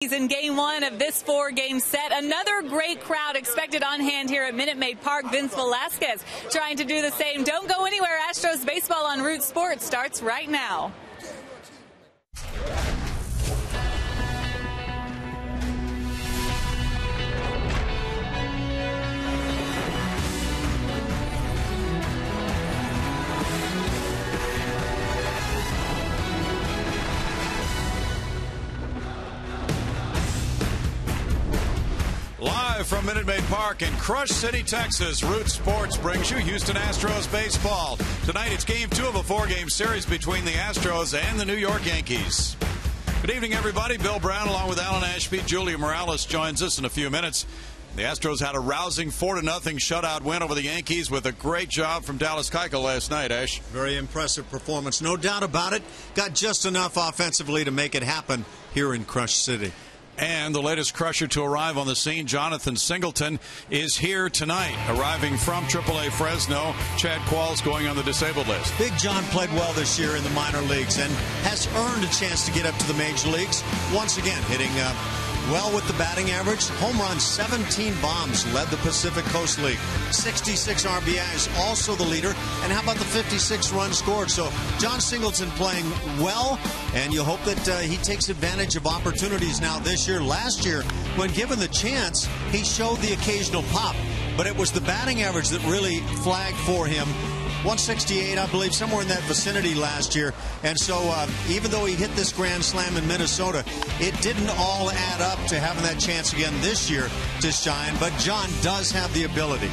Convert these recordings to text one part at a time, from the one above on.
In game one of this four-game set. Another great crowd expected on hand here at Minute Maid Park. Vince Velasquez trying to do the same. Don't go anywhere. Astros baseball on Root Sports starts right now. Live from Minute Maid Park in Crush City, Texas, Root Sports brings you Houston Astros baseball. Tonight it's game two of a four-game series between the Astros and the New York Yankees. Good evening, everybody. Bill Brown along with Alan Ashby. Julia Morales joins us in a few minutes. The Astros had a rousing 4-0 shutout win over the Yankees with a great job from Dallas Keuchel last night, Ash. Very impressive performance, no doubt about it. Got just enough offensively to make it happen here in Crush City. And the latest crusher to arrive on the scene, Jonathan Singleton, is here tonight, arriving from AAA Fresno. Chad Qualls going on the disabled list. Big John played well this year in the minor leagues and has earned a chance to get up to the major leagues. Once again, hitting well with the batting average. Home runs, 17 bombs, led the Pacific Coast League. 66 RBIs, also the leader. And how about the 56 runs scored? So John Singleton playing well, and you hope that he takes advantage of opportunities now this year. Last year, when given the chance, he showed the occasional pop. But it was the batting average that really flagged for him. 168, I believe, somewhere in that vicinity last year. And so even though he hit this grand slam in Minnesota, it didn't all add up to having that chance again this year to shine. But John does have the ability.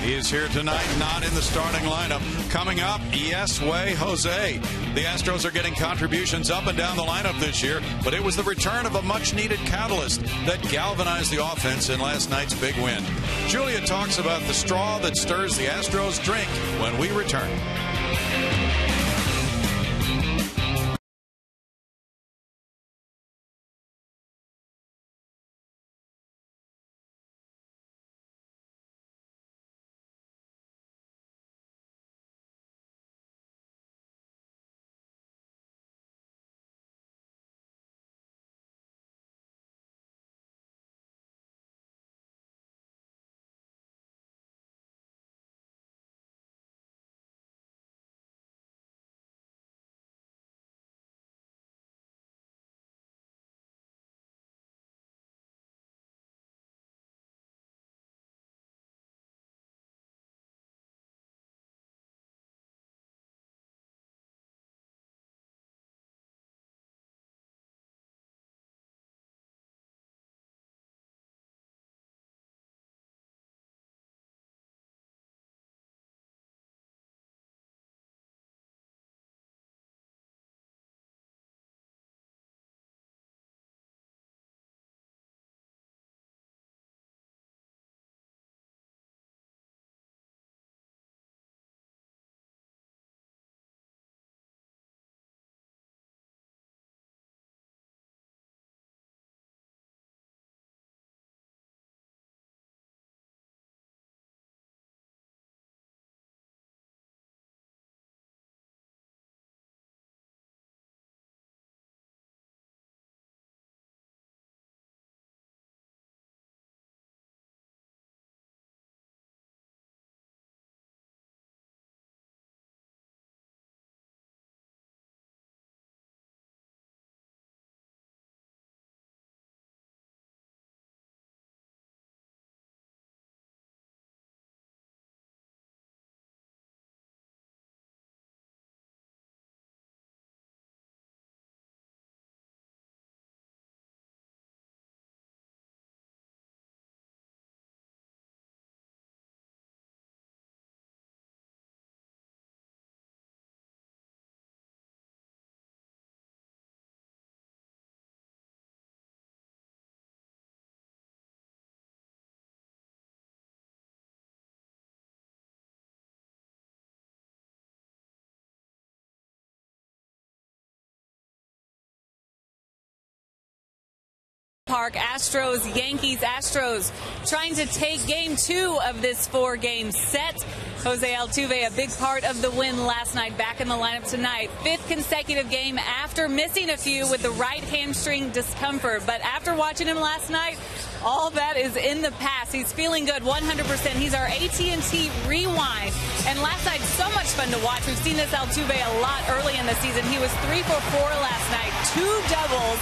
He is here tonight, not in the starting lineup. Coming up, Yes Way Jose. The Astros are getting contributions up and down the lineup this year, but it was the return of a much-needed catalyst that galvanized the offense in last night's big win. Julia talks about the straw that stirs the Astros drink when we return. Park, Astros, Yankees, Astros trying to take game 2 of this 4-game set. Jose Altuve, a big part of the win last night, back in the lineup tonight. 5th consecutive game after missing a few with the right hamstring discomfort. But after watching him last night, all that is in the past. He's feeling good 100%. He's our AT&T Rewind. And last night, so much fun to watch. We've seen this Altuve a lot early in the season. He was 3 for 4 last night, 2 doubles.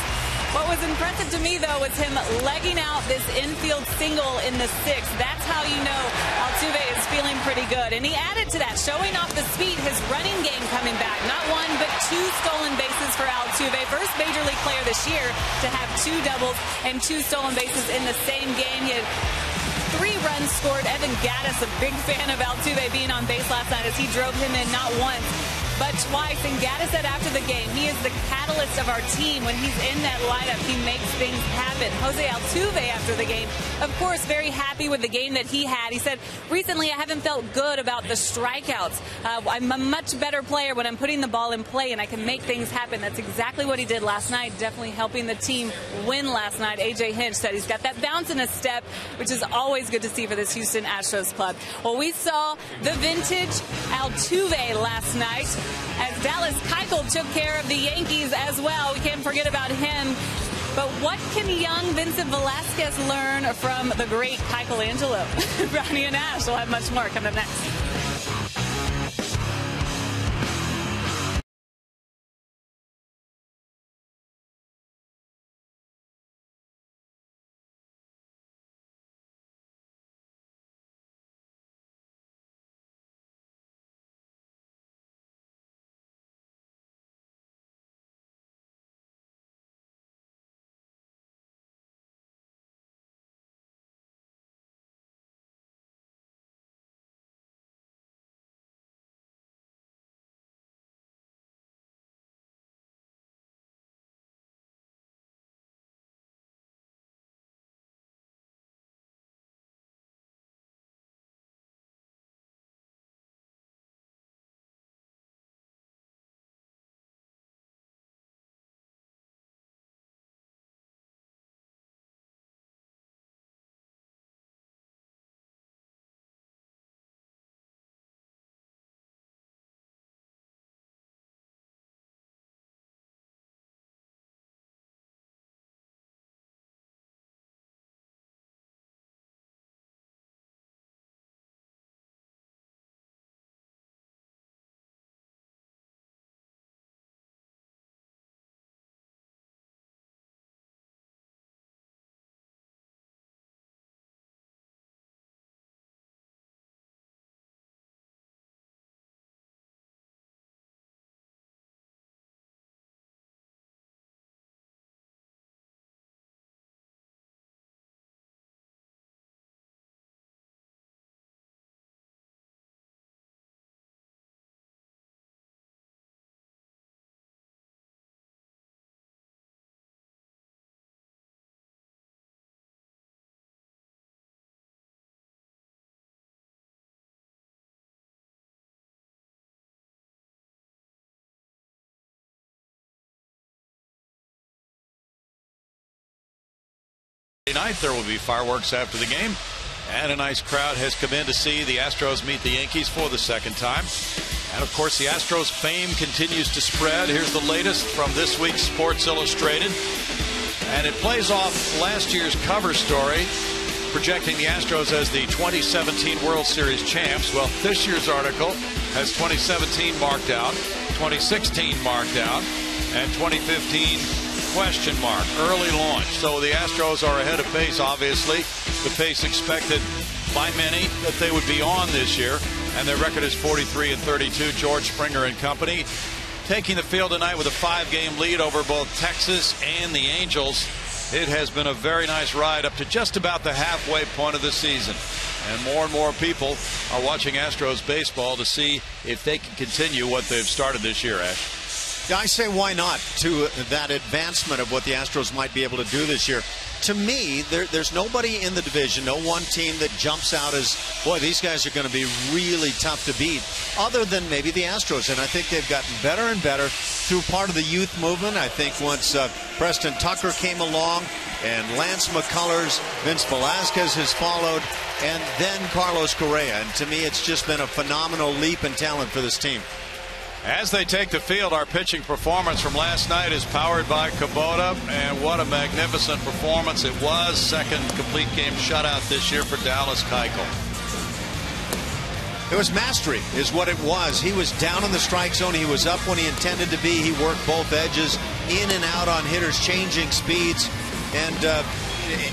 What was impressive to me, though, was him legging out this infield single in the 6th. That's how you know Altuve is feeling pretty good. And he added to that, showing off the speed, his running game coming back. Not 1, but 2 stolen bases for Altuve. First Major League player this year to have 2 doubles and 2 stolen bases in the same game. He had 3 runs scored. Evan Gattis, a big fan of Altuve being on base last night, as he drove him in not once, but twice. And Gattis said after the game, he is the catalyst of our team. When he's in that lineup, he makes things happen. Jose Altuve, after the game, of course, very happy with the game that he had. He said, recently I haven't felt good about the strikeouts. I'm a much better player when I'm putting the ball in play and I can make things happen. That's exactly what he did last night, definitely helping the team win last night. A.J. Hinch said he's got that bounce in his step, which is always good to see for this Houston Astros club. Well, we saw the vintage Altuve last night, as Dallas Keuchel took care of the Yankees as well. We can't forget about him. But what can young Vincent Velasquez learn from the great Keuchel Angelo? Ronnie and Ash will have much more coming up next. Night there will be fireworks after the game, and a nice crowd has come in to see the Astros meet the Yankees for the 2nd time. And of course, the Astros fame continues to spread. Here's the latest from this week's Sports Illustrated, and it plays off last year's cover story projecting the Astros as the 2017 World Series champs. Well, this year's article has 2017 marked out, 2016 marked out, and 2015 question mark. Early launch. So the Astros are ahead of pace, obviously. The pace expected by many that they would be on this year. And their record is 43-32. George Springer and company taking the field tonight with a 5-game lead over both Texas and the Angels. It has been a very nice ride up to just about the halfway point of the season. And more people are watching Astros baseball to see if they can continue what they've started this year, Ash. Yeah, I say why not to that advancement of what the Astros might be able to do this year. To me, there's nobody in the division, no one team that jumps out as, boy, these guys are going to be really tough to beat, other than maybe the Astros. And I think they've gotten better and better through part of the youth movement. I think once Preston Tucker came along And Lance McCullers, Vince Velasquez has followed, and then Carlos Correa. And to me, it's just been a phenomenal leap in talent for this team. As they take the field, our pitching performance from last night is powered by Kubota, and what a magnificent performance it was. Second complete game shutout this year for Dallas Keuchel. It was mastery is what it was. He was down in the strike zone. He was up when he intended to be. He worked both edges, in and out on hitters, changing speeds. And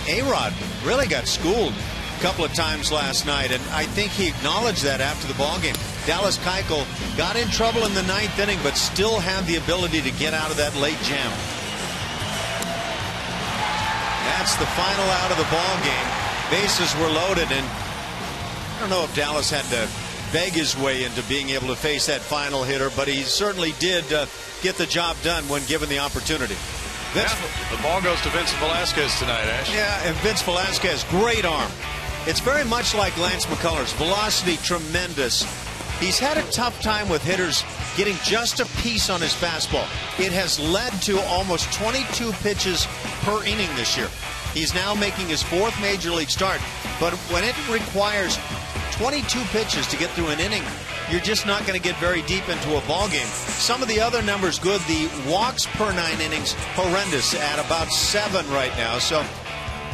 A-Rod really got schooled a couple of times last night, and I think he acknowledged that after the ballgame. Dallas Keuchel got in trouble in the ninth inning, but still had the ability to get out of that late jam. That's the final out of the ballgame. Bases were loaded, and I don't know if Dallas had to beg his way into being able to face that final hitter, but he certainly did get the job done when given the opportunity. The ball goes to Vince Velasquez tonight, Ash. Yeah, and Vince Velasquez, great arm. It's very much like Lance McCullers. Velocity, tremendous. He's had a tough time with hitters getting just a piece on his fastball. It has led to almost 22 pitches per inning this year. He's now making his fourth major league start. But when it requires 22 pitches to get through an inning, you're just not going to get very deep into a ball game. Some of the other numbers good. The walks per 9 innings, horrendous at about 7 right now. So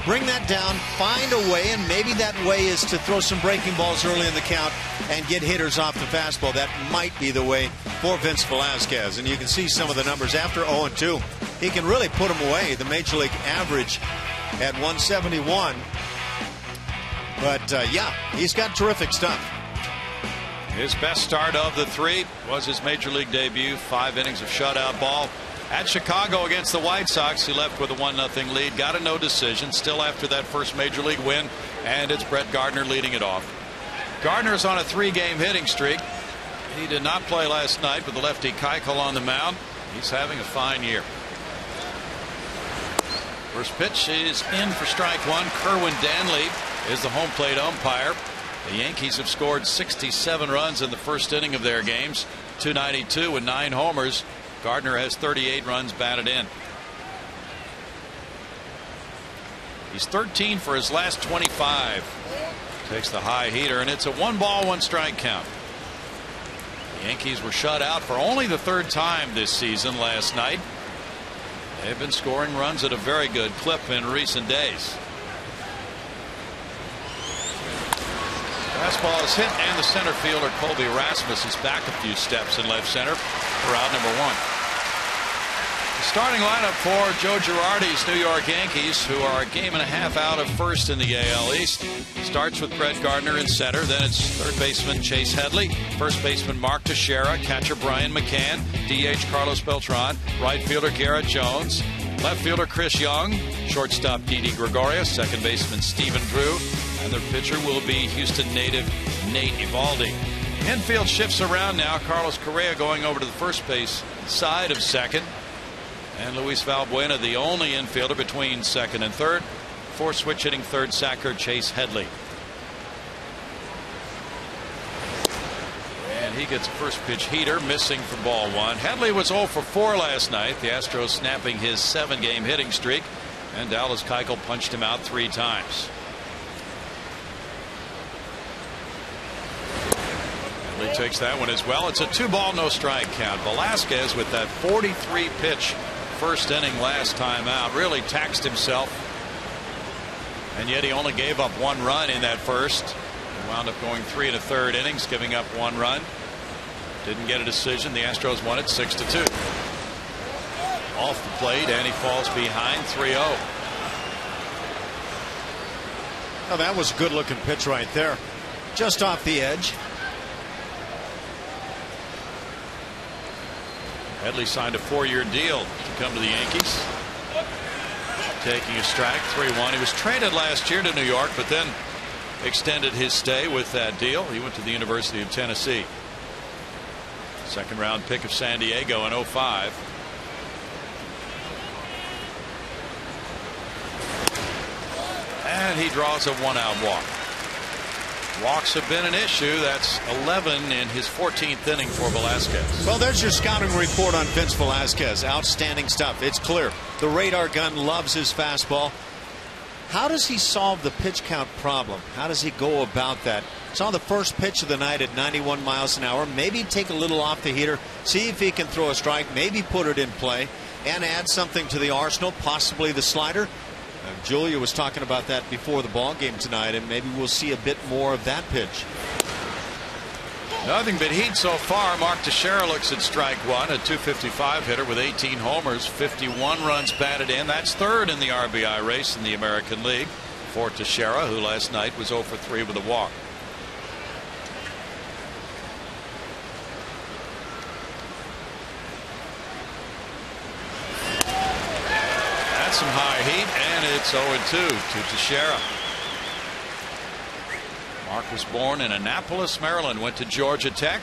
bring that down, find a way, and maybe that way is to throw some breaking balls early in the count and get hitters off the fastball. That might be the way for Vince Velasquez. And you can see some of the numbers after 0-2. He can really put them away. The major league average at 171. But yeah, he's got terrific stuff. His best start of the 3 was his major league debut. 5 innings of shutout ball. At Chicago against the White Sox, he left with a 1-0 lead. Got a no decision still after that first major league win. And it's Brett Gardner leading it off. Gardner's on a 3-game hitting streak. He did not play last night with the lefty Keuchel on the mound. He's having a fine year. First pitch is in for strike 1. Kerwin Danley is the home plate umpire. The Yankees have scored 67 runs in the first inning of their games. 292 and 9 homers. Gardner has 38 runs batted in. He's 13 for his last 25. Takes the high heater, and it's a 1-ball, 1-strike count. The Yankees were shut out for only the 3rd time this season last night. They've been scoring runs at a very good clip in recent days. Fastball is hit, and the center fielder Colby Rasmus is back a few steps in left center for out number 1. The starting lineup for Joe Girardi's New York Yankees, who are a game and a half out of first in the AL East, starts with Brett Gardner in center. Then it's third baseman Chase Headley, first baseman Mark Teixeira, catcher Brian McCann, DH Carlos Beltran, right fielder Garrett Jones, left fielder Chris Young, shortstop Didi Gregorius, second baseman Stephen Drew, and their pitcher will be Houston native Nate Eovaldi. Infield shifts around now. Carlos Correa going over to the first base side of second, and Luis Valbuena the only infielder between second and third for switch hitting third sacker Chase Headley. And he gets a first pitch heater, missing for ball 1. Headley was 0 for 4 last night. The Astros snapping his 7-game hitting streak, and Dallas Keuchel punched him out 3 times. Headley takes that one as well. It's a 2-ball, no strike count. Velasquez with that 43 pitch first inning last time out really taxed himself, and yet he only gave up 1 run in that first. He wound up going 3 1/3 innings, giving up 1 run. Didn't get a decision. The Astros won it 6-2. Off the plate, and he falls behind 3-0. Oh, that was a good looking pitch right there, just off the edge. Headley signed a 4-year deal to come to the Yankees. Taking a strike, 3-1. He was traded last year to New York, but then extended his stay with that deal. He went to the University of Tennessee. Second round pick of San Diego in 2005. And he draws a 1-out walk. Walks have been an issue. That's 11 in his 14th inning for Velasquez. Well, there's your scouting report on Vince Velasquez. Outstanding stuff. It's clear. The radar gun loves his fastball. How does he solve the pitch count problem? How does he go about that? Saw the first pitch of the night at 91 miles an hour. Maybe take a little off the heater, see if he can throw a strike, maybe put it in play, and add something to the arsenal, possibly the slider. Julia was talking about that before the ball game tonight, and maybe we'll see a bit more of that pitch. Nothing but heat so far. Mark Teixeira looks at strike one, a .255 hitter with 18 homers, 51 runs batted in. That's third in the RBI race in the American League for Teixeira, who last night was 0 for 3 with a walk. That's some high heat, and it's 0-2 to Teixeira. Mark was born in Annapolis, Maryland, went to Georgia Tech.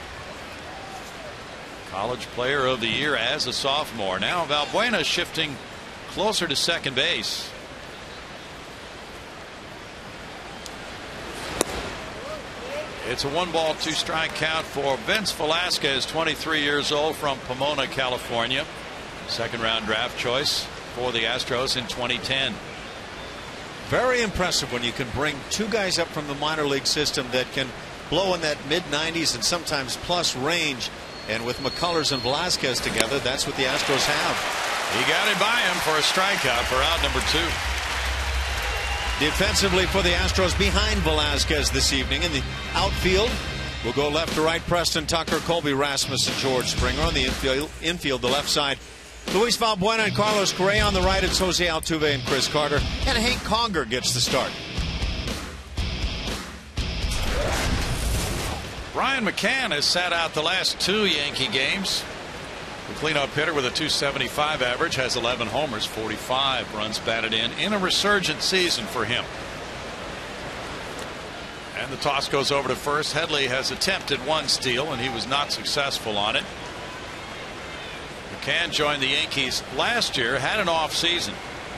College Player of the Year as a sophomore. Now Valbuena shifting closer to second base. It's a 1-ball 2-strike count for Vince Velasquez, 23 years old, from Pomona, California. Second-round draft choice for the Astros in 2010. Very impressive when you can bring two guys up from the minor league system that can blow in that mid-90s and sometimes plus range. And with McCullers and Velasquez together, that's what the Astros have. He got it by him for a strikeout for out number 2. Defensively for the Astros behind Velasquez this evening in the outfield. We'll go left to right. Preston Tucker, Colby Rasmus, and George Springer on the infield, the left side. Luis Valbuena and Carlos Correa on the right. It's Jose Altuve and Chris Carter. And Hank Conger gets the start. Brian McCann has sat out the last 2 Yankee games. The cleanup hitter with a .275 average has 11 homers, 45 runs batted in a resurgent season for him. And the toss goes over to first. Headley has attempted 1 steal, and he was not successful on it. McCann joined the Yankees last year, had an off season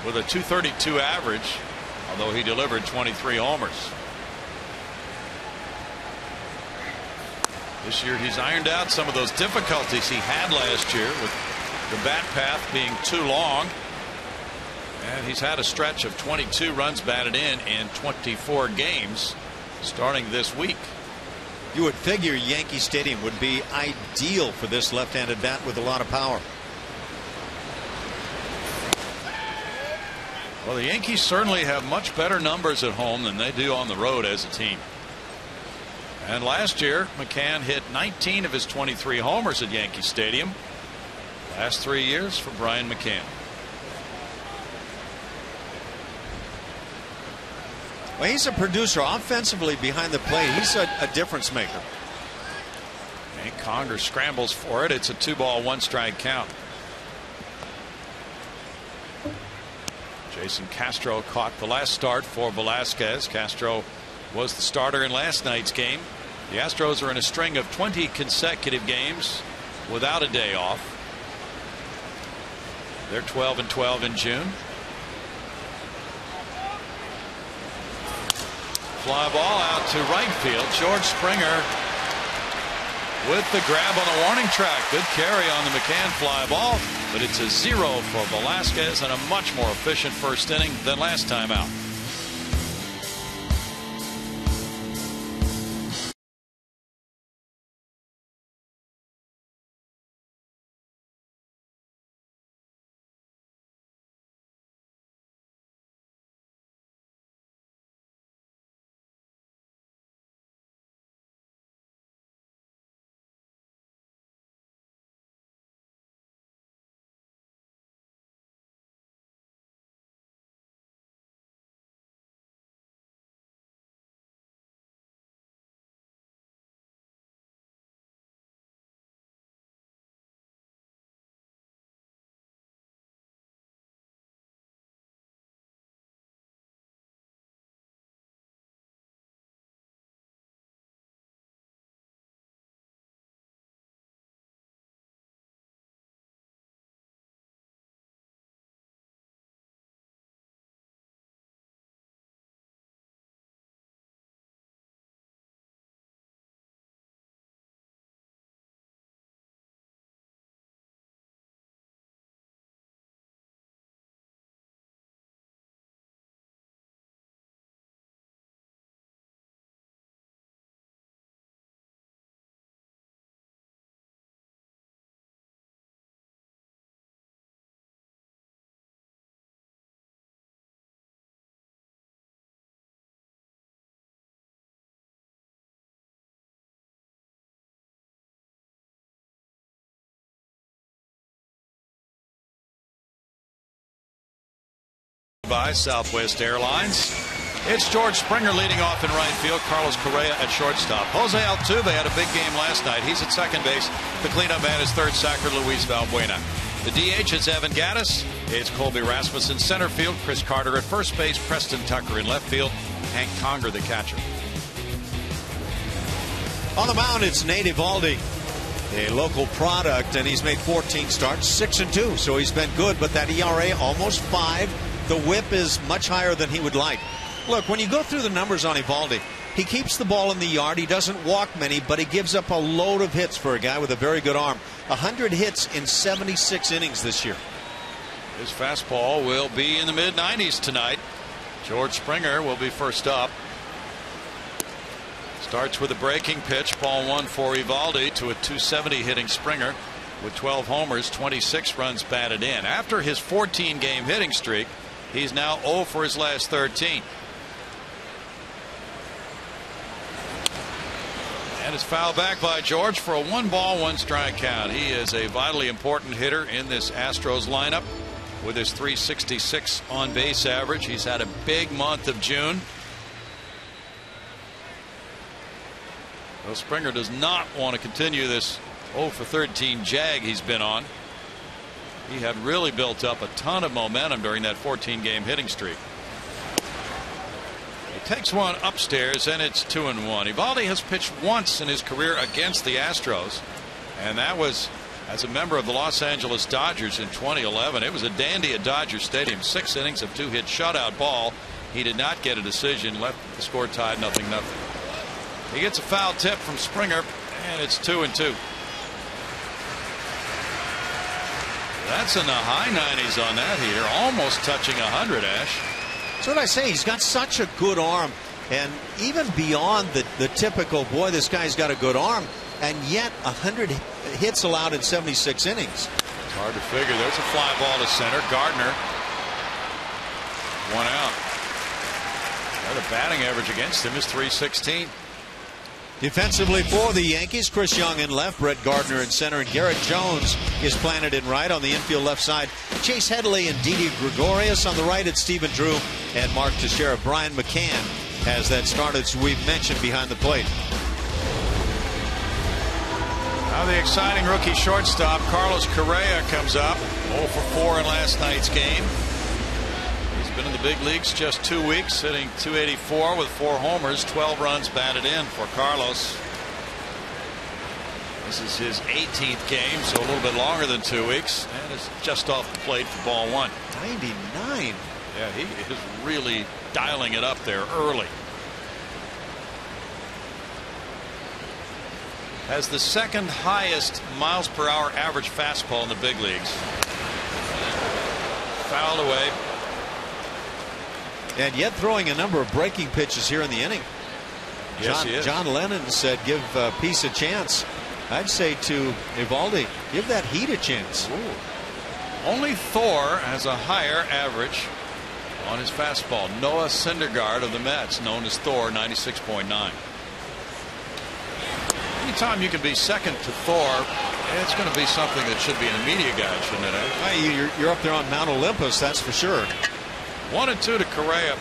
with a .232 average, although he delivered 23 homers. This year he's ironed out some of those difficulties he had last year with the bat path being too long. And he's had a stretch of 22 runs batted in 24 games starting this week. You would figure Yankee Stadium would be ideal for this left-handed bat with a lot of power. Well, the Yankees certainly have much better numbers at home than they do on the road as a team. And last year, McCann hit 19 of his 23 homers at Yankee Stadium. Last 3 years for Brian McCann. Well, he's a producer offensively behind the plate. He's a difference maker. And Conger scrambles for it. It's a 2-ball 1-strike count. Jason Castro caught the last start for Velasquez. Castro was the starter in last night's game. The Astros are in a string of 20 consecutive games without a day off. They're 12-12 in June. Fly ball out to right field. George Springer with the grab on the warning track. Good carry on the McCann fly ball, but it's a 0 for Velasquez and a much more efficient first inning than last time out. By Southwest Airlines. It's George Springer leading off in right field. Carlos Correa at shortstop. Jose Altuve had a big game last night. He's at second base. The cleanup man is third sacker Luis Valbuena. The DH is Evan Gattis. It's Colby Rasmussen center field. Chris Carter at first base. Preston Tucker in left field. Hank Conger the catcher. On the mound, it's Nate Eovaldi, a local product, and he's made 14 starts, 6-2, so he's been good, but that ERA almost 5. The whip is much higher than he would like. Look, when you go through the numbers on Eovaldi, he keeps the ball in the yard. He doesn't walk many, but he gives up a load of hits for a guy with a very good arm. 100 hits in 76 innings this year. His fastball will be in the mid-90s tonight. George Springer will be first up. Starts with a breaking pitch. Ball 1 for Eovaldi to a .270 hitting Springer. With 12 homers, 26 runs batted in. After his 14-game hitting streak, he's now 0 for his last 13. And it's fouled back by George for a 1-ball, 1-strike count. He is a vitally important hitter in this Astros lineup with his .366 on-base average. He's had a big month of June. Well, Springer does not want to continue this 0 for 13 jag he's been on. He had really built up a ton of momentum during that 14-game hitting streak. He takes one upstairs, and it's 2-1. Eovaldi has pitched once in his career against the Astros, and that was as a member of the Los Angeles Dodgers in 2011. It was a dandy at Dodger Stadium. 6 innings of 2-hit shutout ball. He did not get a decision. Left the score tied 0-0. He gets a foul tip from Springer, and it's 2-2. That's in the high 90s on that heater, almost touching 100, Ash. That's what I say. He's got such a good arm, and even beyond the typical, boy, this guy's got a good arm, and yet 100 hits allowed in 76 innings. It's hard to figure. There's a fly ball to center. Gardner, 1 out. The batting average against him is .316. Defensively for the Yankees, Chris Young in left, Brett Gardner in center, and Garrett Jones is planted in right. On the infield left side, Chase Headley and Didi Gregorius. On the right, it's Stephen Drew and Mark Teixeira. Brian McCann has that started, as we've mentioned, behind the plate. Now the exciting rookie shortstop, Carlos Correa, comes up. 0 for 4 in last night's game. Been in the big leagues just 2 weeks, hitting .284 with 4 homers, 12 runs batted in for Carlos. This is his 18th game, so a little bit longer than 2 weeks, and it's just off the plate for ball 1. 99. Yeah, he is really dialing it up there early. Has the second highest miles per hour average fastball in the big leagues. Fouled away. And yet throwing a number of breaking pitches here in the inning. Yes, he is. John Lennon said give Peace a chance. I'd say to Eovaldi, give that heat a chance. Ooh. Only Thor has a higher average on his fastball. Noah Syndergaard of the Mets, known as Thor, 96.9. Anytime you can be second to Thor, it's going to be something that should be in the media guide, shouldn't it? Hey, you're up there on Mount Olympus, that's for sure. 1-2 to Correa.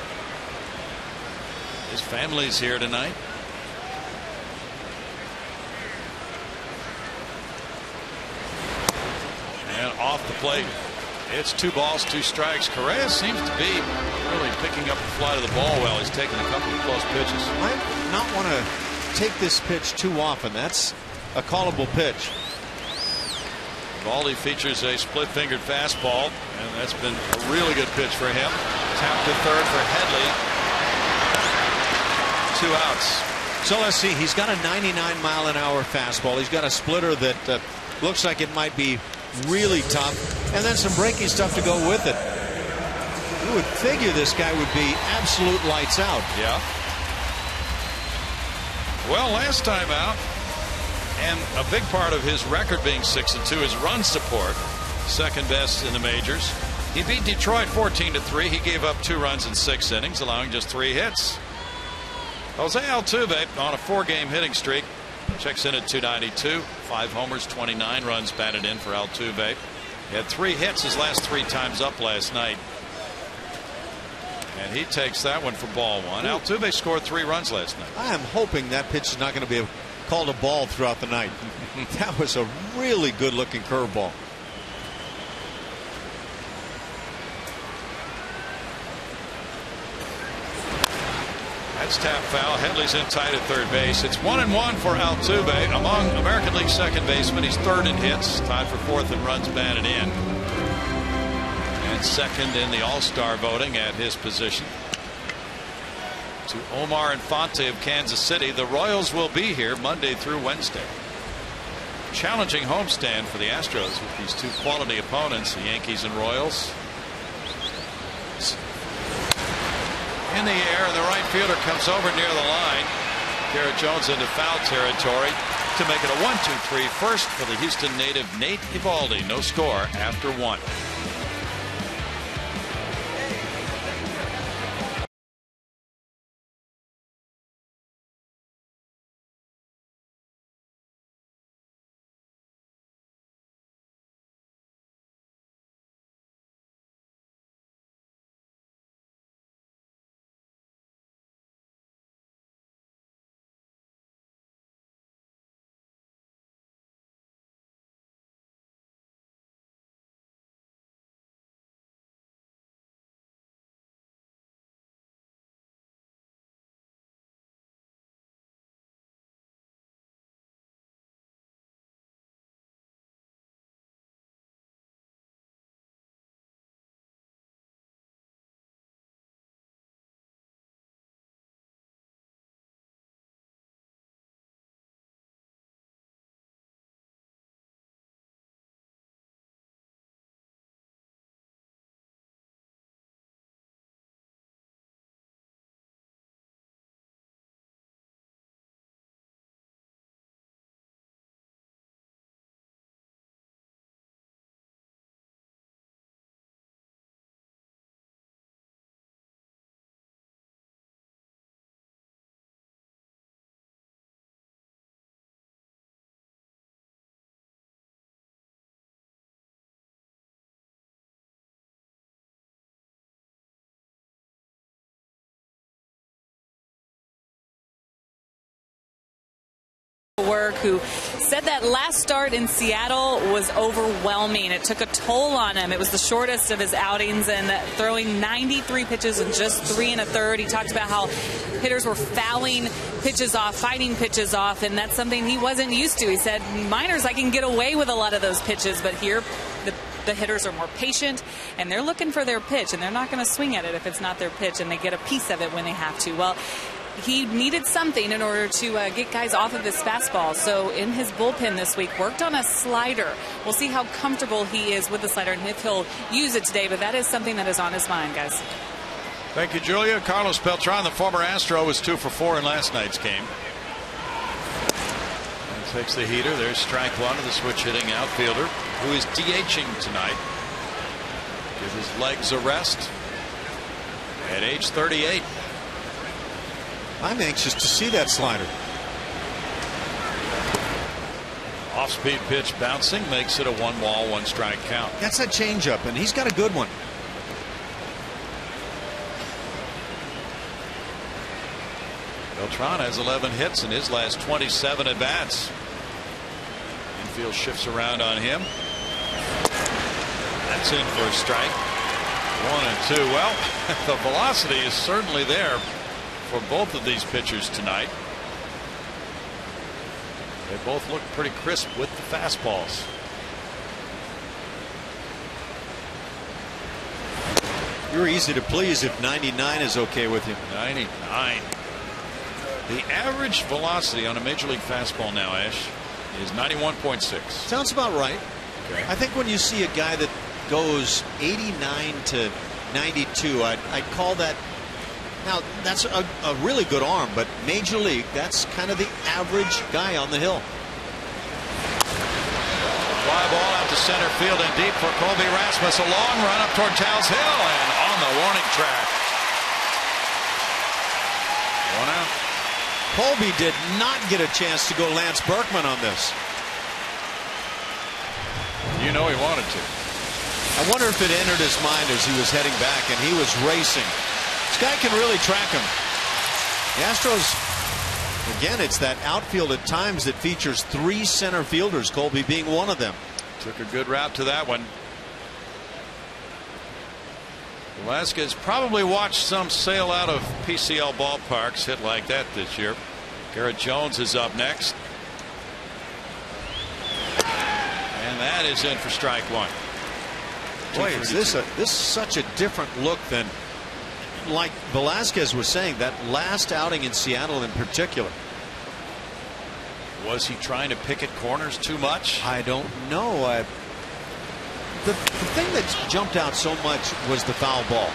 His family's here tonight. And off the plate. It's 2 balls, 2 strikes. Correa seems to be really picking up the flight of the ball well. He's taking a couple of close pitches. Might not want to take this pitch too often. That's a callable pitch. Eovaldi features a split-fingered fastball, and that's been a really good pitch for him. Tap to third for Headley. 2 outs. So let's see. He's got a 99-mile-an-hour fastball. He's got a splitter that looks like it might be really tough, and then some breaking stuff to go with it. You would figure this guy would be absolute lights out. Yeah. Well, last time out, and a big part of his record being 6-2 is run support, second best in the majors. He beat Detroit 14-3. He gave up 2 runs in 6 innings, allowing just 3 hits. Jose Altuve on a 4-game hitting streak checks in at 292, 5 homers, 29 runs batted in for Altuve. He had 3 hits his last 3 times up last night. And he takes that one for ball one. Altuve scored 3 runs last night. I am hoping that pitch is not going to be called a ball throughout the night. That was a really good looking curveball. That's tap foul. Headley's in tight at third base. It's 1-1 for Altuve. Among American League second basemen, he's third in hits, tied for fourth in runs batted in, and second in the All-Star voting at his position. To Omar Infante of Kansas City, the Royals will be here Monday through Wednesday. Challenging homestand for the Astros with these 2 quality opponents, the Yankees and Royals. In the air, and the right fielder comes over near the line. Garrett Jones into foul territory to make it a 1-2-3 first for the Houston native Nate Eovaldi. No score after 1. Work who said that last start in Seattle was overwhelming. It took a toll on him. It was the shortest of his outings, and throwing 93 pitches in just 3 1/3. He talked about how hitters were fouling pitches off, fighting pitches off, and that's something he wasn't used to. He said, minors, I can get away with a lot of those pitches, but here the hitters are more patient, and they're looking for their pitch, and they're not going to swing at it if it's not their pitch, and they get a piece of it when they have to. Well, he needed something in order to get guys off of his fastball. So in his bullpen this week, worked on a slider. We'll see how comfortable he is with the slider and if he'll use it today, but that is something that is on his mind, guys. Thank you, Julia. Carlos Beltran, the former Astro, was 2 for 4 in last night's game. And takes the heater. There's strike 1 of the switch hitting outfielder, who is DHing tonight. Give his legs a rest at age 38. I'm anxious to see that slider. Off-speed pitch bouncing makes it a 1-ball, 1-strike count. That's that changeup, and he's got a good one. Beltran has 11 hits in his last 27 at bats. Infield shifts around on him. That's in for a strike. 1 and 2. Well, the velocity is certainly there for both of these pitchers tonight. They both look pretty crisp with the fastballs. You're easy to please if 99 is okay with you. 99. The average velocity on a major league fastball now, Ash, is 91.6. Sounds about right. Okay. I think when you see a guy that goes 89 to 92, I'd call that. Now, that's a really good arm, but Major League, that's kind of the average guy on the hill. Fly ball out to center field and deep for Colby Rasmus. A long run up toward Towles Hill and on the warning track. 1 out. Colby did not get a chance to go Lance Berkman on this. You know he wanted to. I wonder if it entered his mind as he was heading back and he was racing. This guy can really track him. The Astros, again, it's that outfield at times that features 3 center fielders, Colby being one of them. Took a good route to that one. Velasquez probably watched some sail out of PCL ballparks hit like that this year. Garrett Jones is up next. And that is in for strike one. Boy, is this such a different look than, like Velasquez was saying, that last outing in Seattle in particular. Was he trying to pick at corners too much? I don't know. The thing that jumped out so much was the foul ball.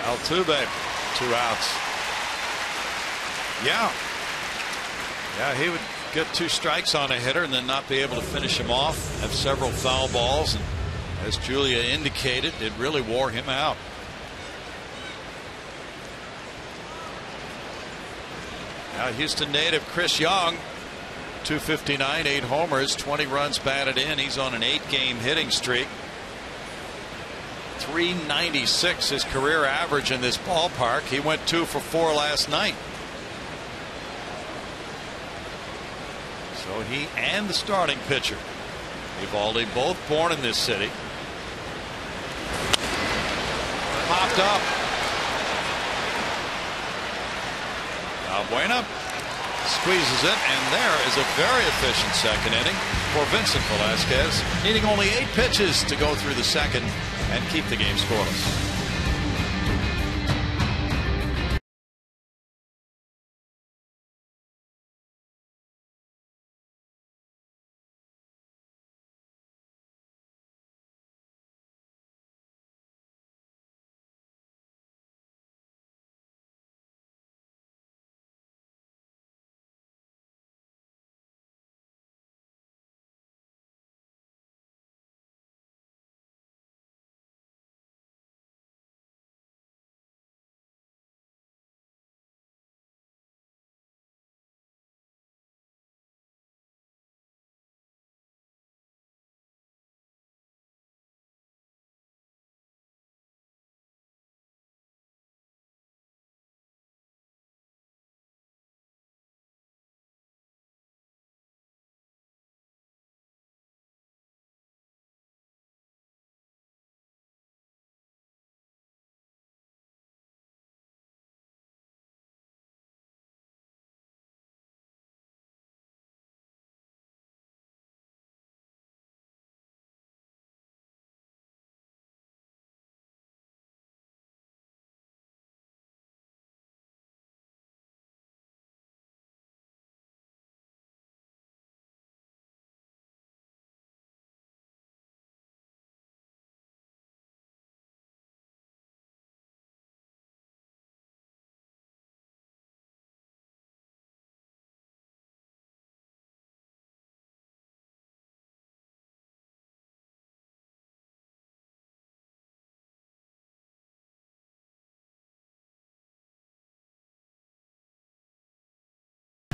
Altuve, 2 outs. Yeah, he would get 2 strikes on a hitter and then not be able to finish him off. Have several foul balls, and as Julia indicated, it really wore him out. Now Houston native Chris Young, 259, 8 homers, 20 runs batted in. He's on an 8-game hitting streak. 396 his career average in this ballpark. He went 2 for 4 last night. So he and the starting pitcher, Eovaldi, both born in this city. Popped up. Balbuena squeezes it, and there is a very efficient second inning for Vincent Velasquez, needing only 8 pitches to go through the second and keep the game scoreless.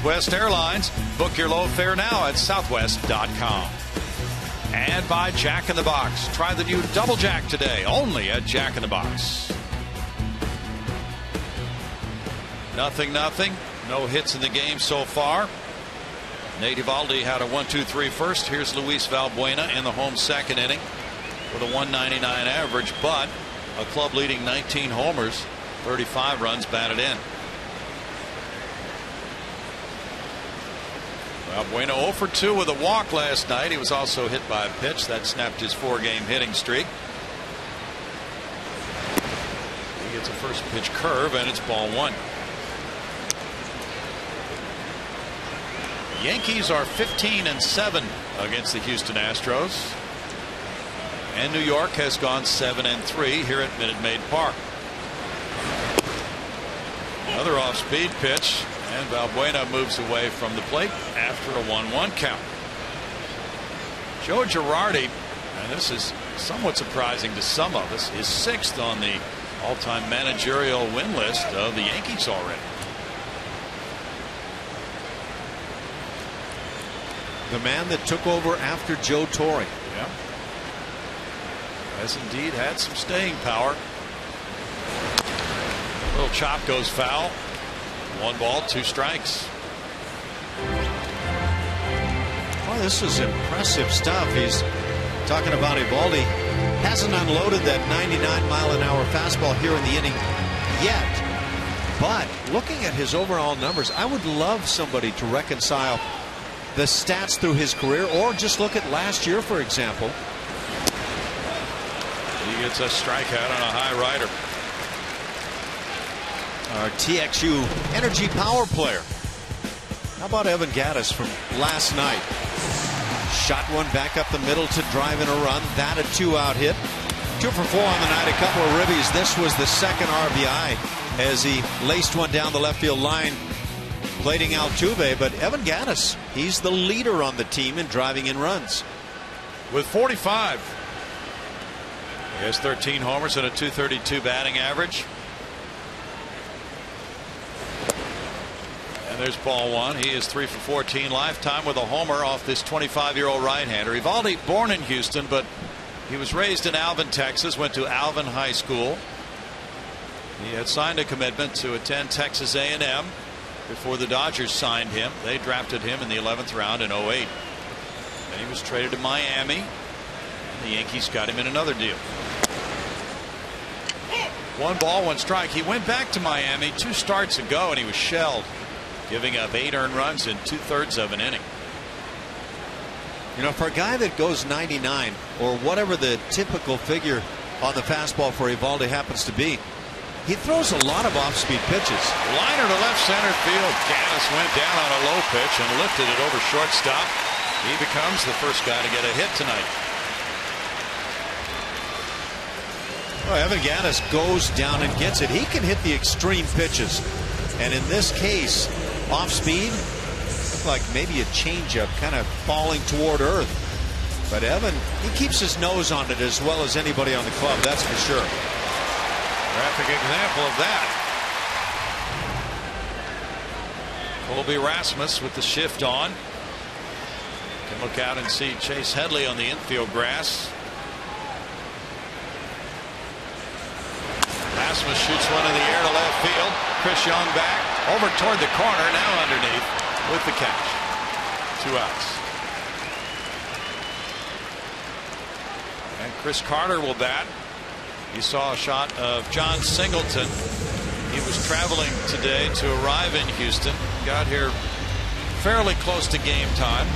West Airlines. Book your low fare now at southwest.com. And by Jack in the Box. Try the new Double Jack today, only at Jack in the Box. 0-0. No hits in the game so far. Nate Eovaldi had a 1-2-3 first. Here's Luis Valbuena in the home second inning with a 199 average, but a club leading 19 homers, 35 runs batted in. Valbuena 0 for 2 with a walk last night. He was also hit by a pitch that snapped his 4-game hitting streak. He gets a first pitch curve, and it's ball 1. Yankees are 15-7 against the Houston Astros, and New York has gone 7-3 here at Minute Maid Park. Another off-speed pitch, and Valbuena moves away from the plate after a 1-1 count. Joe Girardi, and this is somewhat surprising to some of us, is 6th on the all-time managerial win list of the Yankees already. The man that took over after Joe Torre. Yeah. Has indeed had some staying power. Little chop goes foul. 1 ball, 2 strikes. Well, this is impressive stuff. He's talking about Eovaldi. Hasn't unloaded that 99-mile-an-hour fastball here in the inning yet. But looking at his overall numbers, I would love somebody to reconcile the stats through his career, or just look at last year, for example. He gets a strikeout on a high rider. Our TXU energy power player. How about Evan Gattis from last night? Shot one back up the middle to drive in a run. That a 2-out hit. 2 for 4 on the night. A couple of ribbies. This was the second RBI as he laced one down the left field line, plating Altuve. But Evan Gattis, he's the leader on the team in driving in runs. With 45. He has 13 homers and a .232 batting average. And there's ball 1. He is 3 for 14 lifetime with a homer off this 25-year-old right-hander. Eovaldi, born in Houston, but he was raised in Alvin, Texas, went to Alvin High School. He had signed a commitment to attend Texas A&M before the Dodgers signed him. They drafted him in the 11th round in 2008. And he was traded to Miami. And the Yankees got him in another deal. 1 ball, 1 strike. He went back to Miami 2 starts ago and he was shelled, giving up 8 earned runs in 2/3 of an inning. You know, for a guy that goes 99 or whatever the typical figure on the fastball for Eovaldi happens to be, he throws a lot of off-speed pitches. Liner to left center field. Gattis went down on a low pitch and lifted it over shortstop. He becomes the first guy to get a hit tonight. Well, Evan Gattis goes down and gets it. He can hit the extreme pitches, and in this case, off speed, looked like maybe a changeup kind of falling toward earth. But Evan, he keeps his nose on it as well as anybody on the club, that's for sure. Graphic example of that. Colby Rasmus with the shift on. Can look out and see Chase Headley on the infield grass. Rasmus shoots one in the air to left field. Chris Young back over toward the corner, now underneath with the catch. 2 outs. And Chris Carter will bat. You saw a shot of John Singleton. He was traveling today to arrive in Houston. Got here fairly close to game time.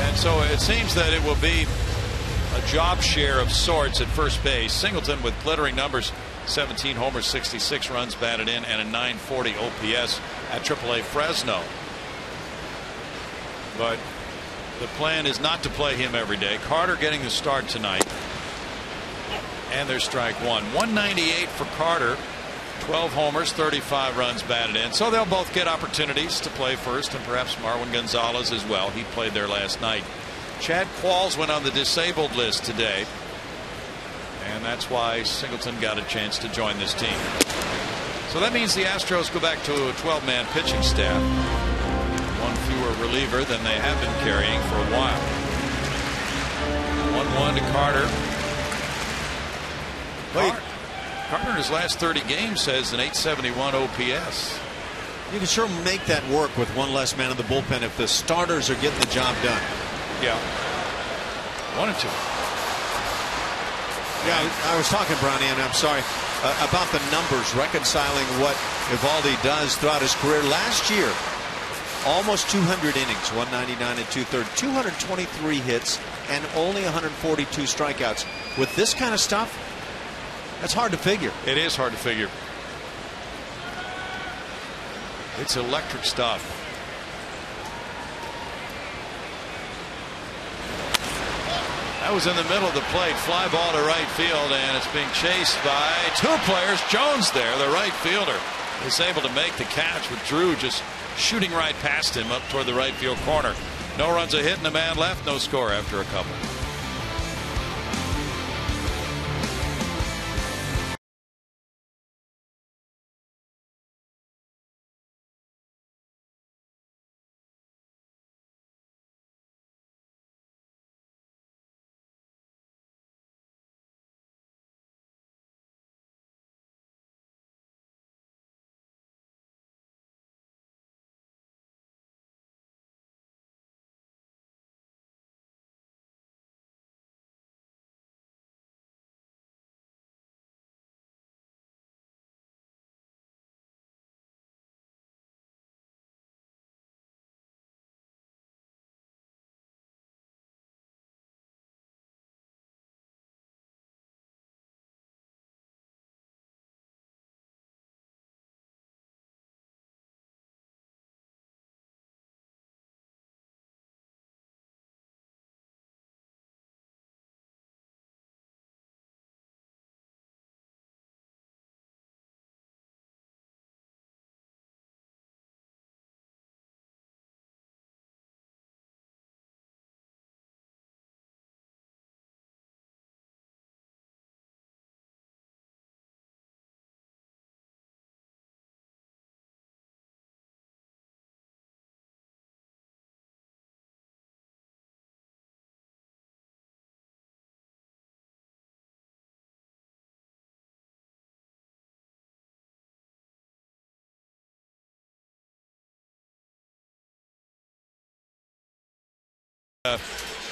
And so it seems that it will be a job share of sorts at first base. Singleton with glittering numbers, 17 homers, 66 runs batted in, and a .940 OPS at AAA Fresno. But the plan is not to play him every day. Carter getting the start tonight. And there's strike 1. 198 for Carter. 12 homers, 35 runs batted in. So they'll both get opportunities to play first, and perhaps Marwin Gonzalez as well. He played there last night. Chad Qualls went on the disabled list today, and that's why Singleton got a chance to join this team. So that means the Astros go back to a 12-man pitching staff. 1 fewer reliever than they have been carrying for a while. 1-1 to Carter. Carter in his last 30 games has an .871 OPS. You can sure make that work with one less man in the bullpen if the starters are getting the job done. Yeah. 1 and 2. Yeah, I was talking, Brownie, and I'm sorry, about the numbers, reconciling what Eovaldi does throughout his career. Last year, almost 200 innings, 199 and 2/3, 223 hits, and only 142 strikeouts. With this kind of stuff, that's hard to figure. It is hard to figure. It's electric stuff. That was in the middle of the plate. Fly ball to right field, and it's being chased by 2 players. Jones there, the right fielder, is able to make the catch with Drew just shooting right past him up toward the right field corner. No runs, a hit, and a man left. No score after a couple.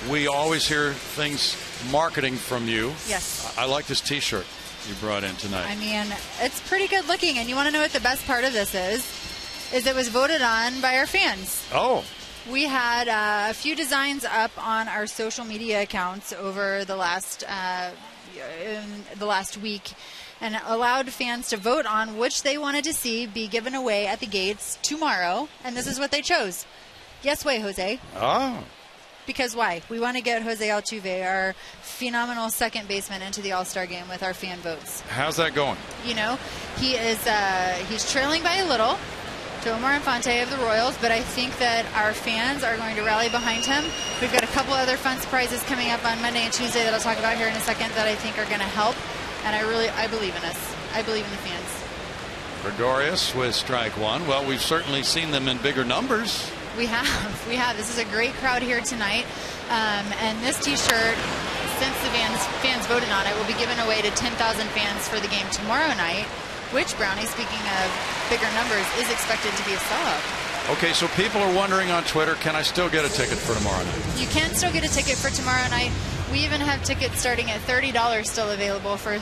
We always hear things marketing from you. Yes. I like this T-shirt you brought in tonight. I mean, it's pretty good looking, and you want to know what the best part of this is it was voted on by our fans. Oh. We had a few designs up on our social media accounts over the last week, and allowed fans to vote on which they wanted to see be given away at the gates tomorrow, and this is what they chose. Yes way, Jose. Oh. Because why? We want to get Jose Altuve, our phenomenal second baseman, into the All-Star game with our fan votes. How's that going? You know, he's trailing by a little to Omar Infante of the Royals, but I think that our fans are going to rally behind him. We've got a couple other fun surprises coming up on Monday and Tuesday that I'll talk about here in a second that I think are going to help, and I believe in us. I believe in the fans. Gregorius with strike one. Well, we've certainly seen them in bigger numbers. We have. This is a great crowd here tonight, and this T-shirt, since the fans voted on it, will be given away to 10,000 fans for the game tomorrow night, which, Brownie, speaking of bigger numbers, is expected to be a sellout. Okay, so people are wondering on Twitter, can I still get a ticket for tomorrow night? You can still get a ticket for tomorrow night. We even have tickets starting at $30 still available for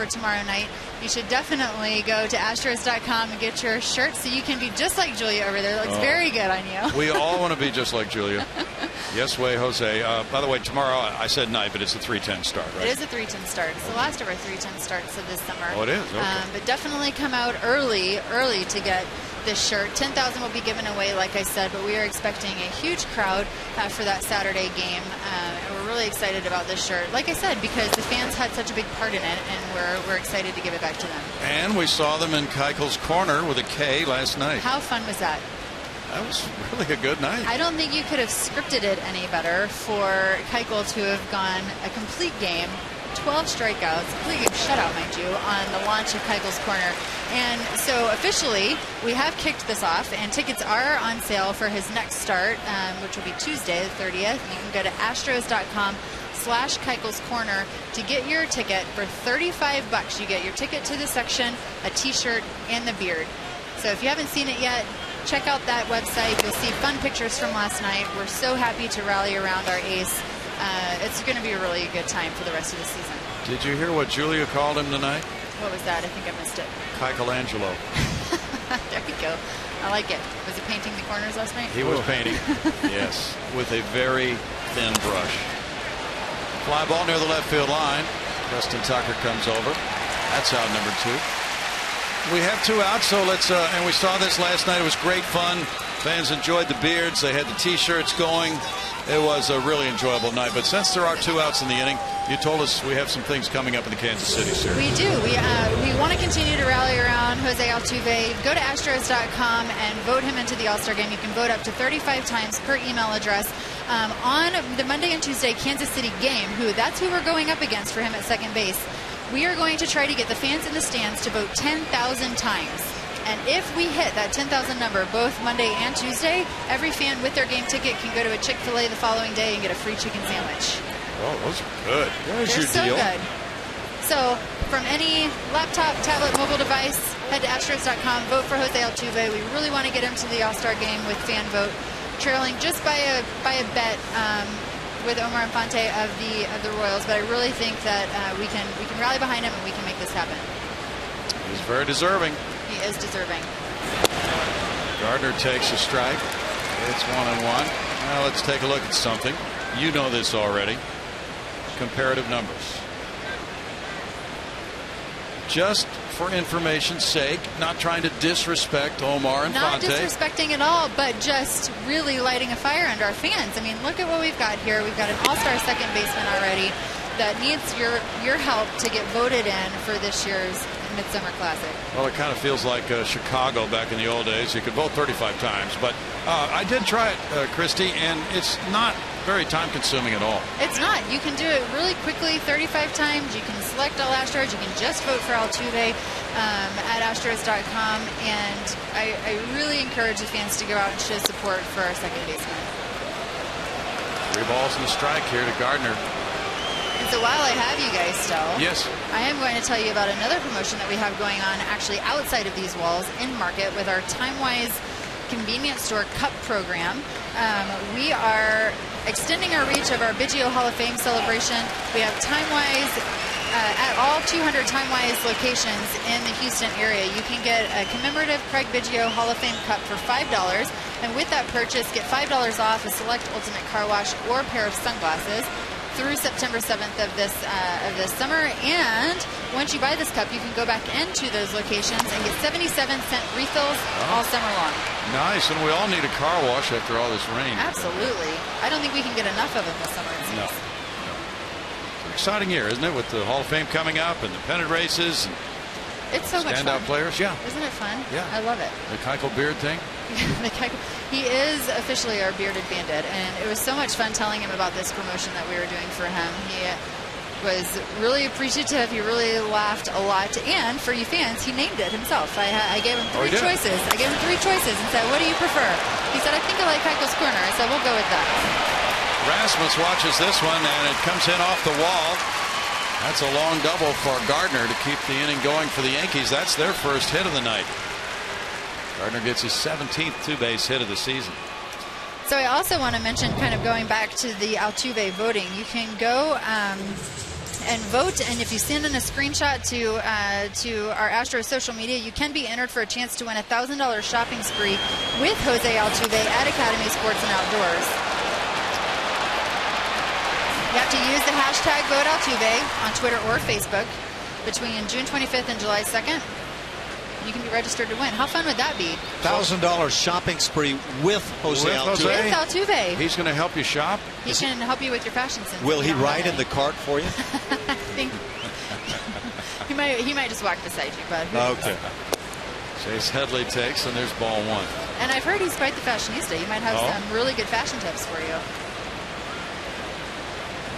tomorrow night. You should definitely go to Astros.com and get your shirt so you can be just like Julia over there. It looks very good on you. We all want to be just like Julia. Yes way, Jose. By the way, tomorrow, I said night, but it's a 3:10 start, right? It is a 3:10 start. It's the last of our 3:10 starts of this summer. Oh, it is? Okay. But definitely come out early to get this shirt. 10,000 will be given away, like I said, but we are expecting a huge crowd for that Saturday game. And we're really excited about this shirt, like I said, because the fans had such a big part in it, and we're excited to give it back to them. And we saw them in Keuchel's Corner with a K last night. How fun was that? That was really a good night. I don't think you could have scripted it any better for Keuchel to have gone a complete game, 12 strikeouts, complete game shutout, mind you, on the launch of Keuchel's Corner. And so officially, we have kicked this off, and tickets are on sale for his next start, which will be Tuesday, the 30th. You can go to Astros.com/Keuchel's Corner to get your ticket for $35. You get your ticket to the section, a T-shirt, and the beard. So if you haven't seen it yet, check out that website. You'll see fun pictures from last night. We're so happy to rally around our ace. It's going to be a really good time for the rest of the season. Did you hear what Julia called him tonight? What was that? I think I missed it. Keuchelangelo. There we go. I like it. Was he painting the corners last night? He was painting, yes, with a very thin brush. Fly ball near the left field line. Justin Tucker comes over. That's out number 2. We have 2 outs, so let's, and we saw this last night. It was great fun. Fans enjoyed the beards. They had the T-shirts going. It was a really enjoyable night. But since there are 2 outs in the inning, you told us we have some things coming up in the Kansas City series. We do. We want to continue to rally around Jose Altuve. Go to Astros.com and vote him into the All-Star game. You can vote up to 35 times per email address. On the Monday and Tuesday Kansas City game, that's who we're going up against for him at second base. We are going to try to get the fans in the stands to vote 10,000 times. And if we hit that 10,000 number both Monday and Tuesday, every fan with their game ticket can go to a Chick-fil-A the following day and get a free chicken sandwich. Oh, those are good. There's your so deal. Good. So from any laptop, tablet, mobile device, head to Astros.com, vote for Jose Altuve. We really want to get him to the All-Star game with fan vote, trailing just by a bet with Omar Infante of the Royals. But I really think that we can rally behind him and we can make this happen. He's very deserving. He is deserving. Gardner takes a strike. It's 1-1. Now let's take a look at something. You know this already. Comparative numbers. Just for information's sake, not trying to disrespect Omar Infante. Not disrespecting at all, but just really lighting a fire under our fans. I mean, look at what we've got here. We've got an all-star second baseman already that needs your help to get voted in for this year's Midsummer Classic. Well, it kind of feels like Chicago back in the old days. You could vote 35 times, but I did try it, Christy, and it's not very time-consuming at all. It's not. You can do it really quickly, 35 times. You can select all Astros. You can just vote for Altuve at Astros.com, and I really encourage the fans to go out and show support for our second baseman. 3 balls and a strike here to Gardner. And so while I have you guys still, yes, I am going to tell you about another promotion that we have going on actually outside of these walls in market with our TimeWise convenience store cup program. We are extending our reach of our Biggio Hall of Fame celebration. We have Time-Wise at all 200 Time-Wise locations in the Houston area. You can get a commemorative Craig Biggio Hall of Fame cup for $5. And with that purchase, get $5 off a select Ultimate Car Wash or a pair of sunglasses through September 7th of this summer. And once you buy this cup, you can go back into those locations and get 77-cent refills all summer long. Nice, and we all need a car wash after all this rain. Absolutely. I don't think we can get enough of them this summer. No. It's an exciting year, isn't it, with the Hall of Fame coming up and the pennant races and it's so much fun. Standout players, yeah. Isn't it fun? Yeah. I love it. The Keuchel beard thing? He is officially our bearded bandit, and it was so much fun telling him about this promotion that we were doing for him. He was really appreciative. He really laughed a lot, and for you fans, he named it himself. I gave him three choices. I gave him 3 choices and said, "What do you prefer?" He said, "I think I like Keuchel's Corner." I said, "We'll go with that." Rasmus watches this one, and it comes in off the wall. That's a long double for Gardner to keep the inning going for the Yankees. That's their first hit of the night. Gardner gets his 17th two-base hit of the season. So I also want to mention, kind of going back to the Altuve voting, you can go and vote, and if you send in a screenshot to our Astros social media, you can be entered for a chance to win a $1,000 shopping spree with Jose Altuve at Academy Sports and Outdoors. You have to use the hashtag #VoteAltuve on Twitter or Facebook between June 25th and July 2nd. You can be registered to win. How fun would that be? $1,000 shopping spree with Jose Altuve. With Altuve. He's going to help you shop? He can help you with your fashion sense. Will he ride in the cart for you? I think he might just walk beside you, but okay. Chase Headley takes, and there's ball 1. And I've heard he's quite the fashionista. He might have some really good fashion tips for you.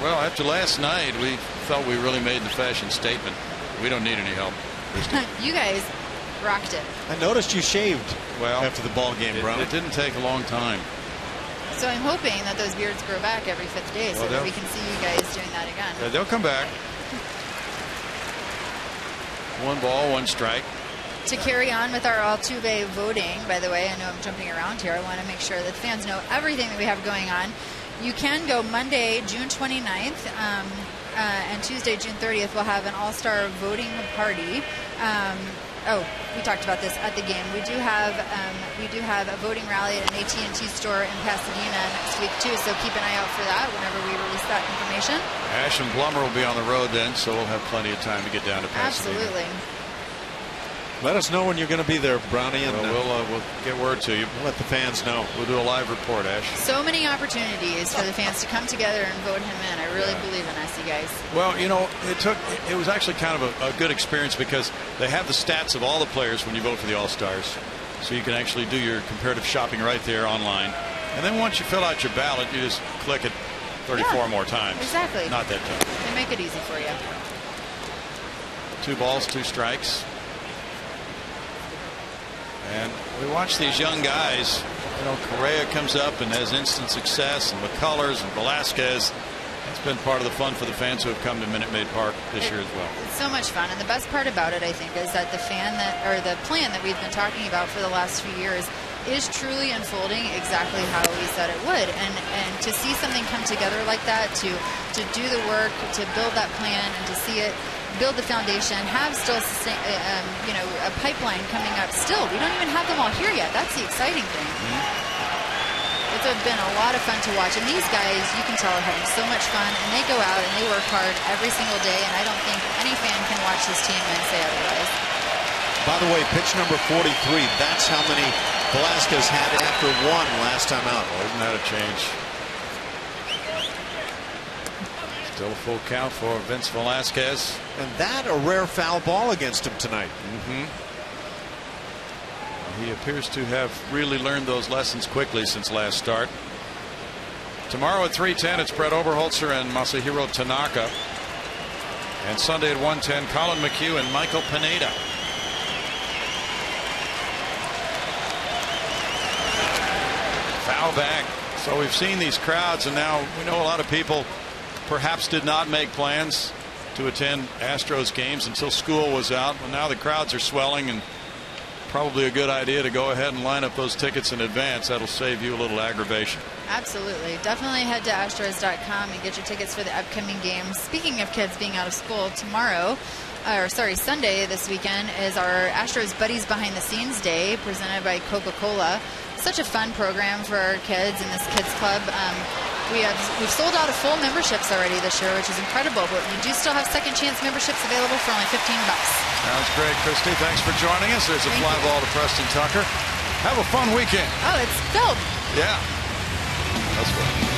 Well, after last night, we felt we really made the fashion statement. We don't need any help. You guys rocked it. I noticed you shaved after the ball game, Brown. It didn't take a long time. So I'm hoping that those beards grow back every 5th day so that we can see you guys doing that again. Yeah, they'll come back. 1 ball, 1 strike. To carry on with our Altuve voting, by the way, I know I'm jumping around here. I want to make sure that fans know everything that we have going on. You can go Monday, June 29th, and Tuesday, June 30th. We'll have an all-star voting party. We talked about this at the game. We do have a voting rally at an AT&T store in Pasadena next week too. So keep an eye out for that whenever we release that information. Ash and Plummer will be on the road then, so we'll have plenty of time to get down to Pasadena. Absolutely. Let us know when you're going to be there, Brownie, and we'll get word to you. We'll let the fans know. We'll do a live report, Ash. So many opportunities for the fans to come together and vote him in. I really believe in us, you guys. Well, you know, it was actually kind of a good experience because they have the stats of all the players when you vote for the All-Stars. So you can actually do your comparative shopping right there online. And then once you fill out your ballot, you just click it 34 more times. Exactly. Not that tough. They make it easy for you. 2 balls, 2 strikes. And we watch these young guys. You know, Correa comes up and has instant success, and McCullers and Velasquez. It's been part of the fun for the fans who have come to Minute Maid Park this year as well. It's so much fun, and the best part about it, I think, is that the plan that we've been talking about for the last few years is truly unfolding exactly how we said it would. And to see something come together like that, to do the work, to build that plan, and to see it build the foundation, have still a pipeline coming up. Still, we don't even have them all here yet. That's the exciting thing. It's been a lot of fun to watch, and these guys, you can tell, are having so much fun, and they go out and they work hard every single day, and I don't think any fan can watch this team and say otherwise. By the way, pitch number 43, that's how many Velasquez had after 1 last time out. Well, isn't that a change? Still a full count for Vince Velasquez. And that a rare foul ball against him tonight. He appears to have really learned those lessons quickly since last start. Tomorrow at 3:10, it's Brett Oberholzer and Masahiro Tanaka. And Sunday at 1:10, Colin McHugh and Michael Pineda. Foul back. So we've seen these crowds, and now we know a lot of people perhaps did not make plans to attend Astros games until school was out. Well, now the crowds are swelling, and probably a good idea to go ahead and line up those tickets in advance. That'll save you a little aggravation. Absolutely. Definitely head to Astros.com and get your tickets for the upcoming games. Speaking of kids being out of school, Sunday this weekend is our Astros Buddies Behind the Scenes Day presented by Coca-Cola. Such a fun program for our kids in this kids club. We've sold out of full memberships already this year, which is incredible, but we do still have second chance memberships available for only $15. Sounds great, Christy. Thanks for joining us. There's a fly ball to Preston Tucker. Have a fun weekend. Oh, it's filled. Yeah. That's good.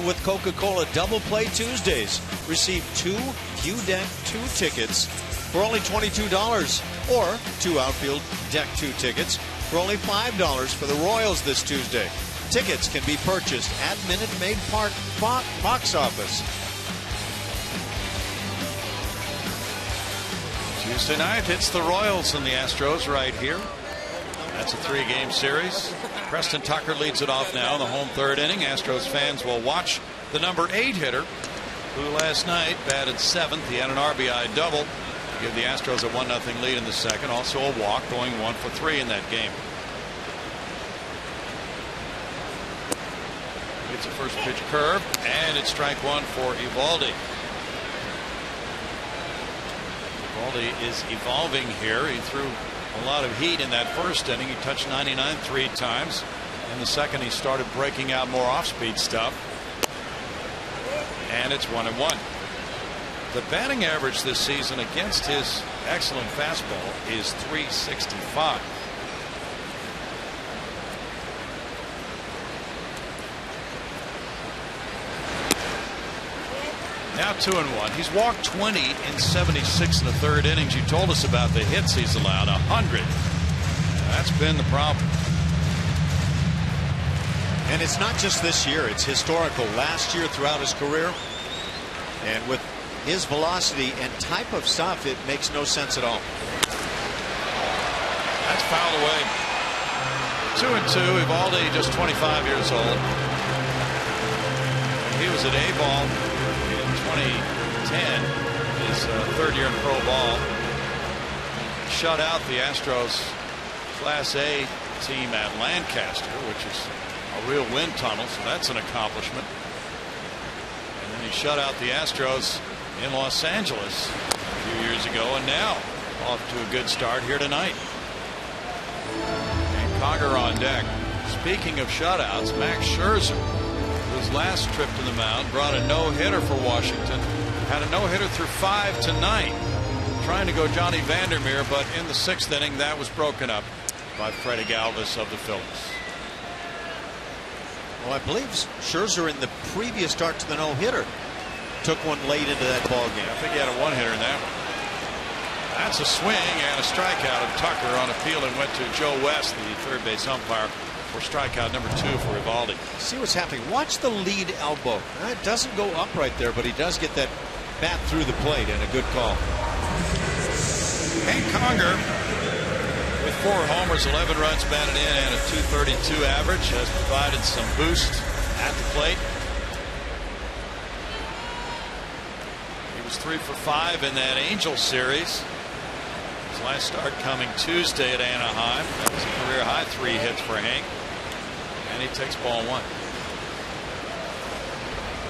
With Coca-Cola Double Play Tuesdays. Receive 2 View Deck 2 tickets for only $22, or 2 Outfield Deck 2 tickets for only $5 for the Royals this Tuesday. Tickets can be purchased at Minute Maid Park box office. Tuesday night, it's the Royals and the Astros right here. That's a 3-game series. Preston Tucker leads it off now in the home third inning. Astros fans will watch the number 8 hitter, who last night batted 7th. He had an RBI double to give the Astros a 1-0 lead in the second. Also a walk, going 1 for 3 in that game. It's a first pitch curve, and it's strike 1 for Eovaldi. Eovaldi is evolving here. He threw a lot of heat in that first inning. He touched 99 3 times. In the second, he started breaking out more off-speed stuff. And it's 1-1. The batting average this season against his excellent fastball is .365. Now 2-1. He's walked 20 in 76 in the third innings. You told us about the hits he's allowed, 100. That's been the problem. And it's not just this year, it's historical. Last year throughout his career, and with his velocity and type of stuff, it makes no sense at all. That's fouled away. 2-2. Eovaldi, just 25 years old. He was at A-ball 2010, his third year in pro ball. Shut out the Astros Class A team at Lancaster, which is a real wind tunnel, so that's an accomplishment. And then he shut out the Astros in Los Angeles a few years ago, and now off to a good start here tonight. And Cogger on deck. Speaking of shutouts, Max Scherzer, his last trip to the mound, brought a no-hitter for Washington. Had a no-hitter through 5 tonight, trying to go Johnny Vandermeer, but in the 6th inning that was broken up by Freddie Galvis of the Phillies. Well, I believe Scherzer in the previous start to the no-hitter took one late into that ball game. I think he had a one-hitter in that one. That's a swing and a strikeout of Tucker on appeal, and went to Joe West, the third base umpire, for strikeout number 2 for Eovaldi. See what's happening. Watch the lead elbow. It doesn't go up right there, but he does get that bat through the plate, and a good call. Hank Conger with 4 homers, 11 runs batted in, and a .232 average has provided some boost at the plate. He was 3 for 5 in that Angels series. His last start coming Tuesday at Anaheim. That was a career high 3 hits for Hank. And he takes ball 1.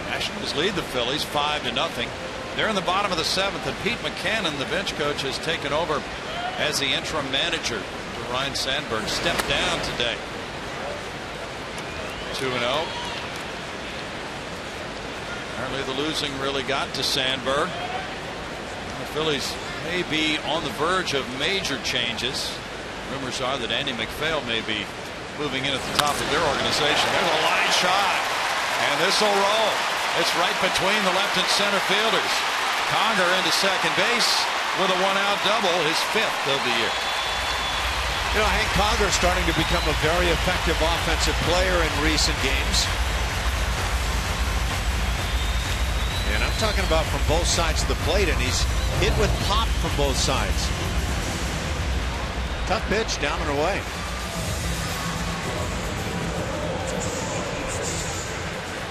Nationals lead the Phillies 5-0. They're in the bottom of the 7th, and Pete McCannon, the bench coach, has taken over as the interim manager. Ryan Sandberg stepped down today. 2-0. Apparently the losing really got to Sandberg. The Phillies may be on the verge of major changes. Rumors are that Andy McPhail may be moving in at the top of their organization. There's a line shot, and this will roll. It's right between the left and center fielders. Conger into second base with a 1-out double, his 5th of the year. You know, Hank Conger starting to become a very effective offensive player in recent games. And I'm talking about from both sides of the plate, and he's hit with pop from both sides. Tough pitch, down and away.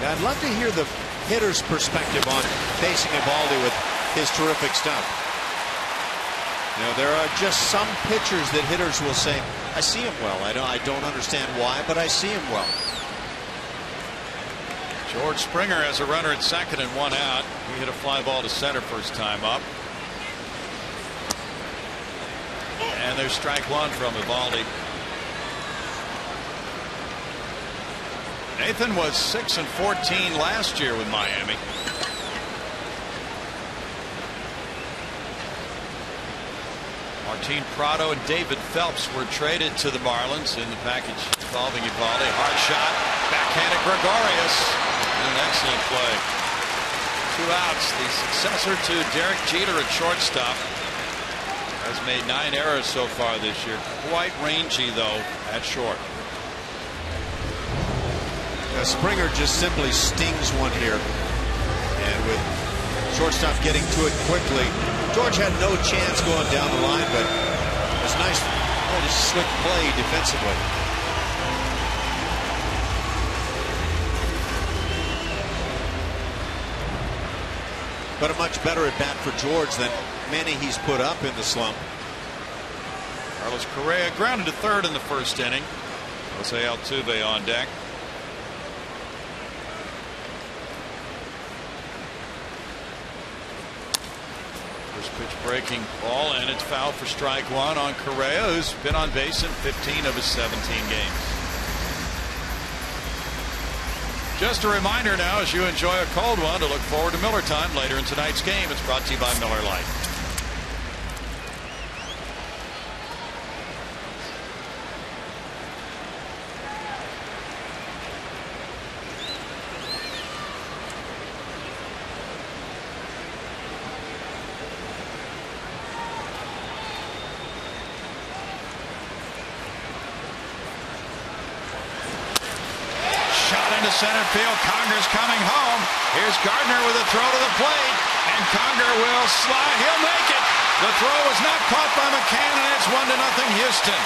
Yeah, I'd love to hear the hitter's perspective on facing Eovaldi with his terrific stuff. You know, there are just some pitchers that hitters will say, I see him well. I don't understand why, but I see him well. George Springer has a runner at second and 1 out. He hit a fly ball to center first time up. And there's strike 1 from Eovaldi. Nathan was 6 and 14 last year with Miami. Martin Prado and David Phelps were traded to the Marlins in the package involving Eovaldi. Hard shot, backhanded Gregorius. An excellent play. 2 outs. The successor to Derek Jeter at shortstop has made 9 errors so far this year. Quite rangy though at short. Springer just simply stings one here, and with shortstop getting to it quickly, George had no chance going down the line, but it was nice, just slick play defensively. But a much better at bat for George than many he's put up in the slump. Carlos Correa grounded to third in the first inning. Jose Altuve on deck. Pitch breaking ball, and it's foul for strike 1 on Correa, who's been on base in 15 of his 17 games. Just a reminder now, as you enjoy a cold one, to look forward to Miller Time later in tonight's game. It's brought to you by Miller Lite. Center field. Conger's coming home. Here's Gardner with a throw to the plate, and Conger will slide. He'll make it. The throw was not caught by McCann, and it's 1-0 Houston.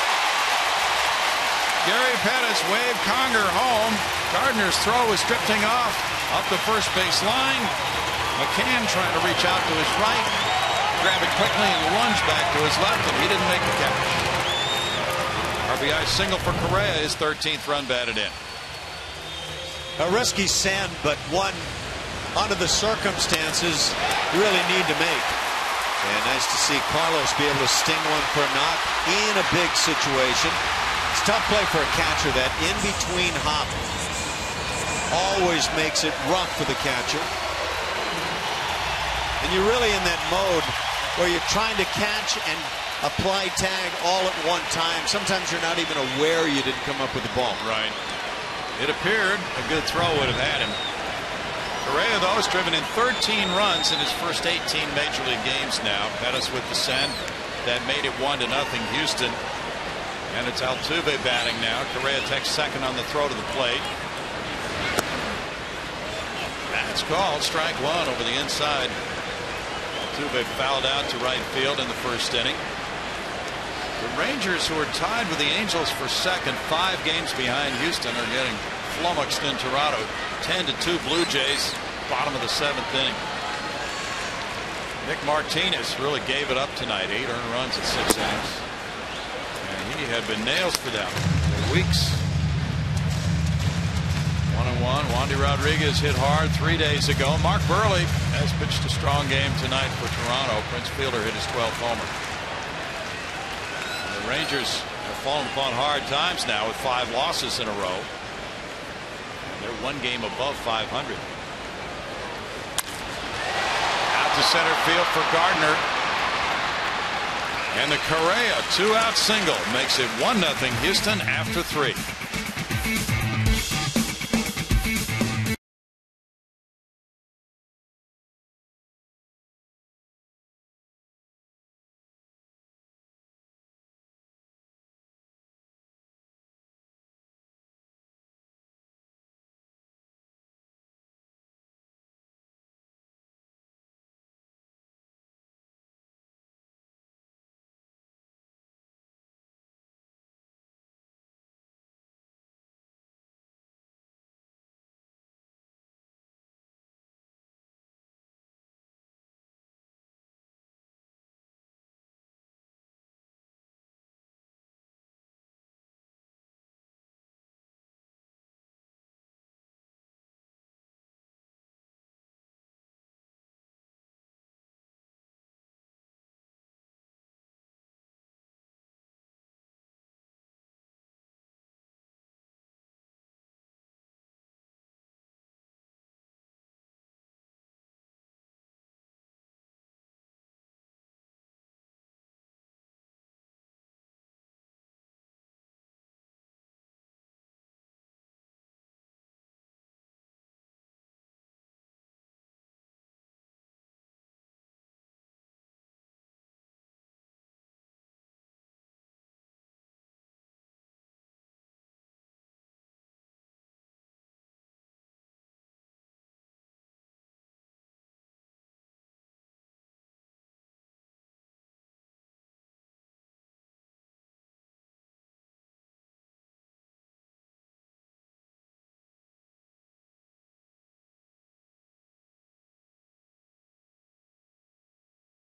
Gary Pettis waved Conger home. Gardner's throw was drifting off up the first base line. McCann trying to reach out to his right, grab it quickly and lunge back to his left, and he didn't make the catch. RBI single for Correa, his 13th run batted in. A risky send, but one under the circumstances you really need to make. And nice to see Carlos be able to sting one for a knock in a big situation. It's a tough play for a catcher. That in-between hop always makes it rough for the catcher. And you're really in that mode where you're trying to catch and apply tag all at one time. Sometimes you're not even aware you didn't come up with the ball. Right. It appeared a good throw would have had him. Correa, though, has driven in 13 runs in his first 18 Major League games now. Pettis with the send that made it 1-0 Houston. And it's Altuve batting now. Correa takes second on the throw to the plate. That's called strike one over the inside. Altuve fouled out to right field in the first inning. The Rangers, who are tied with the Angels for second, 5 games behind Houston, are getting flummoxed in Toronto. 10-2 Blue Jays, bottom of the 7th inning. Nick Martinez really gave it up tonight. 8 earned runs in 6 innings. And he had been nails for them for weeks. 1-1. Wandy Rodriguez hit hard 3 days ago. Mark Burley has pitched a strong game tonight for Toronto. Prince Fielder hit his 12th homer. And the Rangers have fallen upon hard times now with 5 losses in a row. And they're 1 game above 500. Out to center field for Gardner. And the Correa 2-out single makes it 1-0 Houston after 3.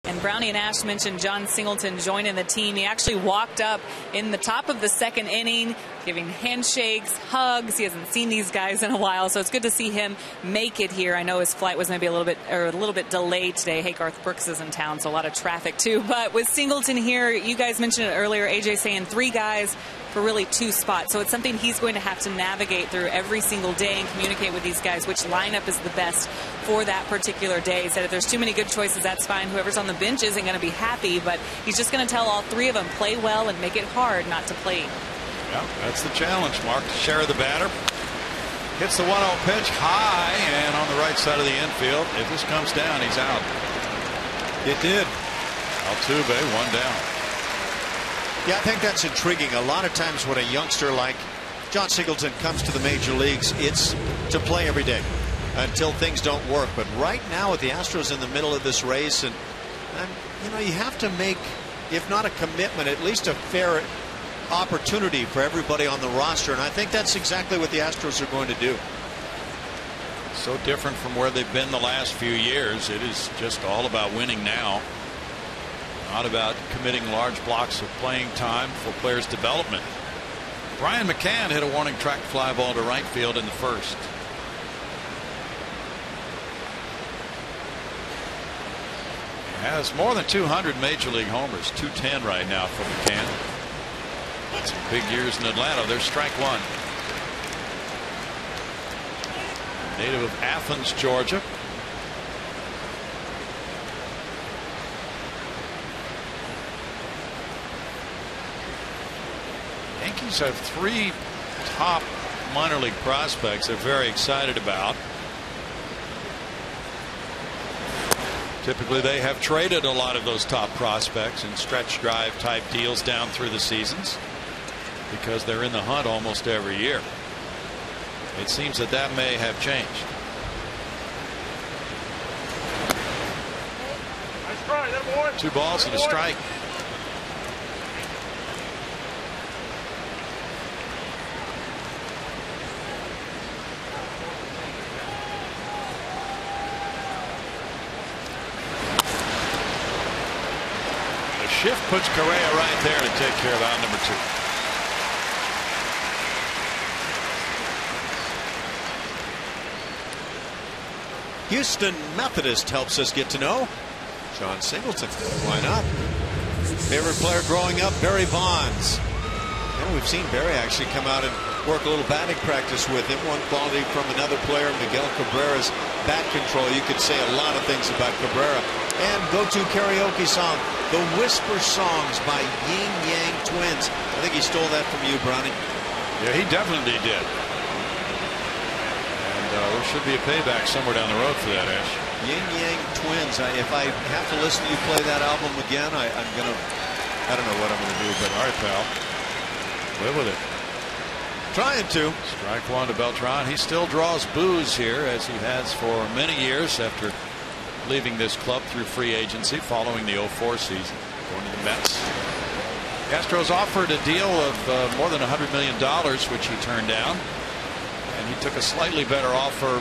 And Brownie and Ash mentioned John Singleton joining the team. He actually walked up in the top of the 2nd inning, giving handshakes, hugs. He hasn't seen these guys in a while, so it's good to see him make it here. I know his flight was maybe a little bit delayed today. Hey, Garth Brooks is in town, so a lot of traffic too. But with Singleton here, you guys mentioned it earlier, AJ saying 3 guys for really 2 spots. So it's something he's going to have to navigate through every single day and communicate with these guys which lineup is the best for that particular day. He said if there's too many good choices, that's fine. Whoever's on the bench isn't going to be happy, but he's just going to tell all 3 of them play well and make it hard not to play. Yeah, that's the challenge. Mark Teixeira, the batter, hits the 1-0 pitch high and on the right side of the infield. If this comes down, he's out. It did. Altuve 1 down. Yeah, I think that's intriguing. A lot of times when a youngster like John Singleton comes to the major leagues, it's to play every day until things don't work. But right now with the Astros in the middle of this race, and you know, you have to make, if not a commitment, at least a fair opportunity for everybody on the roster. And I think that's exactly what the Astros are going to do. So different from where they've been the last few years. It is just all about winning now. Not about committing large blocks of playing time for players' development. Brian McCann hit a warning track fly ball to right field in the first. Has more than 200 major league homers, 210 right now for McCann. Some big years in Atlanta. There's strike 1. Native of Athens, Georgia. Yankees have 3 top minor league prospects they're very excited about. Typically they have traded a lot of those top prospects in stretch drive type deals down through the seasons. because they're in the hunt almost every year. It seems that that may have changed. Two balls and a strike. The shift puts Correa right there to take care of out number 2. Houston Methodist helps us get to know John Singleton. Why not? Favorite player growing up, Barry Bonds. And we've seen Barry actually come out and work a little batting practice with him. One quality from another player, Miguel Cabrera's bat control. You could say a lot of things about Cabrera. And go-to karaoke song, The Whisper Songs by Yin Yang Twins. I think he stole that from you, Bronny. Yeah, he definitely did. And there should be a payback somewhere down the road for that, Ash. Yin Yang Twins. If I have to listen to you play that album again, I don't know what I'm gonna do, but all right, pal, live with it. Trying to. Strike one to Beltran. He still draws boos here, as he has for many years after leaving this club through free agency following the 04 season, going to the Mets. Astros offered a deal of more than $100 million, which he turned down, and he took a slightly better offer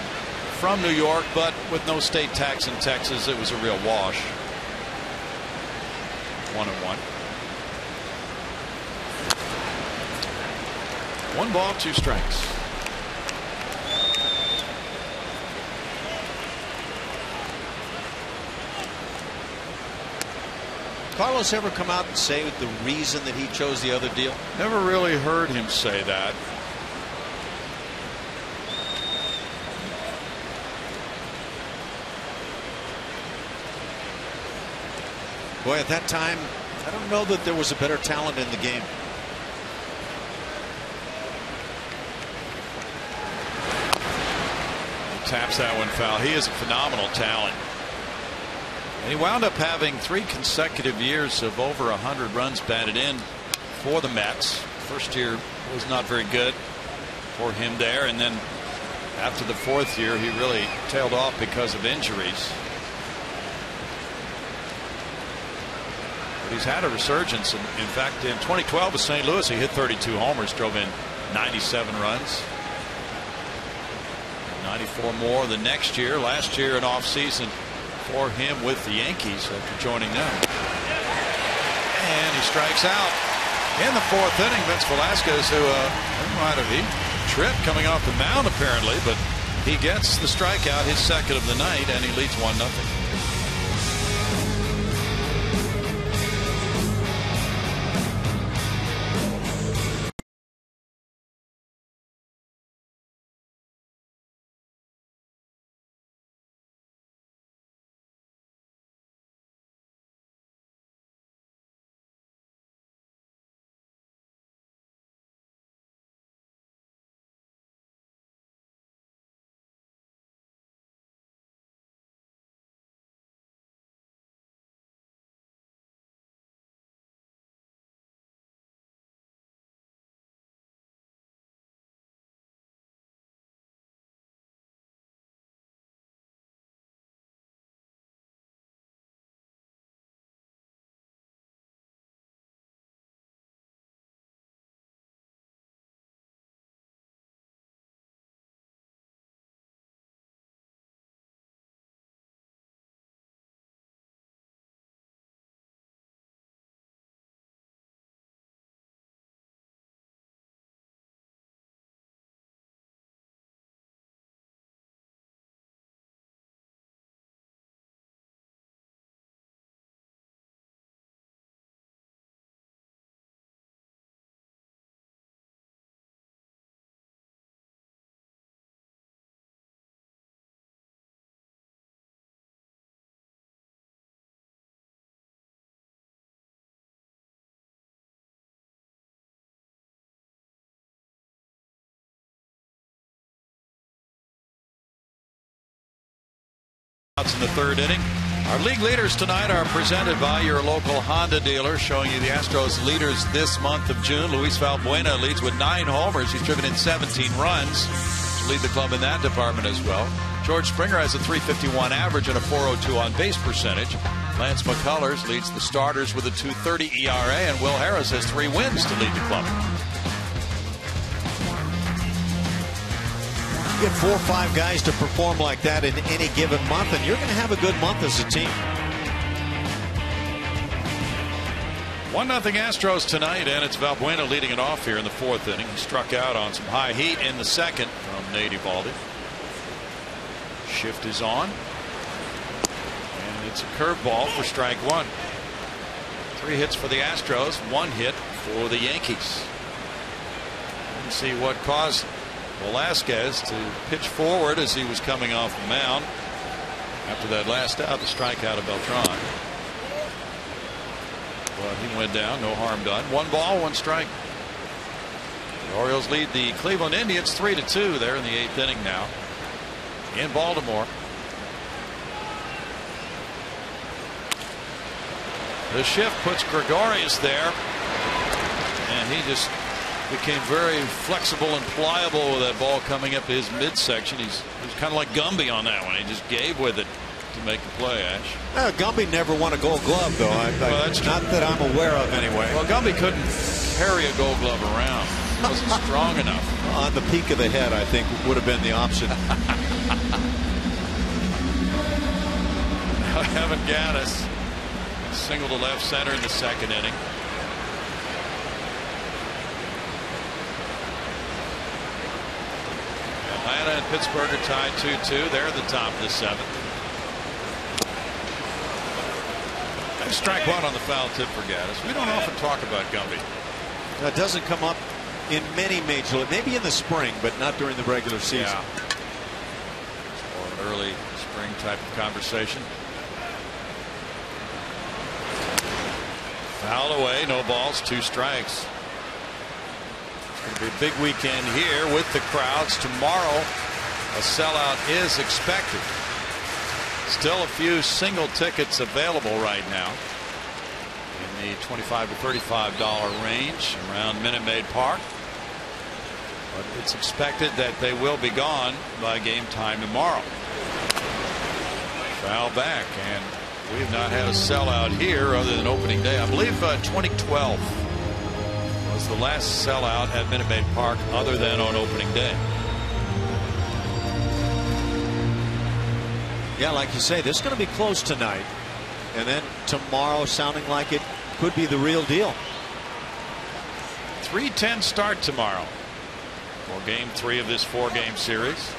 from New York, but with no state tax in Texas, it was a real wash. 1-1. 1 ball, 2 strikes. Carlos ever come out and say the reason that he chose the other deal? Never really heard him say that. Boy, at that time, I don't know that there was a better talent in the game. He taps that one foul. He is a phenomenal talent. And he wound up having 3 consecutive years of over 100 runs batted in for the Mets. First year was not very good for him there, and then after the 4th year, he really tailed off because of injuries. But he's had a resurgence. In fact, in 2012 with St. Louis, he hit 32 homers, drove in 97 runs. 94 more the next year. Last year, an off season for him with the Yankees after joining them. And he strikes out in the 4th inning. Vince Velasquez, who might have tripped coming off the mound apparently, but he gets the strikeout, his 2nd of the night, and he leads 1-0. Outs in the 3rd inning. Our league leaders tonight are presented by your local Honda dealer, showing you the Astros leaders this month of June. Luis Valbuena leads with 9 homers. He's driven in 17 runs to lead the club in that department as well. George Springer has a .351 average and a .402 on base percentage. Lance McCullers leads the starters with a .230 ERA, and Will Harris has 3 wins to lead the club. You get 4 or 5 guys to perform like that in any given month, and you're going to have a good month as a team. 1-0 Astros tonight, and it's Valbuena leading it off here in the 4th inning. He struck out on some high heat in the 2nd from Nate Eovaldi. Shift is on, and it's a curveball for strike 1. 3 hits for the Astros, 1 hit for the Yankees. Let's see what caused Velasquez to pitch forward as he was coming off the mound after that last out, the strikeout of Beltran. But he went down, no harm done. 1 ball, 1 strike. The Orioles lead the Cleveland Indians 3-2. They're in the 8th inning now in Baltimore. The shift puts Gregorius there, and he just became very flexible and pliable with that ball coming up his midsection. He was kind of like Gumby on that one. He just gave with it to make the play, Ash. Gumby never won a Gold Glove, though. Well, that's not that I'm aware of, anyway. Well, Gumby couldn't carry a Gold Glove around. He wasn't strong enough. On the peak of the head, I think, would have been the option. Evan Gattis single to left center in the 2nd inning. Atlanta and Pittsburgh are tied 2-2. They're at the top of the 7th. Nice strike 1 on the foul tip for Gattis. We don't often talk about Gumby. That doesn't come up in many major leagues, maybe in the spring, but not during the regular season. Yeah. Or an early spring type of conversation. Foul away, no balls, 2 strikes. It's going to be a big weekend here with the crowds. Tomorrow, a sellout is expected. Still a few single tickets available right now in the $25 to $35 range around Minute Maid Park. But it's expected that they will be gone by game time tomorrow. Foul back, and we have not had a sellout here other than opening day. I believe 2012 was the last sellout at Minute Maid Park other than on opening day. Yeah, like you say, this is going to be close tonight, and then tomorrow sounding like it could be the real deal. 3:10 start tomorrow for game 3 of this 4-game series.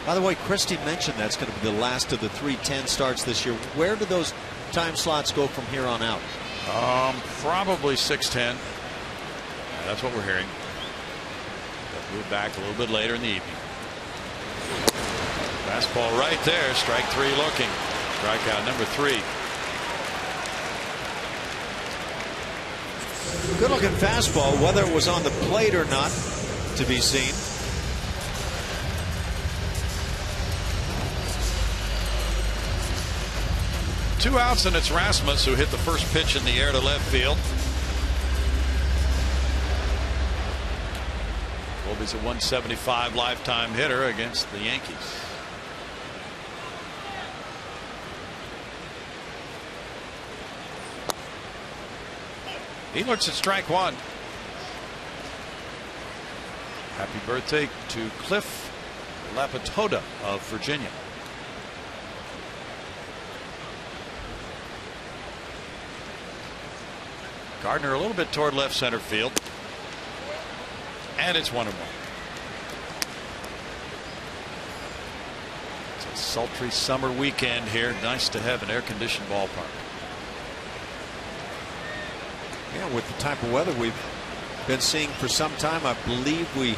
By the way, Christie mentioned that's going to be the last of the 3:10 starts this year. Where do those time slots go from here on out? Probably 6:10. That's what we're hearing. They'll move back a little bit later in the evening. Fastball right there. Strike 3 looking. Strikeout number 3. Good looking fastball, whether it was on the plate or not to be seen. Two outs, and it's Rasmus who hit the first pitch in the air to left field. Colby's a 175 lifetime hitter against the Yankees. He looks at strike 1. Happy birthday to Cliff Lapatoda of Virginia. Gardner a little bit toward left center field. And it's 1-1. It's a sultry summer weekend here. Nice to have an air-conditioned ballpark. Yeah, with the type of weather we've been seeing for some time, I believe we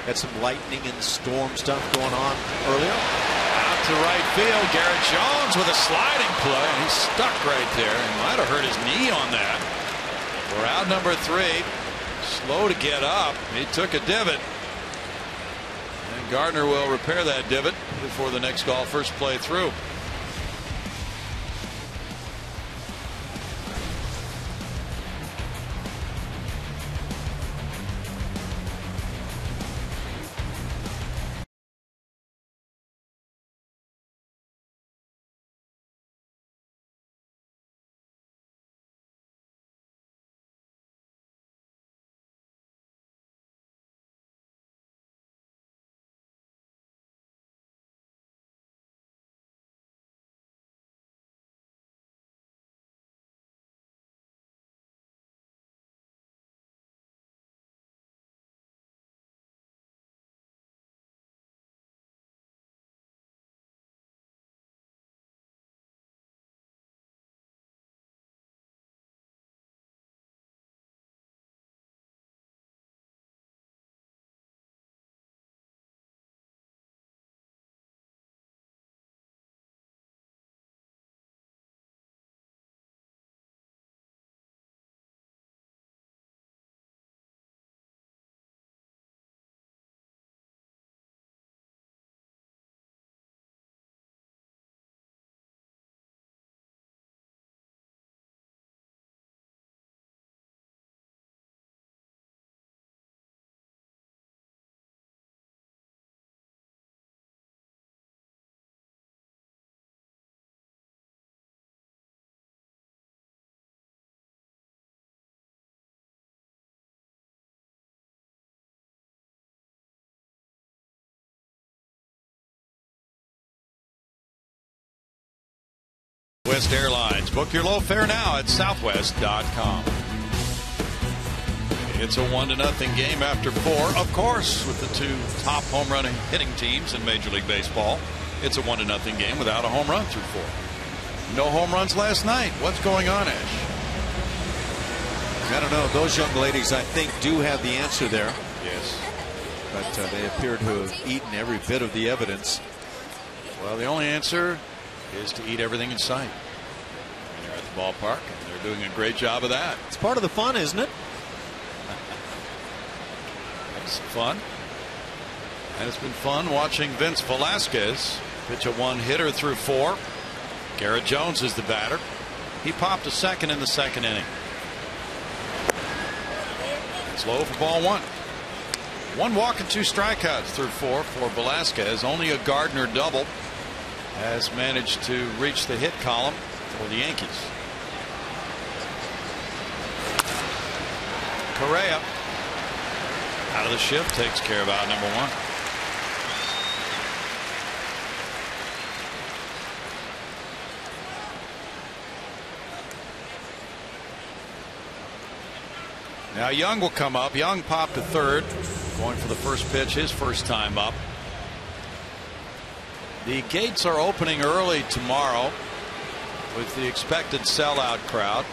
had some lightning and storm stuff going on earlier. Out to right field, Garrett Jones with a sliding play. He's stuck right there. He might have hurt his knee on that. We're out number 3. Slow to get up. He took a divot. And Gardner will repair that divot before the next golfers play through. Southwest Airlines. Book your low fare now at southwest.com. It's a 1-0 game after 4. Of course, with the 2 top home run hitting teams in Major League Baseball, it's a 1-0 game without a home run through 4. No home runs last night. What's going on, Ash? I don't know. Those young ladies, I think, do have the answer there. Yes. But they appear to have eaten every bit of the evidence. Well, the only answer is to eat everything in sight. And you're at the ballpark, and they're doing a great job of that. It's part of the fun, isn't it? It's fun. And it's been fun watching Vince Velasquez pitch a 1-hitter through 4. Garrett Jones is the batter. He popped a second in the 2nd inning. It's low for ball 1. 1 walk and 2 strikeouts through 4 for Velasquez. Only a Gardner double has managed to reach the hit column for the Yankees. Correa out of the shift takes care of out number 1. Now Young will come up. Young popped to 3rd, going for the first pitch, his first time up. The gates are opening early tomorrow with the expected sellout crowd,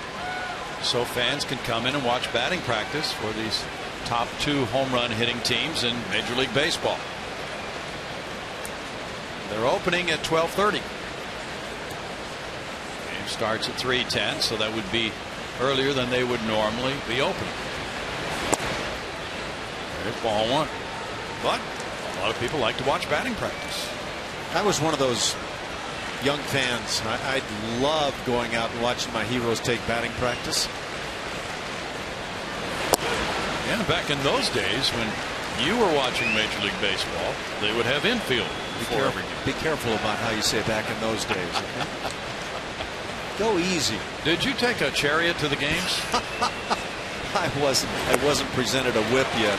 so fans can come in and watch batting practice for these top 2 home run hitting teams in Major League Baseball. They're opening at 12:30. Game starts at 3:10, so that would be earlier than they would normally be opening. There's ball 1. But a lot of people like to watch batting practice. I was one of those young fans. I loved going out and watching my heroes take batting practice. Yeah, back in those days when you were watching Major League Baseball, they would have infield before every game. Be careful about how you say back in those days. Okay? Go easy. Did you take a chariot to the games? I wasn't presented a whip yet.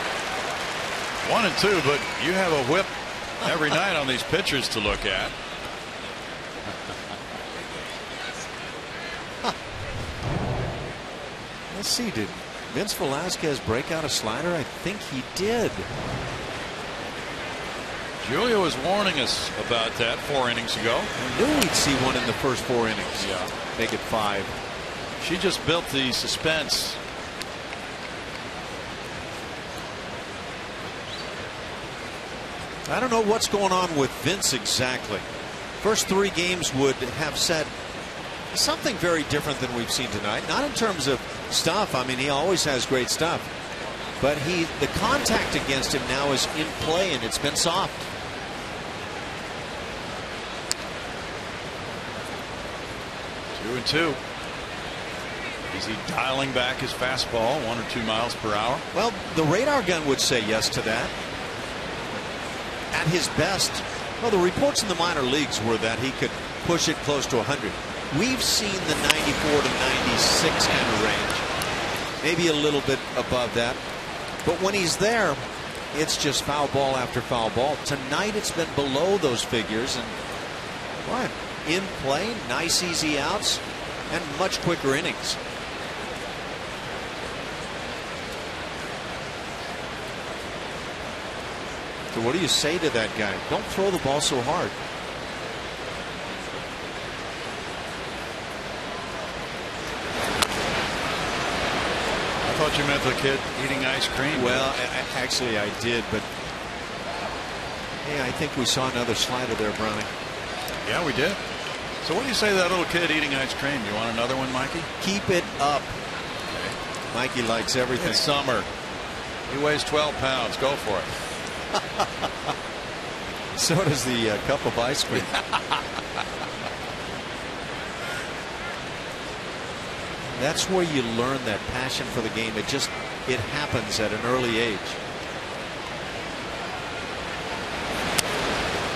1 and 2, but you have a whip every night on these pitchers to look at. Let's see, did Vince Velasquez break out a slider? I think he did. Julia was warning us about that 4 innings ago. I knew we'd see one in the first 4 innings. Yeah. Make it 5. She just built the suspense. I don't know what's going on with Vince exactly. First 3 games would have said something very different than we've seen tonight. Not in terms of stuff. I mean, he always has great stuff. But the contact against him now is in play, and it's been soft. Two and 2. Is he dialing back his fastball 1 or 2 miles per hour? Well, the radar gun would say yes to that. At his best, well, the reports in the minor leagues were that he could push it close to 100. We've seen the 94 to 96 kind of range, maybe a little bit above that. But when he's there, it's just foul ball after foul ball. Tonight it's been below those figures, and well, in play, nice easy outs, and much quicker innings. So what do you say to that guy? Don't throw the ball so hard. I thought you meant the kid eating ice cream. Well, actually I did, but hey, I think we saw another slider there, Brownie. Yeah, we did. So what do you say to that little kid eating ice cream? You want another one, Mikey? Keep it up. Okay. Mikey likes everything. It's summer. He weighs 12 pounds. Go for it. So does the cup of ice cream. That's where you learn that passion for the game. It happens at an early age.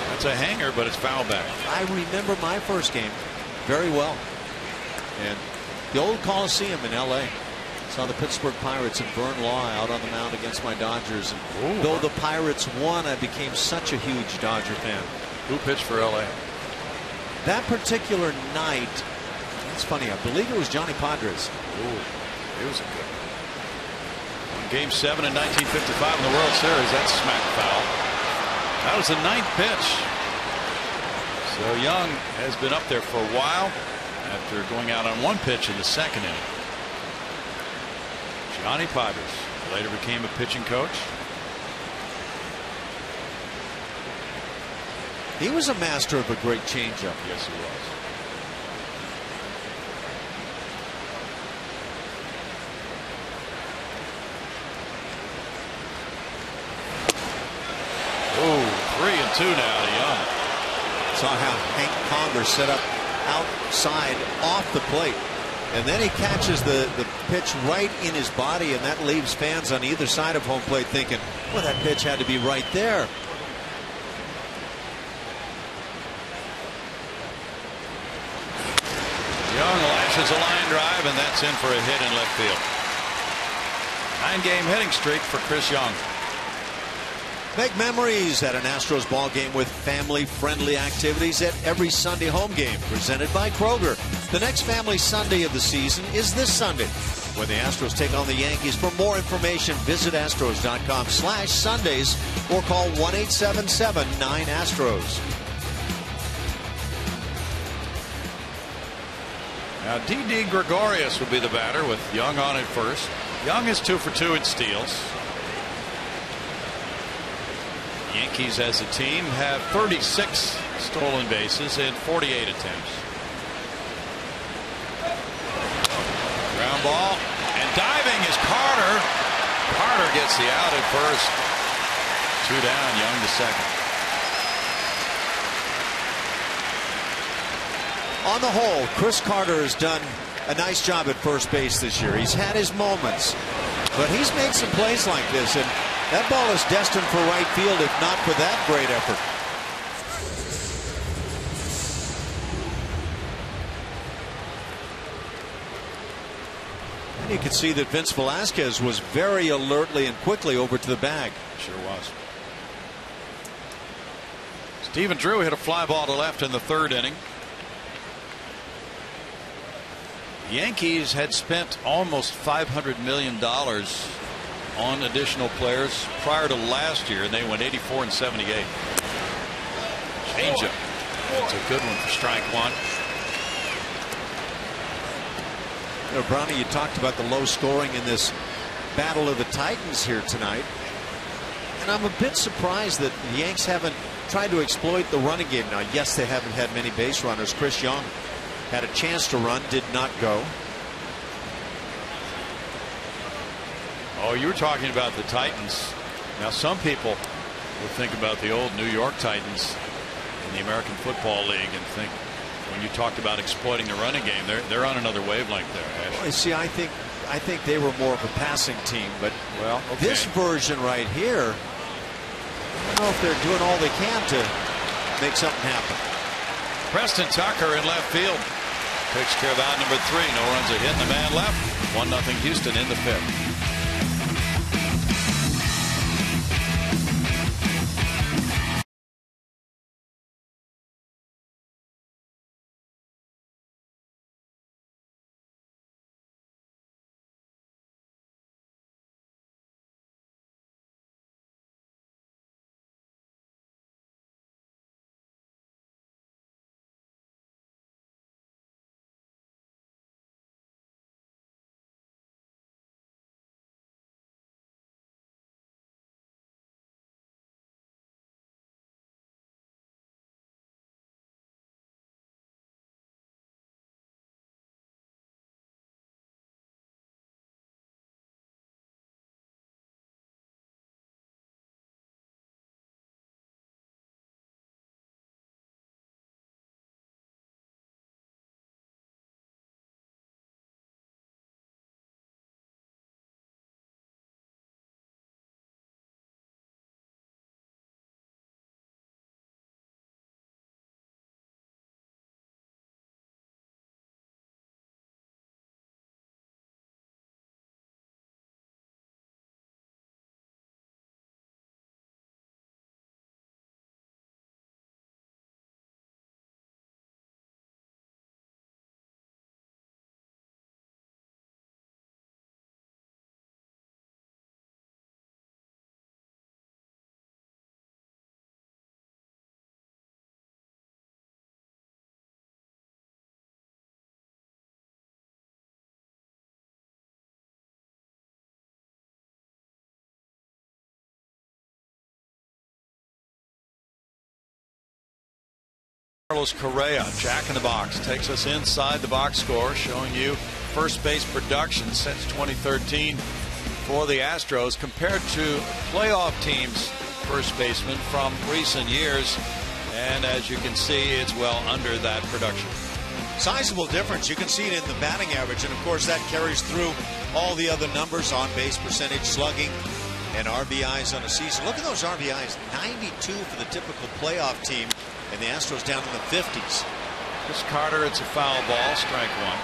That's a hanger, but it's foul back. I remember my first game very well. And the old Coliseum in LA. Saw the Pittsburgh Pirates and Vern Law out on the mound against my Dodgers. And though the Pirates won, I became such a huge Dodger fan. Who pitched for LA? That particular night, It's funny. I believe it was Johnny Padres. Ooh, it was a good one. Game 7 in 1955 in the World Series. That's smack foul. That was the 9th pitch. So Young has been up there for a while after going out on 1 pitch in the 2nd inning. Johnny Padres later became a pitching coach. He was a master of a great changeup. Yes, he was. Oh, 3-2 now to Young. Saw how Hank Conger set up outside off the plate. And then he catches the pitch right in his body, and that leaves fans on either side of home plate thinking, well, that pitch had to be right there. Young lashes a line drive, and that's in for a hit in left field. 9-game hitting streak for Chris Young. Make memories at an Astros ball game with family-friendly activities at every Sunday home game, presented by Kroger. The next family Sunday of the season is this Sunday, when the Astros take on the Yankees. For more information, visit astros.com/Sundays or call 1-877-9-ASTROS. Now, D.D. Gregorius will be the batter with Young on at first. Young is 2 for 2 in steals. Yankees as a team have 36 stolen bases in 48 attempts. Ground ball, and diving is Carter. Carter gets the out at first. 2 down, Young to second. On the whole, Chris Carter has done a nice job at first base this year. He's had his moments, but he's made some plays like this, and that ball is destined for right field if not for that great effort. And you can see that Vince Velasquez was very alertly and quickly over to the bag. Sure was. Stephen Drew hit a fly ball to left in the 3rd inning. The Yankees had spent almost $500 million on additional players prior to last year, and they went 84 and 78. Changeup. That's a good one for strike 1. You know, Brownie, you talked about the low scoring in this battle of the Titans here tonight, and I'm a bit surprised that the Yanks haven't tried to exploit the running game. Now, yes, they haven't had many base runners. Chris Young had a chance to run, did not go. Oh, you were talking about the Titans. Now, some people will think about the old New York Titans in the American Football League and think, when you talked about exploiting the running game, they're on another wavelength there. Well, see, I think they were more of a passing team, but well, okay. This version right here, I don't know if they're doing all they can to make something happen. Preston Tucker in left field takes care of out number 3. No runs are hit, and the man left. 1-0 Houston in the 5th. Carlos Correa, Jack in the Box, takes us inside the box score, showing you first base production since 2013 for the Astros compared to playoff teams' first baseman from recent years. And as you can see, it's well under that production. Sizable difference. You can see it in the batting average, and of course that carries through all the other numbers: on base percentage, slugging, and RBIs on a season. Look at those RBIs, 92 for the typical playoff team, and the Astros down in the 50s. This Carter, it's a foul ball, strike one.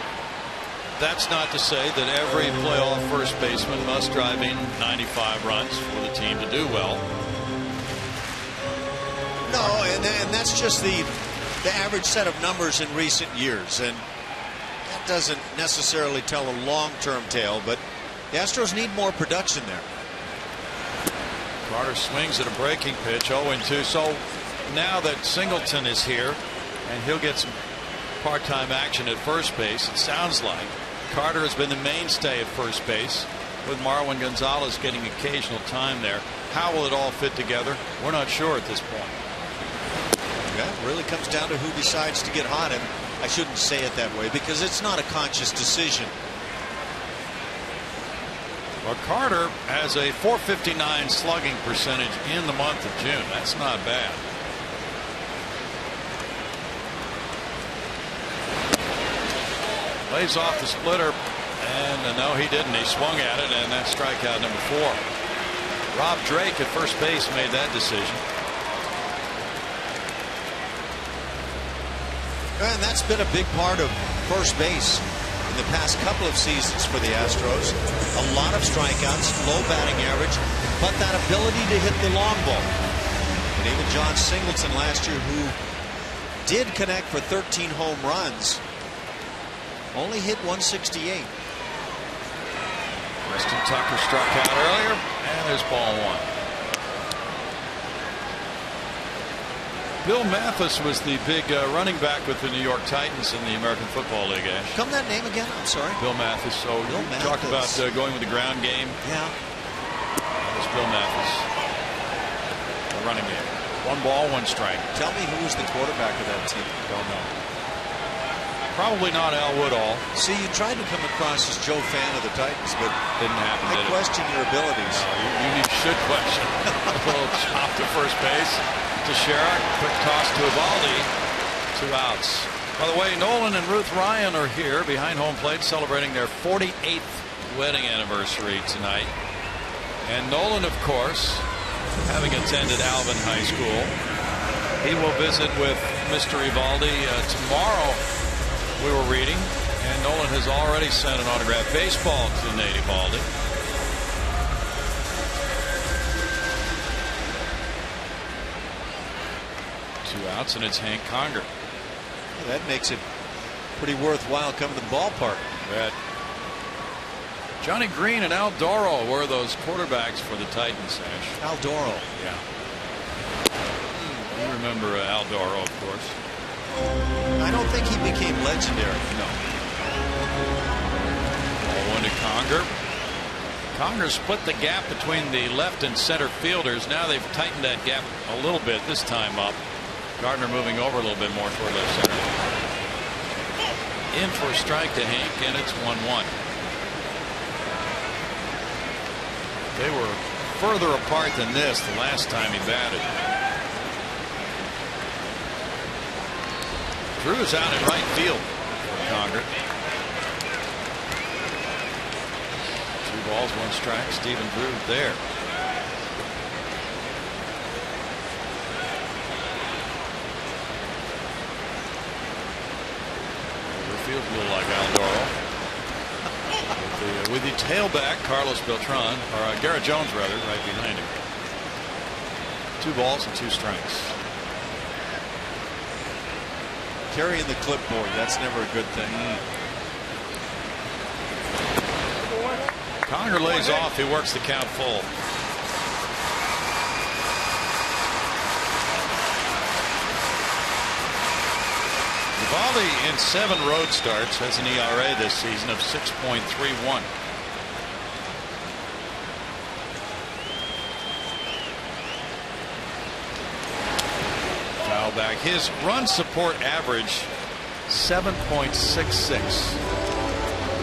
That's not to say that every playoff first baseman must drive in 95 runs for the team to do well. No, and that's just the average set of numbers in recent years, and that doesn't necessarily tell a long-term tale, but the Astros need more production there. Carter swings at a breaking pitch, 0-2. So now that Singleton is here and he'll get some part-time action at first base, it sounds like Carter has been the mainstay at first base, with Marwin Gonzalez getting occasional time there. How will it all fit together? We're not sure at this point. Yeah, it really comes down to who decides to get hot, and I shouldn't say it that way because it's not a conscious decision. Well, Carter has a .459 slugging percentage in the month of June. That's not bad. Lays off the splitter, and no, he didn't. He swung at it, and that's strikeout number 4. Rob Drake at first base made that decision. And that's been a big part of first base in the past couple of seasons for the Astros. A lot of strikeouts, low batting average, but that ability to hit the long ball. And even John Singleton last year, who did connect for 13 home runs, only hit 168. Weston Tucker struck out earlier, and there's ball 1. Bill Mathis was the big running back with the New York Titans in the American Football League, Ash. Come that name again? I'm sorry. Bill Mathis. So Bill you talked about going with the ground game. Yeah. That was Bill Mathis. The running game. 1 ball, 1 strike. Tell me who was the quarterback of that team. Don't know. Probably not Al Woodall. See, you tried to come across as Joe fan of the Titans, but didn't happen. I question your abilities. No, you should question. A little chop to first base. To Sherrick, quick toss to Eovaldi, 2 outs. By the way, Nolan and Ruth Ryan are here behind home plate celebrating their 48th wedding anniversary tonight. And Nolan, of course, having attended Alvin High School, he will visit with Mr. Eovaldi tomorrow, we were reading, and Nolan has already sent an autographed baseball to Nate Eovaldi. Outs, and it's Hank Conger. Well, that makes it pretty worthwhile coming to the ballpark. Bet. Johnny Green and Al Doro were those quarterbacks for the Titans, Ash. Al Doro. Yeah. You remember Al Doro, of course. I don't think he became legendary. No. Ball 1 to Conger. Conger split the gap between the left and center fielders. Now they've tightened that gap a little bit this time up. Gardner moving over a little bit more toward left center. In for a strike to Hank, and it's 1-1. They were further apart than this the last time he batted. Drew's out in right field for Conger. 2 balls, 1 strike. Stephen Drew there. Feels a little like Al Doro. With the tailback, Carlos Beltran, or Garrett Jones rather, right behind him. 2 balls and 2 strikes. Carrying the clipboard, that's never a good thing. Conger lays off, he works the count full. Eovaldi in 7 road starts has an ERA this season of 6.31. Foul back. His run support average 7.66.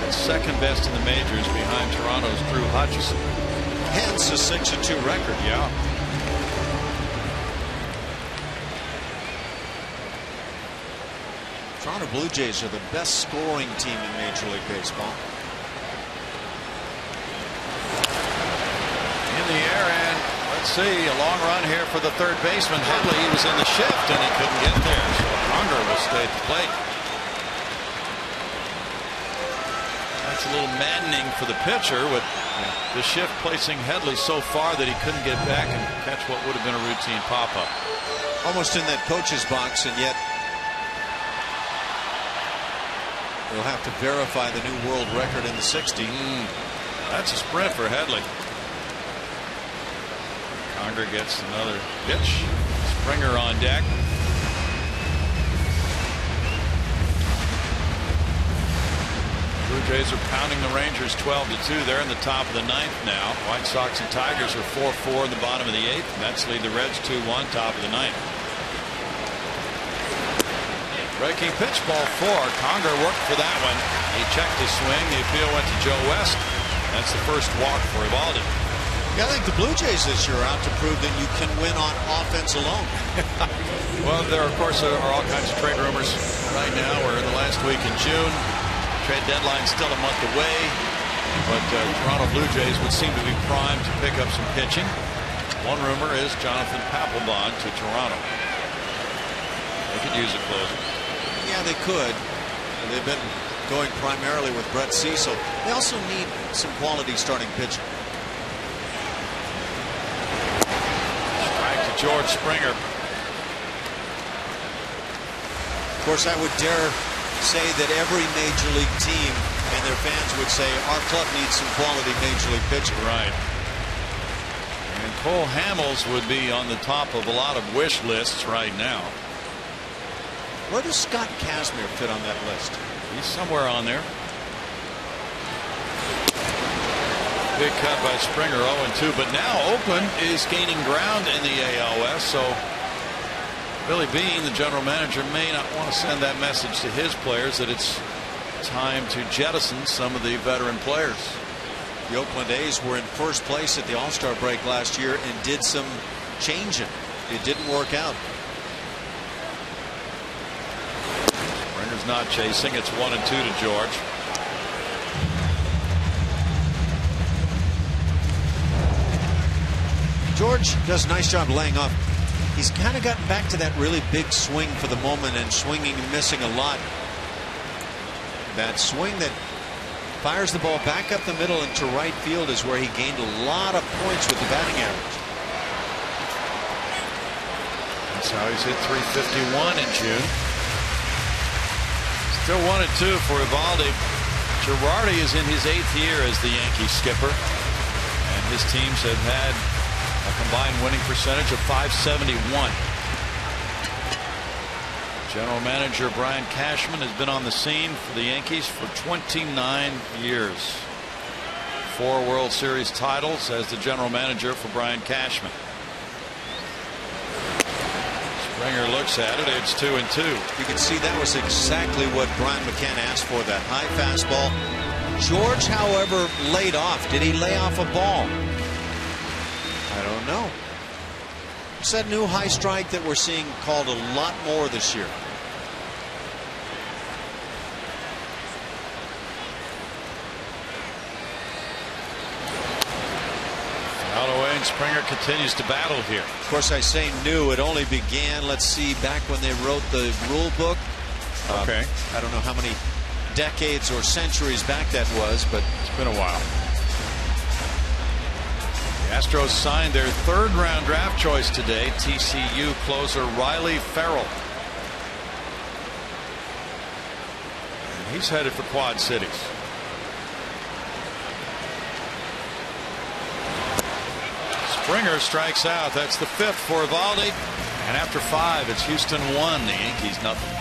That's second best in the majors behind Toronto's Drew Hutchison. Hence a 6-2 record. Yeah. Toronto Blue Jays are the best scoring team in Major League Baseball. In the air, and let's see, a long run here for the third baseman. Headley, he was in the shift and he couldn't get there, so Conger will stay at the plate. That's a little maddening for the pitcher with the shift placing Headley so far that he couldn't get back and catch what would have been a routine pop-up. Almost in that coach's box, and yet they'll have to verify the new world record in the 60. That's a sprint for Headley. Conger gets another pitch. Springer on deck. Blue Jays are pounding the Rangers 12-2. They're in the top of the ninth now. White Sox and Tigers are 4-4 in the bottom of the eighth. Mets lead the Reds 2-1, top of the ninth. Breaking pitch, ball 4. Conger worked for that one. He checked his swing. The appeal went to Joe West. That's the first walk for Eovaldi. Yeah, I think the Blue Jays this year are out to prove that you can win on offense alone. Well, there of course are all kinds of trade rumors right now. We're in the last week in June. Trade deadline still a month away, but Toronto Blue Jays would seem to be primed to pick up some pitching. One rumor is Jonathan Papelbon to Toronto. They could use a closer. Yeah, they could. They've been going primarily with Brett Cecil. They also need some quality starting pitching. Strike to George Springer. Of course, I would dare say that every major league team and their fans would say our club needs some quality major league pitching. Right. And Cole Hamels would be on the top of a lot of wish lists right now. Where does Scott Kazmir fit on that list? He's somewhere on there. Big cut by Springer, 0-2, but now Oakland is gaining ground in the AL West, so Billy Beane, the general manager, may not want to send that message to his players that it's time to jettison some of the veteran players. The Oakland A's were in first place at the All-Star break last year and did some changing. It didn't work out. Springer's not chasing. It's 1-2 to George. George does a nice job laying off. He's kind of gotten back to that really big swing for the moment and swinging and missing a lot. That swing that fires the ball back up the middle into right field is where he gained a lot of points with the batting average. That's how he's hit .351 in June. Still 1-2 for Eovaldi. Girardi is in his 8th year as the Yankees skipper, and his teams have had a combined winning percentage of .571. General manager Brian Cashman has been on the scene for the Yankees for 29 years. 4 World Series titles as the general manager for Brian Cashman. Springer looks at it. It's 2-2. You can see that was exactly what Brian McCann asked for, that high fastball. George, however, laid off. Did he lay off a ball? I don't know. It's that new high strike that we're seeing called a lot more this year. Out away, and Springer continues to battle here. Of course, I say new. It only began, let's see, back when they wrote the rule book. Okay. I don't know how many decades or centuries back that was, but it's been a while. The Astros signed their 3rd round draft choice today, TCU closer Riley Ferrell. And he's headed for Quad Cities. Springer strikes out. That's the 5th for Eovaldi. And after 5, it's Houston 1, the Yankees nothing.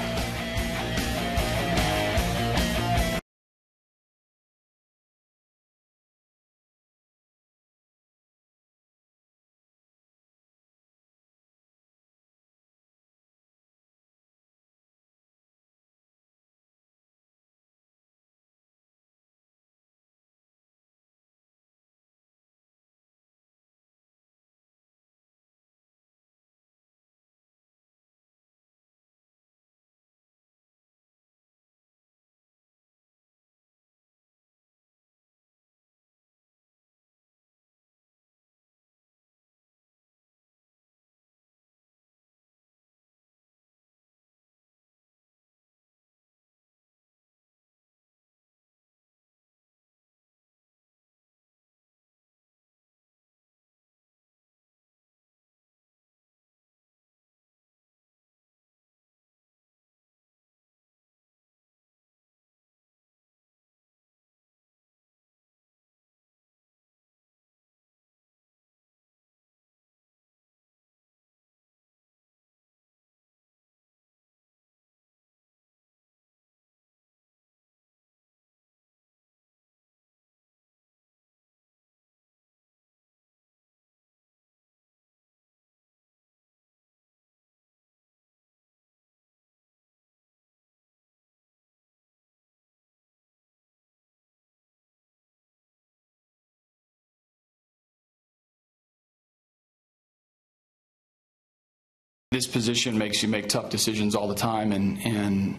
this position makes you make tough decisions all the time, and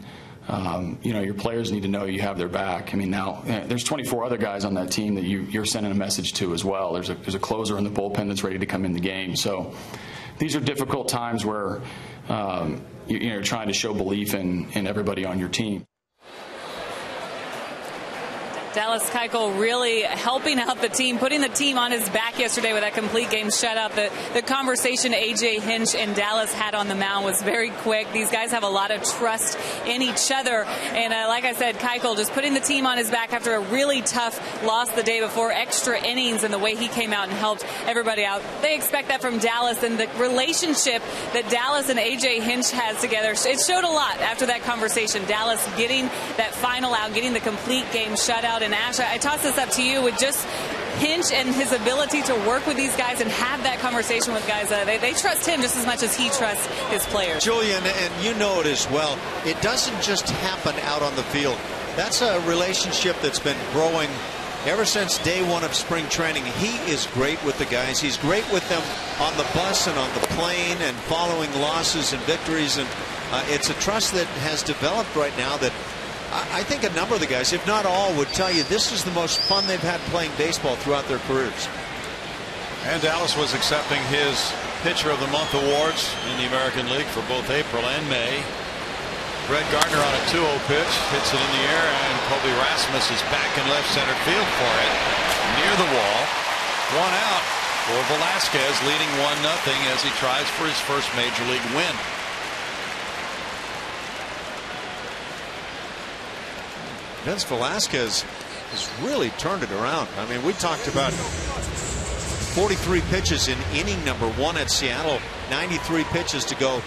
you know, your players need to know you have their back. I mean, now there's 24 other guys on that team that you're sending a message to as well. There's a closer in the bullpen that's ready to come in the game. So these are difficult times where you're trying to show belief in everybody on your team. Dallas Keuchel really helping out the team, putting the team on his back yesterday with that complete game shutout. The conversation A.J. Hinch and Dallas had on the mound was very quick. These guys have a lot of trust in each other. And like I said, Keuchel just putting the team on his back after a really tough loss the day before, extra innings, and the way he came out and helped everybody out. They expect that from Dallas, and the relationship that Dallas and A.J. Hinch has together, it showed a lot after that conversation. Dallas getting that final out, getting the complete game shutout. And Ash, I toss this up to you with just Hinch and his ability to work with these guys and have that conversation with guys. They trust him just as much as he trusts his players. Julian, and you know it as well, it doesn't just happen out on the field. That's a relationship that's been growing ever since day one of spring training. He is great with the guys. He's great with them on the bus and on the plane and following losses and victories. And it's a trust that has developed right now that I think a number of the guys, if not all, would tell you this is the most fun they've had playing baseball throughout their careers. And Dallas was accepting his Pitcher of the Month awards in the American League for both April and May. Brett Gardner on a 2-0 pitch, hits it in the air, and Kobe Rasmus is back in left center field for it, near the wall. 1 out for Velasquez, leading 1-0 as he tries for his first major league win. Vince Velasquez has really turned it around. I mean, we talked about 43 pitches in inning number 1 at Seattle, 93 pitches to go,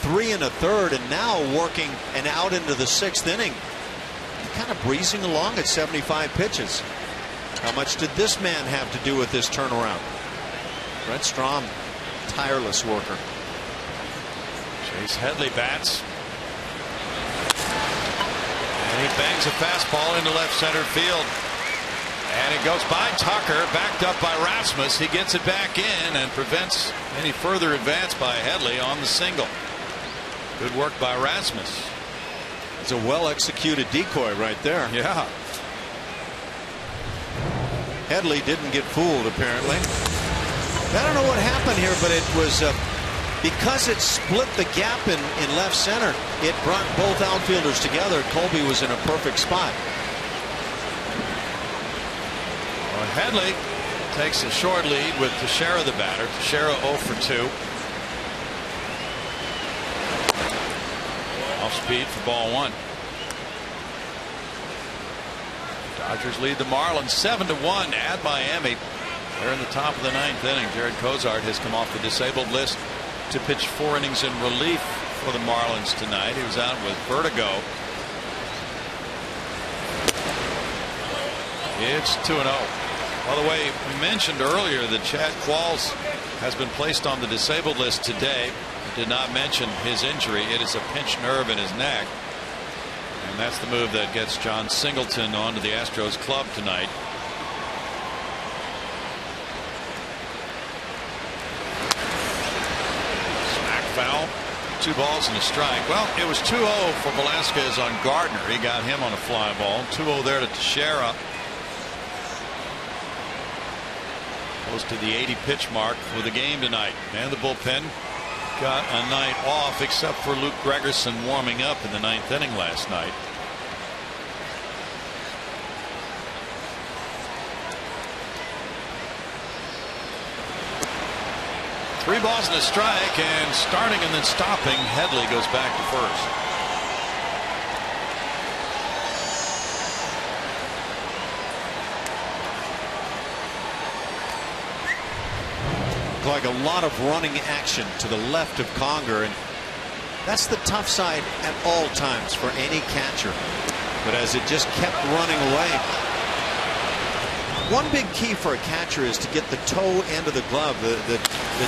3 1/3, and now working and out into the 6th inning. Kind of breezing along at 75 pitches. How much did this man have to do with this turnaround? Brett Strom, tireless worker. Chase Headley bats. And he bangs a fastball into left center field. And it goes by Tucker, backed up by Rasmus. He gets it back in and prevents any further advance by Headley on the single. Good work by Rasmus. It's a well-executed decoy right there. Yeah. Headley didn't get fooled, apparently. I don't know what happened here, but it was because it split the gap in left center, it brought both outfielders together. Colby was in a perfect spot. Well, Headley takes a short lead with Teixeira the batter. Teixeira 0 for 2. Off speed for ball 1. Dodgers lead the Marlins 7-1 at Miami. They're in the top of the 9th inning. Jared Cozart has come off the disabled list to pitch 4 innings in relief for the Marlins tonight. He was out with vertigo. It's 2-0. By the way, we mentioned earlier that Chad Qualls has been placed on the disabled list today. Did not mention his injury. It is a pinched nerve in his neck. And that's the move that gets John Singleton onto the Astros club tonight. Smack foul. 2 balls and a strike. Well, it was 2-0 for Velasquez on Gardner. He got him on a fly ball. 2-0 there to Teixeira. Close to the 80 pitch mark for the game tonight. And the bullpen got a night off, except for Luke Gregerson warming up in the 9th inning last night. Three balls and a strike, and starting and then stopping, Headley goes back to first. Like a lot of running action to the left of Conger, and that's the tough side at all times for any catcher. But as it just kept running away, one big key for a catcher is to get the toe end of the glove, the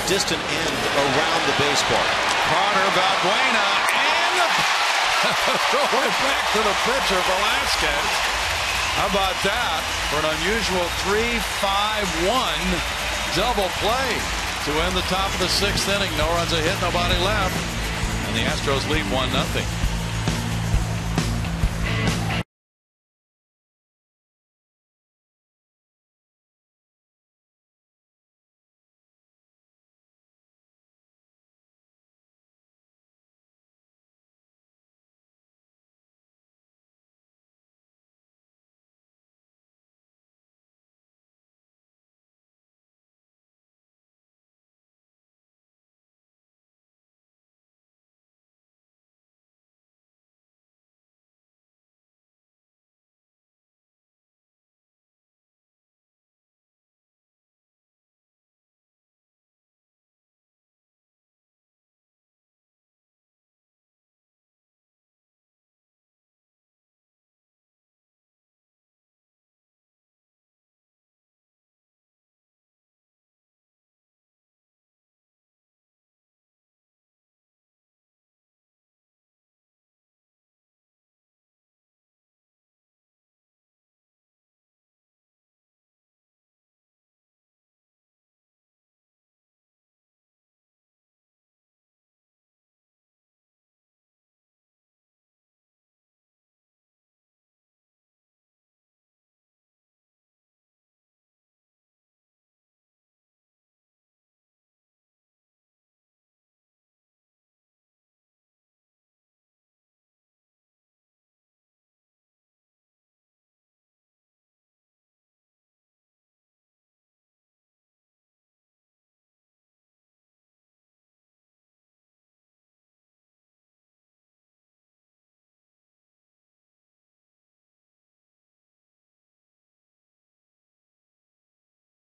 distant end around the baseball. Carter, Valbuena, and throw it back to the pitcher, Velasquez. How about that for an unusual 3-5-1 double play? to end the top of the 6th inning. No runs a hit, nobody left, and the Astros lead 1-0.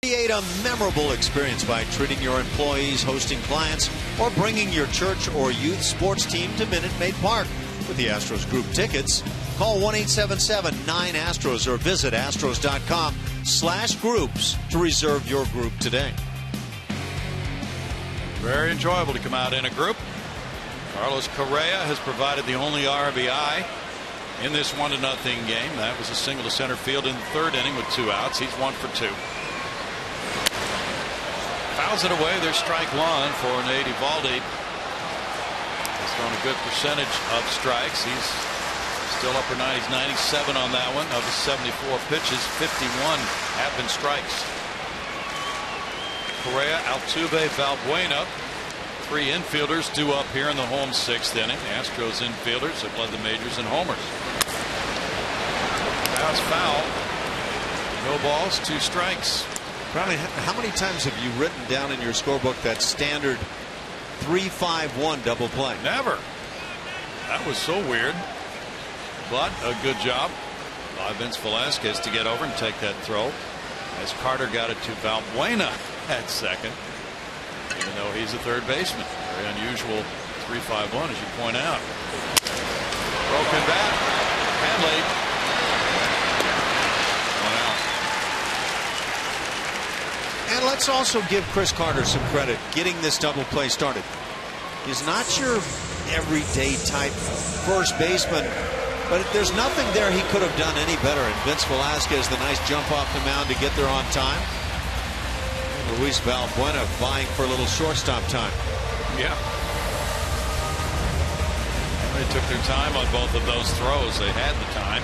Create a memorable experience by treating your employees, hosting clients, or bringing your church or youth sports team to Minute Maid Park. With the Astros group tickets, call 1-877-9-ASTROS or visit astros.com/groups to reserve your group today. Very enjoyable to come out in a group. Carlos Correa has provided the only RBI in this 1-0 game. That was a single to center field in the 3rd inning with 2 outs. He's 1 for 2. Fouls it away. There's strike one for Nate Eovaldi. He's thrown a good percentage of strikes. He's still upper 90s, 97 on that one. Of his 74 pitches, 51 have been strikes. Correa, Altuve, Valbuena. 3 infielders due up here in the home 6th inning. Astros infielders have led the majors in homers. That's foul. No balls, 2 strikes. Probably, how many times have you written down in your scorebook that standard 3-5-1 double play? Never. That was so weird. But a good job by Vince Velasquez to get over and take that throw, as Carter got it to Valbuena at second, even though he's a third baseman. Very unusual 3-5-1, as you point out. Broken bat. Hanley. And let's also give Chris Carter some credit getting this double play started. He's not your everyday type first baseman, but there's nothing there he could have done any better. And Vince Velasquez, the nice jump off the mound to get there on time. And Luis Valbuena vying for a little shortstop time. Yeah. They took their time on both of those throws. They had the time.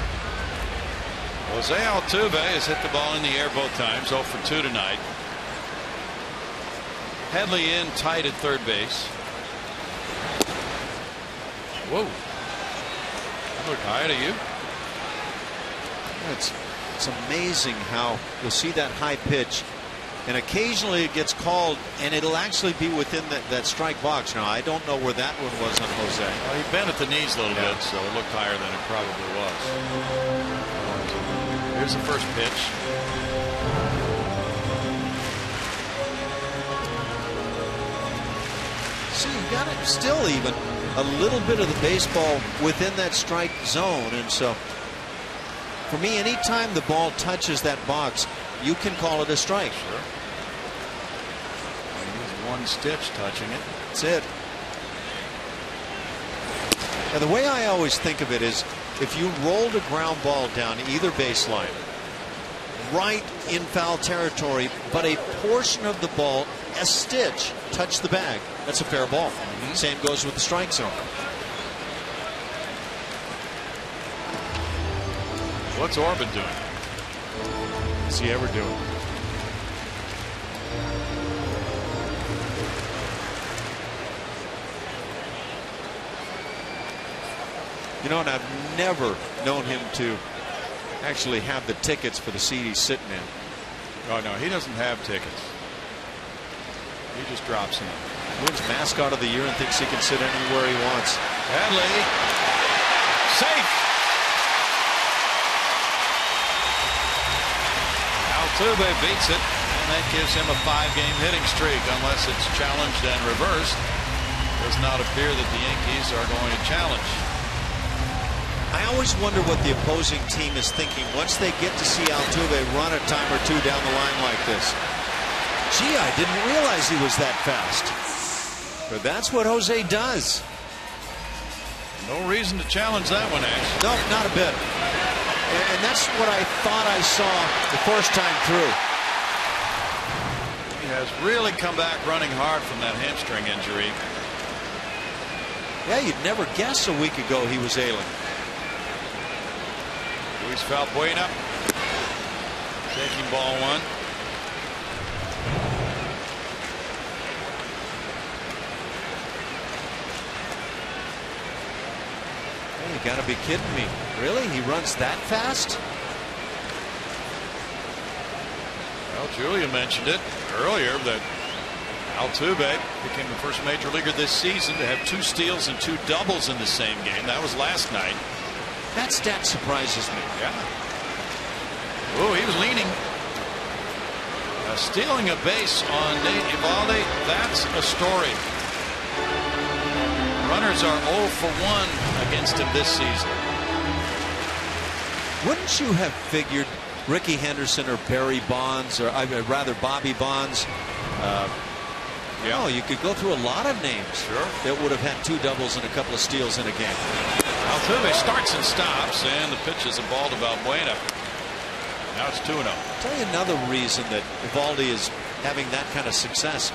Jose Altuve has hit the ball in the air both times, 0 for 2 tonight. Headley in tight at third base. Whoa. That looked high to you. It's amazing how you'll see that high pitch, and occasionally it gets called, and it'll actually be within that strike box. Now, I don't know where that one was on Jose. Well, he bent at the knees a little bit, so it looked higher than it probably was. Here's the first pitch. See, you got it still even a little bit of the baseball within that strike zone. And so for me, anytime the ball touches that box, you can call it a strike. Sure. He's one stitch touching it. That's it. Now, the way I always think of it is, if you rolled a ground ball down either baseline, right in foul territory, but a portion of the ball, a stitch, touched the bag. That's a fair ball. Same goes with the strike zone. What's Orban doing? What's he ever doing? You know, and I've never known him to actually have the tickets for the seat he's sitting in. Oh, no, he doesn't have tickets. He just drops in. Wins mascot of the year and thinks he can sit anywhere he wants. Hadley. Safe. Altuve beats it, and that gives him a 5-game hitting streak unless it's challenged and reversed. Does not appear that the Yankees are going to challenge. I always wonder what the opposing team is thinking once they get to see Altuve run a time or two down the line like this. Gee, I didn't realize he was that fast. But that's what Jose does. No reason to challenge that one, actually. No, not a bit. And that's what I thought I saw the first time through. He has really come back running hard from that hamstring injury. Yeah, you'd never guess a week ago he was ailing. Luis Valbuena taking ball one. Hey, you gotta be kidding me. Really? He runs that fast? Well, Julia mentioned it earlier that Altuve became the first major leaguer this season to have 2 steals and 2 doubles in the same game. That was last night. That stat surprises me. Yeah. Oh, he was leaning. Stealing a base on Nate Eovaldi. That's a story. Runners are 0 for 1 against him this season. Wouldn't you have figured Ricky Henderson or Barry Bonds, or rather Bobby Bonds? You could go through a lot of names that would have had 2 doubles and a couple of steals in a game. Altuve starts and stops, and the pitch is a ball to Valbuena. Now it's 2-0. I'll tell you another reason that Eovaldi is having that kind of success.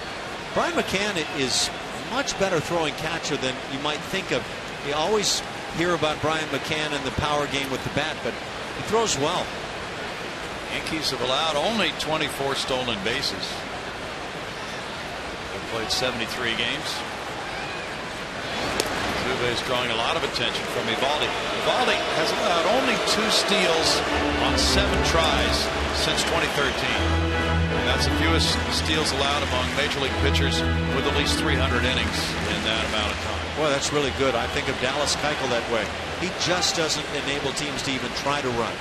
Brian McCann is much better throwing catcher than you might think of. You always hear about Brian McCann and the power game with the bat, but he throws well. Yankees have allowed only 24 stolen bases. They've played 73 games. Altuve is drawing a lot of attention from Eovaldi. Eovaldi has allowed only 2 steals on 7 tries since 2013. And that's the fewest steals allowed among major league pitchers with at least 300 innings in that amount of time. Well, that's really good. I think of Dallas Keuchel that way. He just doesn't enable teams to even try to run.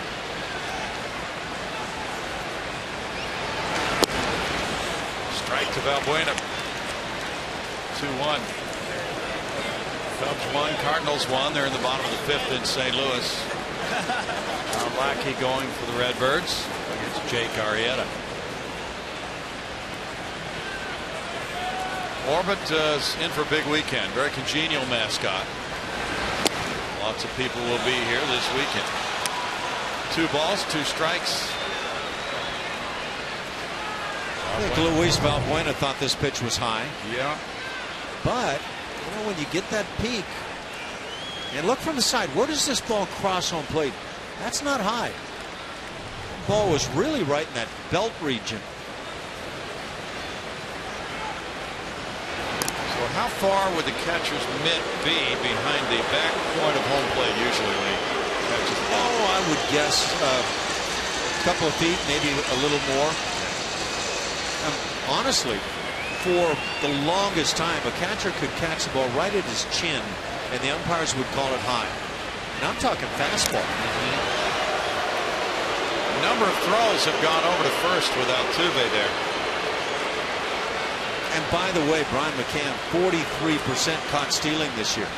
Strike to Valbuena. 2-1. Cubs 1, Cardinals 1. They're in the bottom of the 5th in St. Louis. Now Lackey going for the Redbirds against Jake Arrieta. Orbit is in for a big weekend. Very congenial mascot. Lots of people will be here this weekend. 2 balls, 2 strikes. I think Luis Valbuena thought this pitch was high. Yeah. But you know, when you get that peak and look from the side, where does this ball cross home plate? That's not high. The ball was really right in that belt region. So how far would the catcher's mitt be behind the back point of home plate usually when he catches the ball? Oh, I would guess a couple of feet, maybe a little more. Honestly, for the longest time, a catcher could catch the ball right at his chin, and the umpires would call it high. And I'm talking fastball. A number of throws have gone over to first with Altuve there. And by the way, Brian McCann, 43% caught stealing this year.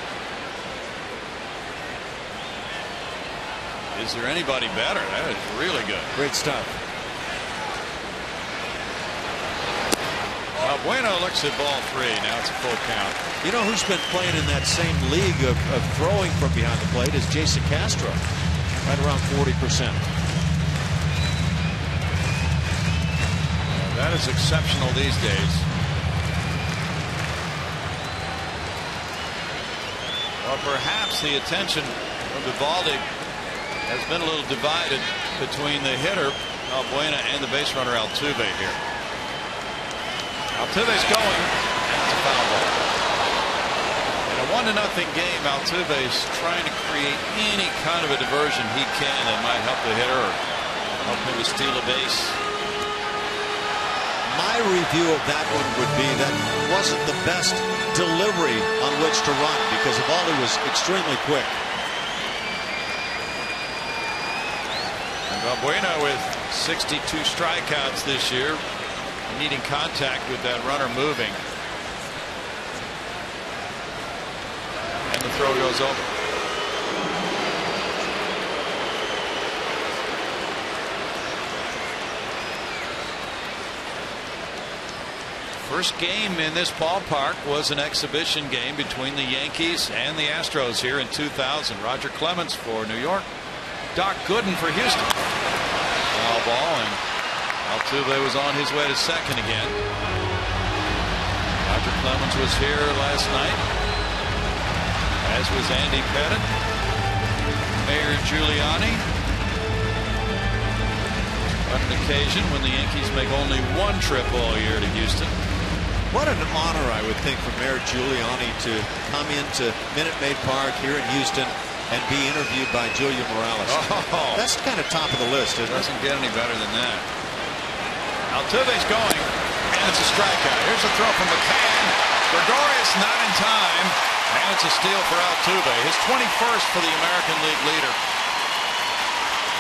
Is there anybody better? That is really good. Great stuff. Bueno looks at ball 3. Now it's a full count. You know who's been playing in that same league of throwing from behind the plate is Jason Castro. Right around 40%. is exceptional these days. Well, perhaps the attention of Eovaldi has been a little divided between the hitter Albuena and the base runner Altuve here. Altuve's going, and it's a foul ball. In a 1-0 game, Altuve's trying to create any kind of a diversion he can that might help the hitter or help him to steal a base. My review of that one would be that wasn't the best delivery on which to run because Eovaldi was extremely quick. And Albuena with 62 strikeouts this year, needing contact with that runner moving. And the throw goes over. First game in this ballpark was an exhibition game between the Yankees and the Astros here in 2000. Roger Clemens for New York, Doc Gooden for Houston. Foul ball, and Altuve was on his way to second again. Roger Clemens was here last night, as was Andy Pettit, Mayor Giuliani. On an occasion when the Yankees make only one trip all year to Houston. What an honor, I would think, for Mayor Giuliani to come into Minute Maid Park here in Houston and be interviewed by Julia Morales. Oh. That's kind of top of the list, isn't it? Doesn't get any better than that. Altuve's going, and it's a strikeout. Here's a throw from McCann. Gregorius not in time, and it's a steal for Altuve. His 21st for the American League leader.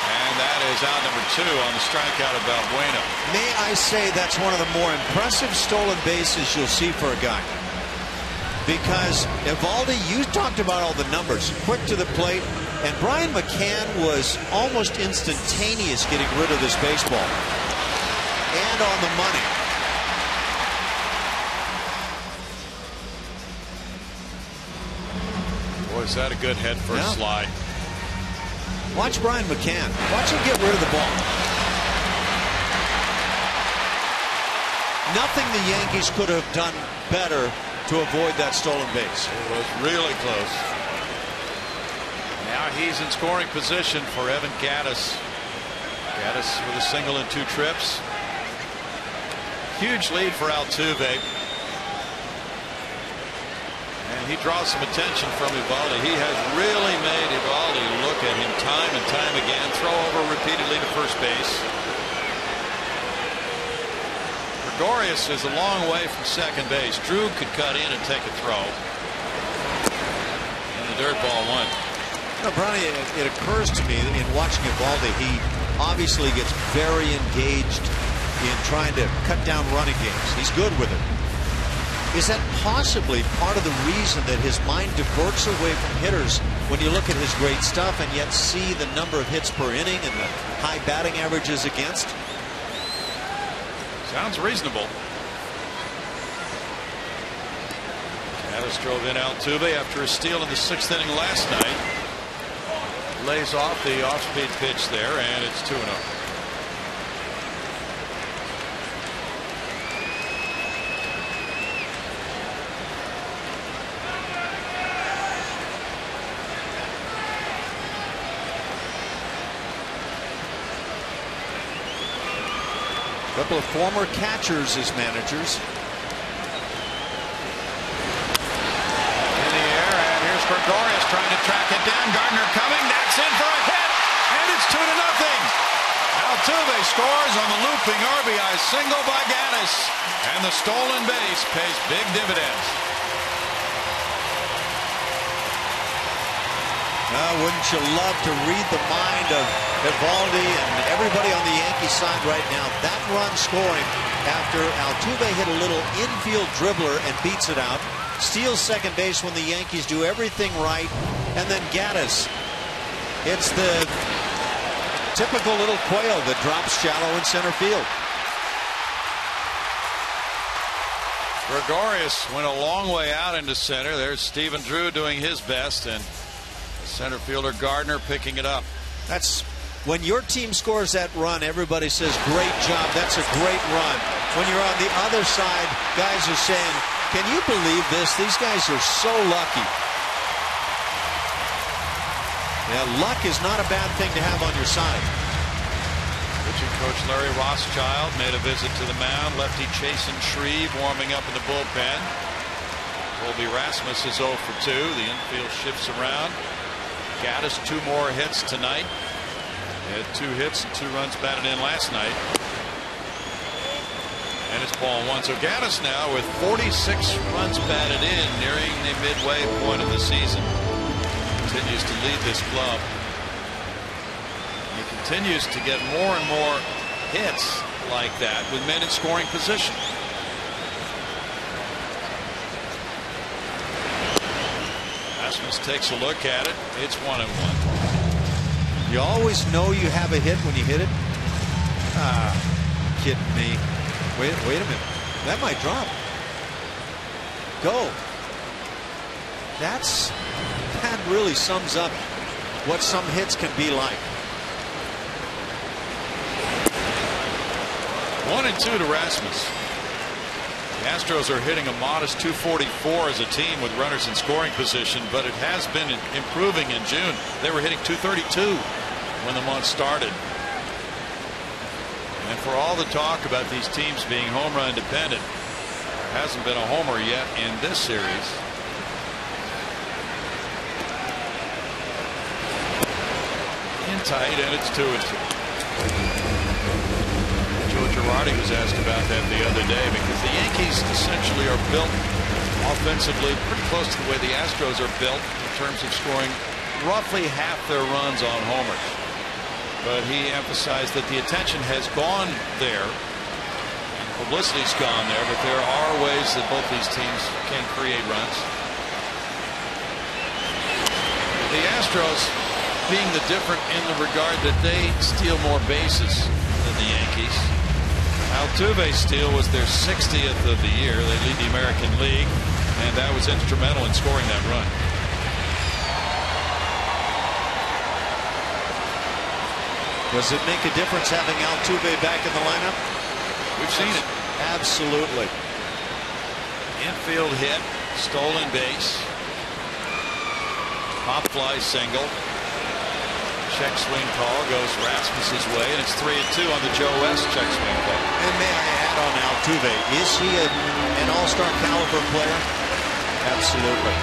And that is out number 2 on the strikeout of Balbuena. May I say that's one of the more impressive stolen bases you'll see for a guy. Because Eovaldi, you talked about all the numbers, quick to the plate, and Brian McCann was almost instantaneous getting rid of this baseball. And on the money. Boy, is that a good head first slide. Watch Brian McCann. Watch him get rid of the ball. Nothing the Yankees could have done better to avoid that stolen base. It was really close. Now he's in scoring position for Evan Gattis. Gattis with a single and 2 trips. Huge lead for Altuve. And he draws some attention from Eovaldi. He has really made Eovaldi look at him time and time again. Throw over repeatedly to first base. Gregorius is a long way from second base. Drew could cut in and take a throw. And the dirt ball won. No, Brownie, it occurs to me in watching Eovaldi, he obviously gets very engaged in trying to cut down running games. He's good with it. Is that possibly part of the reason that his mind diverts away from hitters when you look at his great stuff and yet see the number of hits per inning and the high batting averages against? Sounds reasonable. Gattis drove in Altuve after a steal in the 6th inning last night. Lays off the off-speed pitch there, and it's 2-0. A couple of former catchers as managers. In the air, and here's Gregorius trying to track it down. Gardner coming. That's in for a hit, and it's 2-0. Altuve scores on the looping RBI single by Gattis, and the stolen base pays big dividends. Wouldn't you love to read the mind of Eovaldi and everybody on the Yankee side right now? That run scoring after Altuve hit a little infield dribbler and beats it out. Steals second base when the Yankees do everything right. And then Gattis hits the typical little quail that drops shallow in center field. Gregorius went a long way out into center. There's Stephen Drew doing his best, and center fielder Gardner picking it up. That's When your team scores that run, everybody says, great job, that's a great run. When you're on the other side, guys are saying, can you believe this? These guys are so lucky. Yeah, luck is not a bad thing to have on your side. Pitching coach Larry Rothschild made a visit to the mound. Lefty Chasen Shreve warming up in the bullpen. Colby Rasmus is 0 for 2. The infield shifts around. Gaddis 2 more hits tonight. He had 2 hits and 2 runs batted in last night. And it's ball 1. So Gaddis now with 46 runs batted in, nearing the midway point of the season. Continues to lead this club. He continues to get more and more hits like that with men in scoring position. Rasmus takes a look at it. It's 1-1. You always know you have a hit when you hit it. Kidding me. Wait a minute. That might drop. Go. That really sums up what some hits can be like. 1-2 to Rasmus. The Astros are hitting a modest 244 as a team with runners in scoring position, but it has been improving in June. They were hitting 232 when the month started. And for all the talk about these teams being home run dependent, there hasn't been a homer yet in this series. In tight, and it's 2-2. Joe Girardi was asked about that the other day, because the Yankees essentially are built offensively pretty close to the way the Astros are built in terms of scoring roughly half their runs on homers. But he emphasized that the attention has gone there, and publicity's gone there, but there are ways that both these teams can create runs. The Astros being the different in the regard that they steal more bases than the Yankees. Altuve's steal was their 60th of the year. They lead the American League, and that was instrumental in scoring that run. Does it make a difference having Altuve back in the lineup? We've seen it. Absolutely. Infield hit, stolen base, pop fly single. Check swing call goes Rasmus's way, and it's 3-2 on the Joe West check swing call. And may I add on Altuve, is he an all-star caliber player? Absolutely.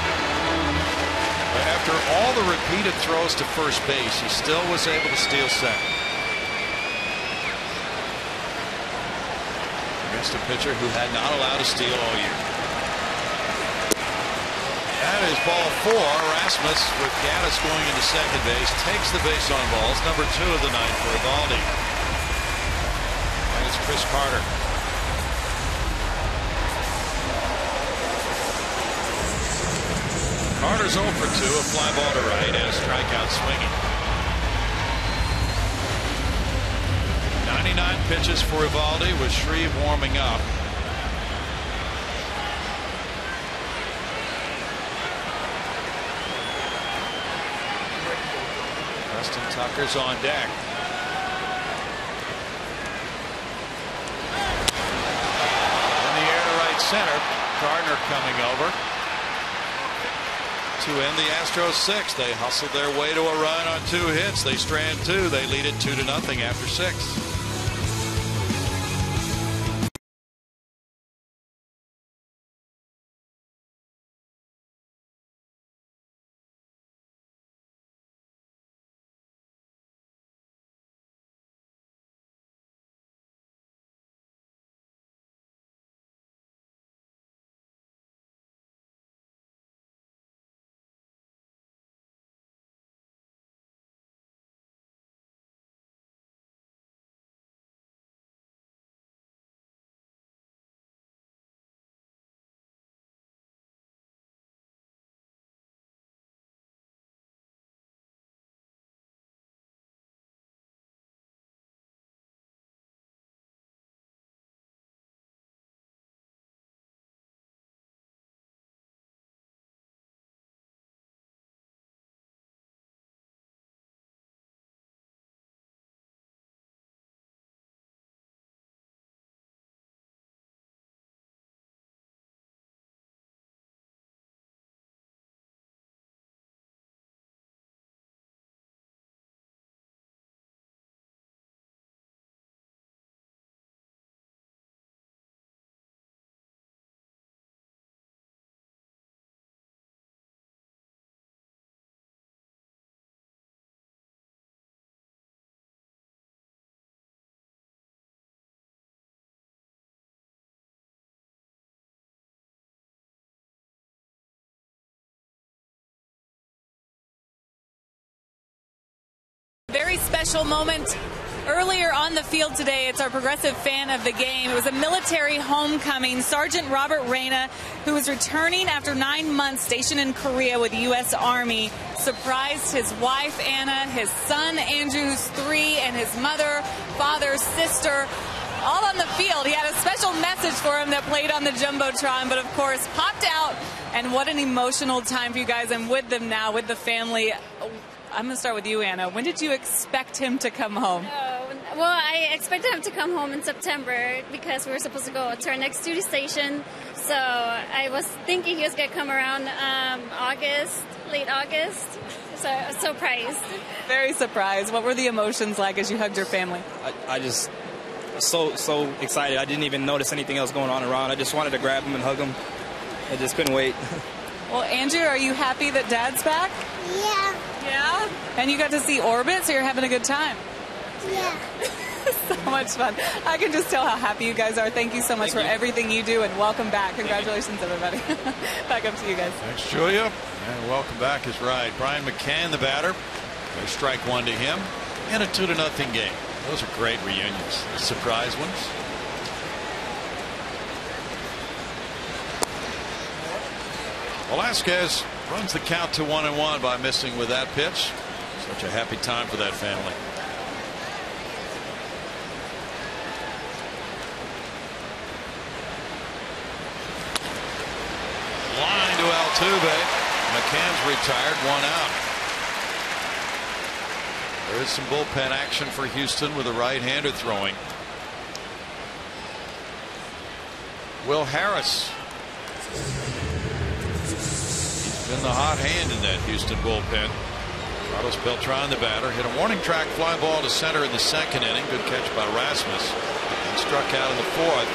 But after all the repeated throws to first base, he still was able to steal second. Against a pitcher who had not allowed a steal all year. That is ball 4. Rasmus with Gaddis going into second base takes the base on balls. Number 2 of the night for Eovaldi. And it's Chris Carter. Carter's 0 for 2, a fly ball to right and a strikeout swinging. 99 pitches for Eovaldi with Shreve warming up. Preston Tucker's on deck. In the air to right center. Gardner coming over to end the Astros 6. They hustled their way to a run on 2 hits. They strand 2. They lead it 2-0 after 6. very special moment earlier on the field today. It's our progressive fan of the game. It was a military homecoming. Sergeant Robert Reyna, who was returning after 9 months stationed in Korea with the U.S. Army, surprised his wife, Anna, his son, Andrew, who's 3, and his mother, father, sister, all on the field. He had a special message for him that played on the Jumbotron, but of course popped out. And what an emotional time for you guys. I'm with them now, with the family. I'm going to start with you, Anna. When did you expect him to come home? Well, I expected him to come home in September because we were supposed to go to our next duty station. So I was thinking he was going to come around August, late August. So I was surprised. Very surprised. What were the emotions like as you hugged your family? I just so excited. I didn't even notice anything else going on around. I just wanted to grab him and hug him. I just couldn't wait. Well, Andrew, are you happy that Dad's back? Yeah. Yeah? And you got to see Orbit, so you're having a good time? Yeah. So much fun. I can just tell how happy you guys are. Thank you so much for everything you do, and welcome back. Congratulations, everybody. Back up to you guys. Thanks, Julia. And welcome back is right. Brian McCann, the batter. There's strike one to him. And a 2-0 game. Those are great reunions. Surprise ones. Velasquez runs the count to 1-1 by missing with that pitch. Such a happy time for that family. Line to Altuve. McCann's retired, 1 out. There is some bullpen action for Houston with a right-hander throwing. Will Harris. He's been the hot hand in that Houston bullpen. Carlos Beltran, the batter, hit a warning track fly ball to center in the 2nd inning. Good catch by Rasmus. And struck out in the 4th.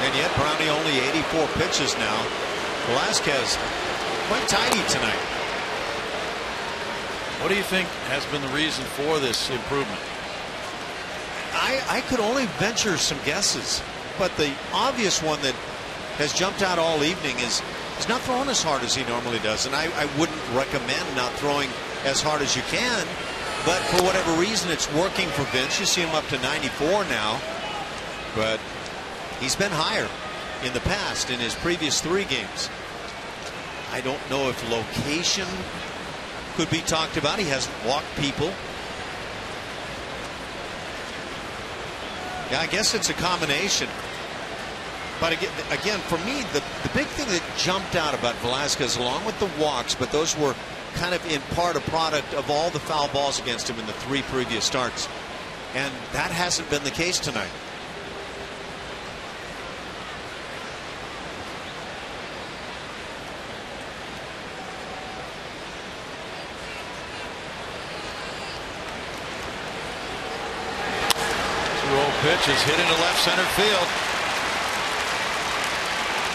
And yet Brownie only 84 pitches now. Velasquez quite tidy tonight. What do you think has been the reason for this improvement? I could only venture some guesses, but the obvious one that has jumped out all evening is he's not throwing as hard as he normally does, and I wouldn't recommend not throwing as hard as you can, but for whatever reason it's working for Vince. You see him up to 94 now, but he's been higher in the past in his previous 3 games. I don't know if location could be talked about. He hasn't walked people. Yeah, I guess it's a combination. But again, for me, the big thing that jumped out about Velasquez, along with the walks, but those were kind of in part a product of all the foul balls against him in the 3 previous starts. And that hasn't been the case tonight. Pitch is hit into left center field.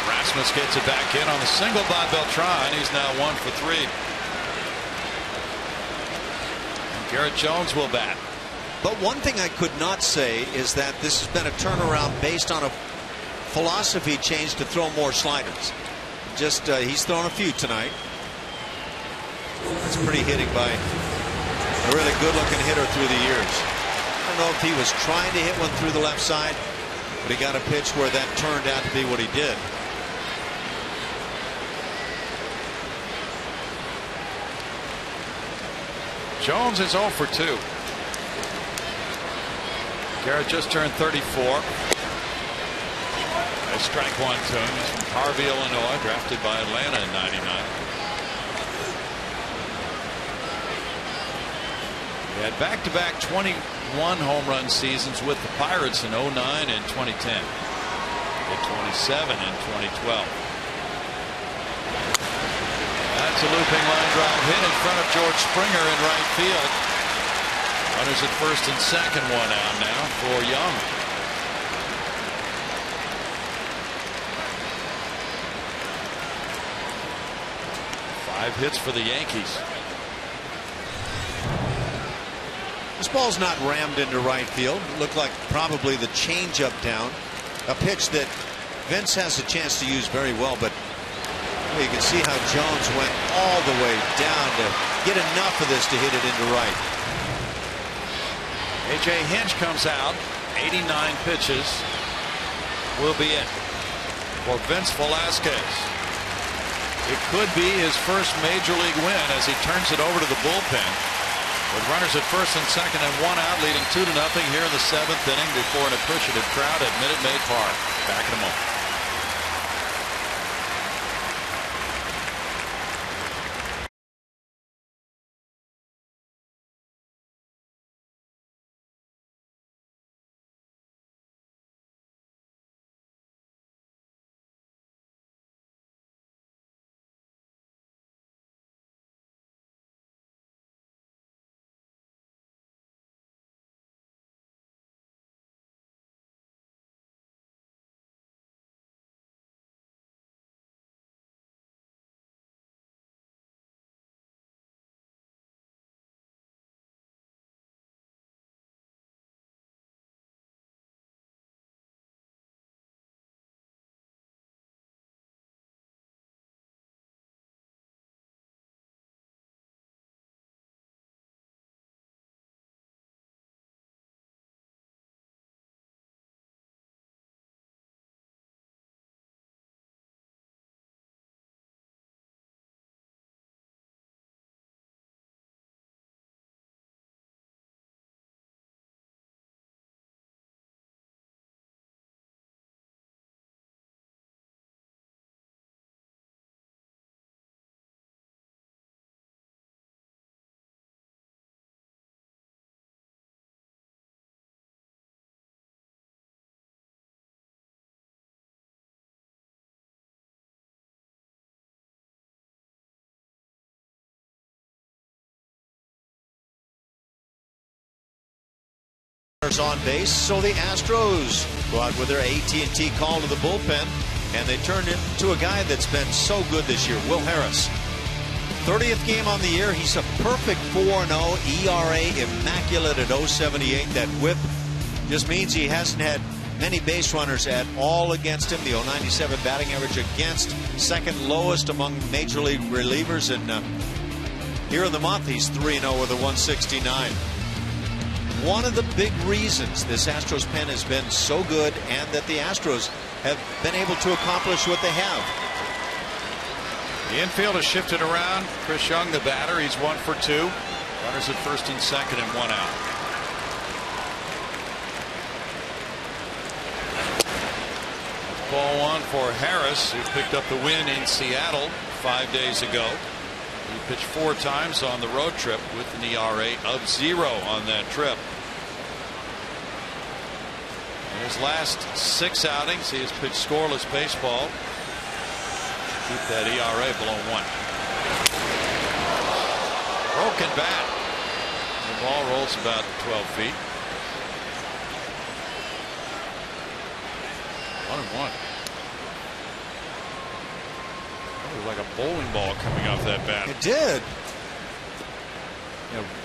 Rasmus gets it back in on the single by Beltran. He's now 1 for 3. And Garrett Jones will bat. But one thing I could not say is that this has been a turnaround based on a philosophy change to throw more sliders. Just he's thrown a few tonight. It's pretty hitting by a really good looking hitter through the years. I don't know if he was trying to hit one through the left side, but he got a pitch where that turned out to be what he did. Jones is 0 for 2. Garrett just turned 34. A strike one to him. He's from Harvey, Illinois, drafted by Atlanta in '99. He had back-to-back 21 home run seasons with the Pirates in '09 and 2010. Hit 27 in 2012. That's a looping line drive hit in front of George Springer in right field. Runners at first and second, 1 out now for Young. Five hits for the Yankees. This ball's not rammed into right field. It looked like probably the changeup down. A pitch that Vince has a chance to use very well, but you can see how Jones went all the way down to get enough of this to hit it into right. A.J. Hinch comes out. 89 pitches will be it for Vince Velasquez. It could be his first major league win as he turns it over to the bullpen. With runners at first and second and one out, leading 2-0 here in the 7th inning before an appreciative crowd at Minute Maid Park. Back in a moment. On base, so the Astros go out with their AT&T call to the bullpen, and they turned into a guy that's been so good this year, Will Harris. 30th game on the year. He's a perfect 4-0, ERA immaculate at 0.78. That whip just means he hasn't had many base runners at all against him. The 0.97 batting average against, second lowest among major league relievers, and here in the month he's 3-0 with a 169. One of the big reasons this Astros pen has been so good, and that the Astros have been able to accomplish what they have. The infield has shifted around. Chris Young, the batter, he's 1 for 2. Runners at first and second and 1 out. Ball 1 for Harris, who picked up the win in Seattle 5 days ago. He pitched 4 times on the road trip with an ERA of 0 on that trip. In his last 6 outings, he has pitched scoreless baseball. Keep that ERA below 1. Broken bat. The ball rolls about 12 feet. 1-1. Like a bowling ball coming off that bat. It did.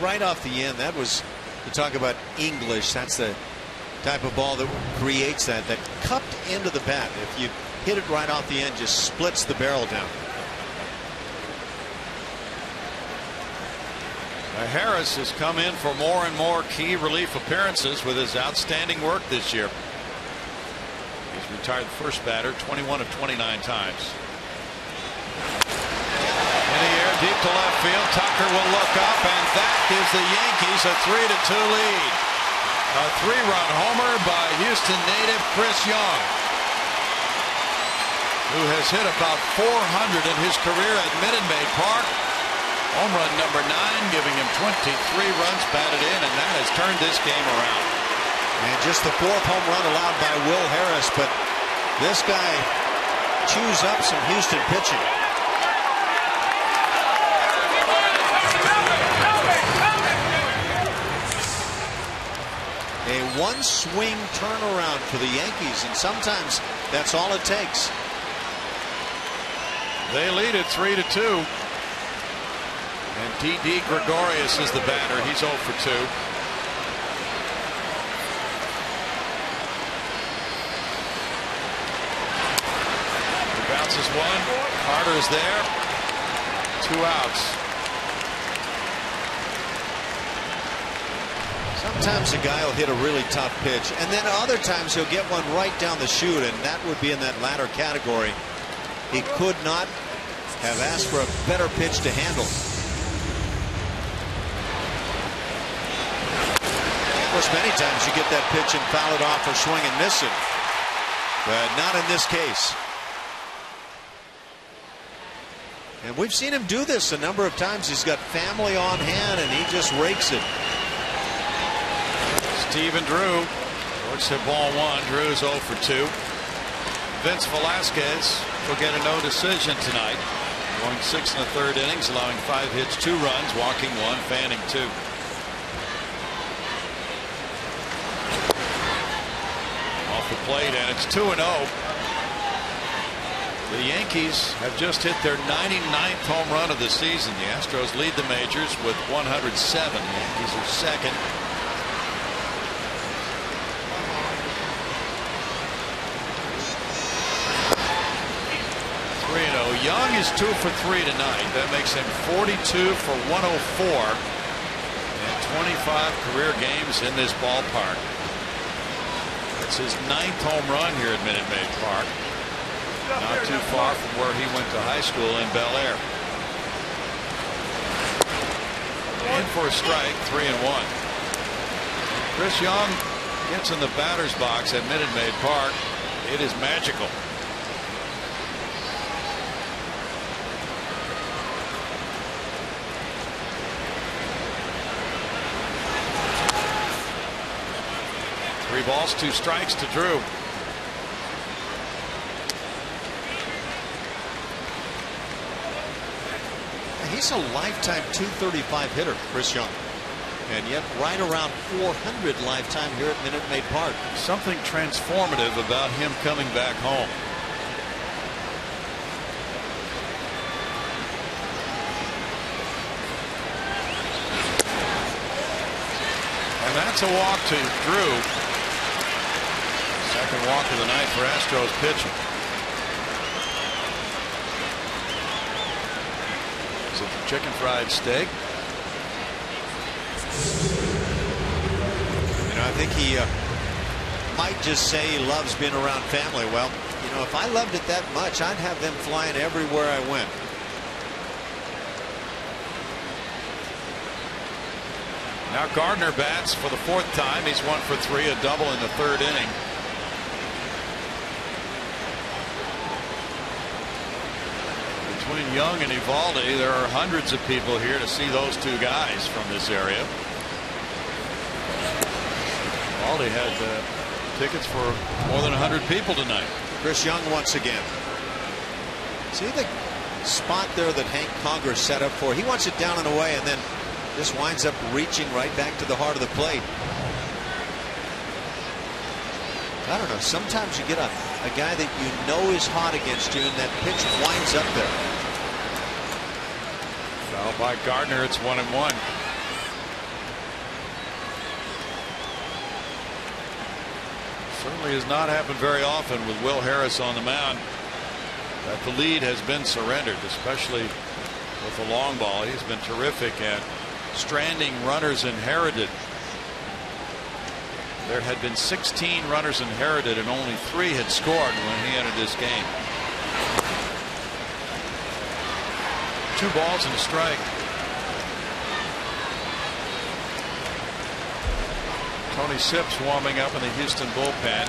Right off the end. That was, you talk about English. That's the type of ball that creates that cupped into the bat. If you hit it right off the end, just splits the barrel down. Harris has come in for more and more key relief appearances with his outstanding work this year. He's retired the first batter 21 of 29 times. In the air, deep to left field. Tucker will look up, and that gives the Yankees a 3-2 lead. A 3-run homer by Houston native Chris Young, who has hit about 400 in his career at Minute Maid Park. Home run number 9, giving him 23 runs batted in, and that has turned this game around. And just the 4th home run allowed by Will Harris, but this guy chews up some Houston pitching. A one-swing turnaround for the Yankees, and sometimes that's all it takes. They lead at 3-2. And D.D. Gregorius is the batter. He's 0 for 2. He bounces 1. Carter is there. 2 outs. Sometimes a guy will hit a really tough pitch, and then other times he'll get one right down the chute, and that would be in that latter category. He could not have asked for a better pitch to handle. Of course, many times you get that pitch and foul it off or swing and miss it, but not in this case. And we've seen him do this a number of times. He's got family on hand, and he just rakes it. Steven Drew works hit ball one. Drew's 0 for 2. Vince Velasquez will get a no decision tonight. Going 6 in the third innings, allowing 5 hits, 2 runs, walking 1, fanning 2. Off the plate, and it's 2-0. The Yankees have just hit their 99th home run of the season. The Astros lead the majors with 107. The Yankees are second. 3-0. Young is 2 for 3 tonight. That makes him 42 for 104 and 25 career games in this ballpark. That's his 9th home run here at Minute Maid Park. Not too far from where he went to high school in Bel Air. In for a strike, 3-1. Chris Young gets in the batter's box at Minute Maid Park. It is magical. Three balls, 2 strikes to Drew. He's a lifetime .235 hitter, Chris Young, and yet right around .400 lifetime here at Minute Maid Park. Something transformative about him coming back home. And that's a walk to Drew. Second walk of the night for Astros pitching. Is it the chicken fried steak? You know, I think he might just say he loves being around family. Well, you know, if I loved it that much, I'd have them flying everywhere I went. Now Gardner bats for the 4th time. He's 1 for 3, a double in the 3rd inning. Between Young and Evaldi, there are hundreds of people here to see those 2 guys from this area. Evaldi had tickets for more than 100 people tonight. Chris Young once again. See the spot there that Hank Conger set up for? He wants it down and away, and then just winds up reaching right back to the heart of the plate. I don't know. Sometimes you get a guy that you know is hot against you, and that pitch winds up there. Foul by Gardner. It's 1-1. Certainly has not happened very often with Will Harris on the mound that the lead has been surrendered, especially with the long ball. He's been terrific at stranding runners inherited. There had been 16 runners inherited and only 3 had scored when he entered this game. 2 balls and a strike. Tony Sips warming up in the Houston bullpen.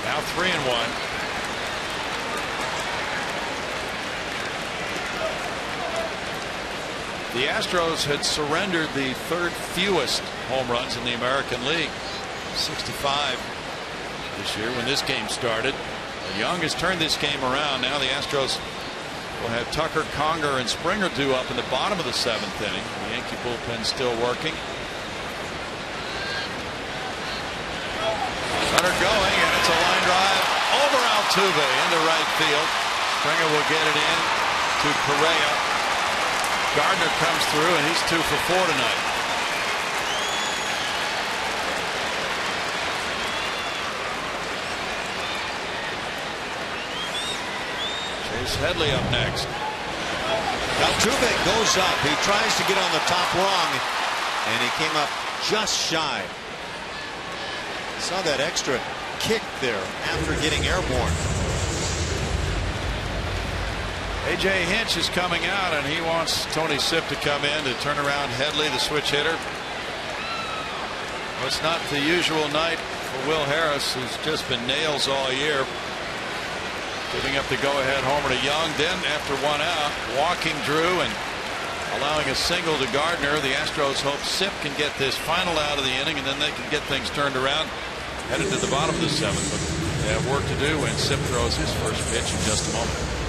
Now 3-1. The Astros had surrendered the 3rd fewest home runs in the American League, 65 this year when this game started. Young has turned this game around. Now the Astros will have Tucker, Conger, and Springer due up in the bottom of the 7th inning. The Yankee bullpen still working. Runner going, and it's a line drive over Altuve into right field. Springer will get it in to Correa. Gardner comes through, and he's 2 for 4 tonight. Chase Headley up next. Altuve goes up. He tries to get on the top rung, and he came up just shy. Saw that extra kick there after getting airborne. A.J. Hinch is coming out, and he wants Tony Sipp to come in to turn around Headley, the switch hitter. Well, it's not the usual night for Will Harris, who's just been nails all year. Giving up the go-ahead homer to Young. Then, after 1 out, walking Drew and allowing a single to Gardner. The Astros hope Sipp can get this final out of the inning, and then they can get things turned around headed to the bottom of the 7th. But they have work to do when Sipp throws his first pitch in just a moment.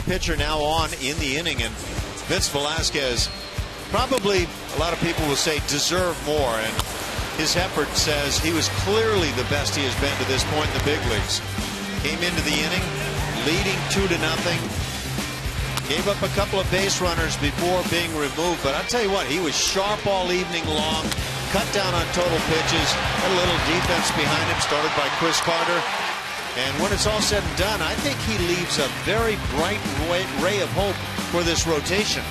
Pitcher now on in the inning, and Vince Velasquez probably, a lot of people will say, deserved more, and his effort says he was clearly the best he has been to this point in the big leagues. Came into the inning leading 2-0, gave up a couple of base runners before being removed, but I'll tell you what, he was sharp all evening long, cut down on total pitches, had a little defense behind him, started by Chris Carter. And when it's all said and done, I think he leaves a very bright ray of hope for this rotation.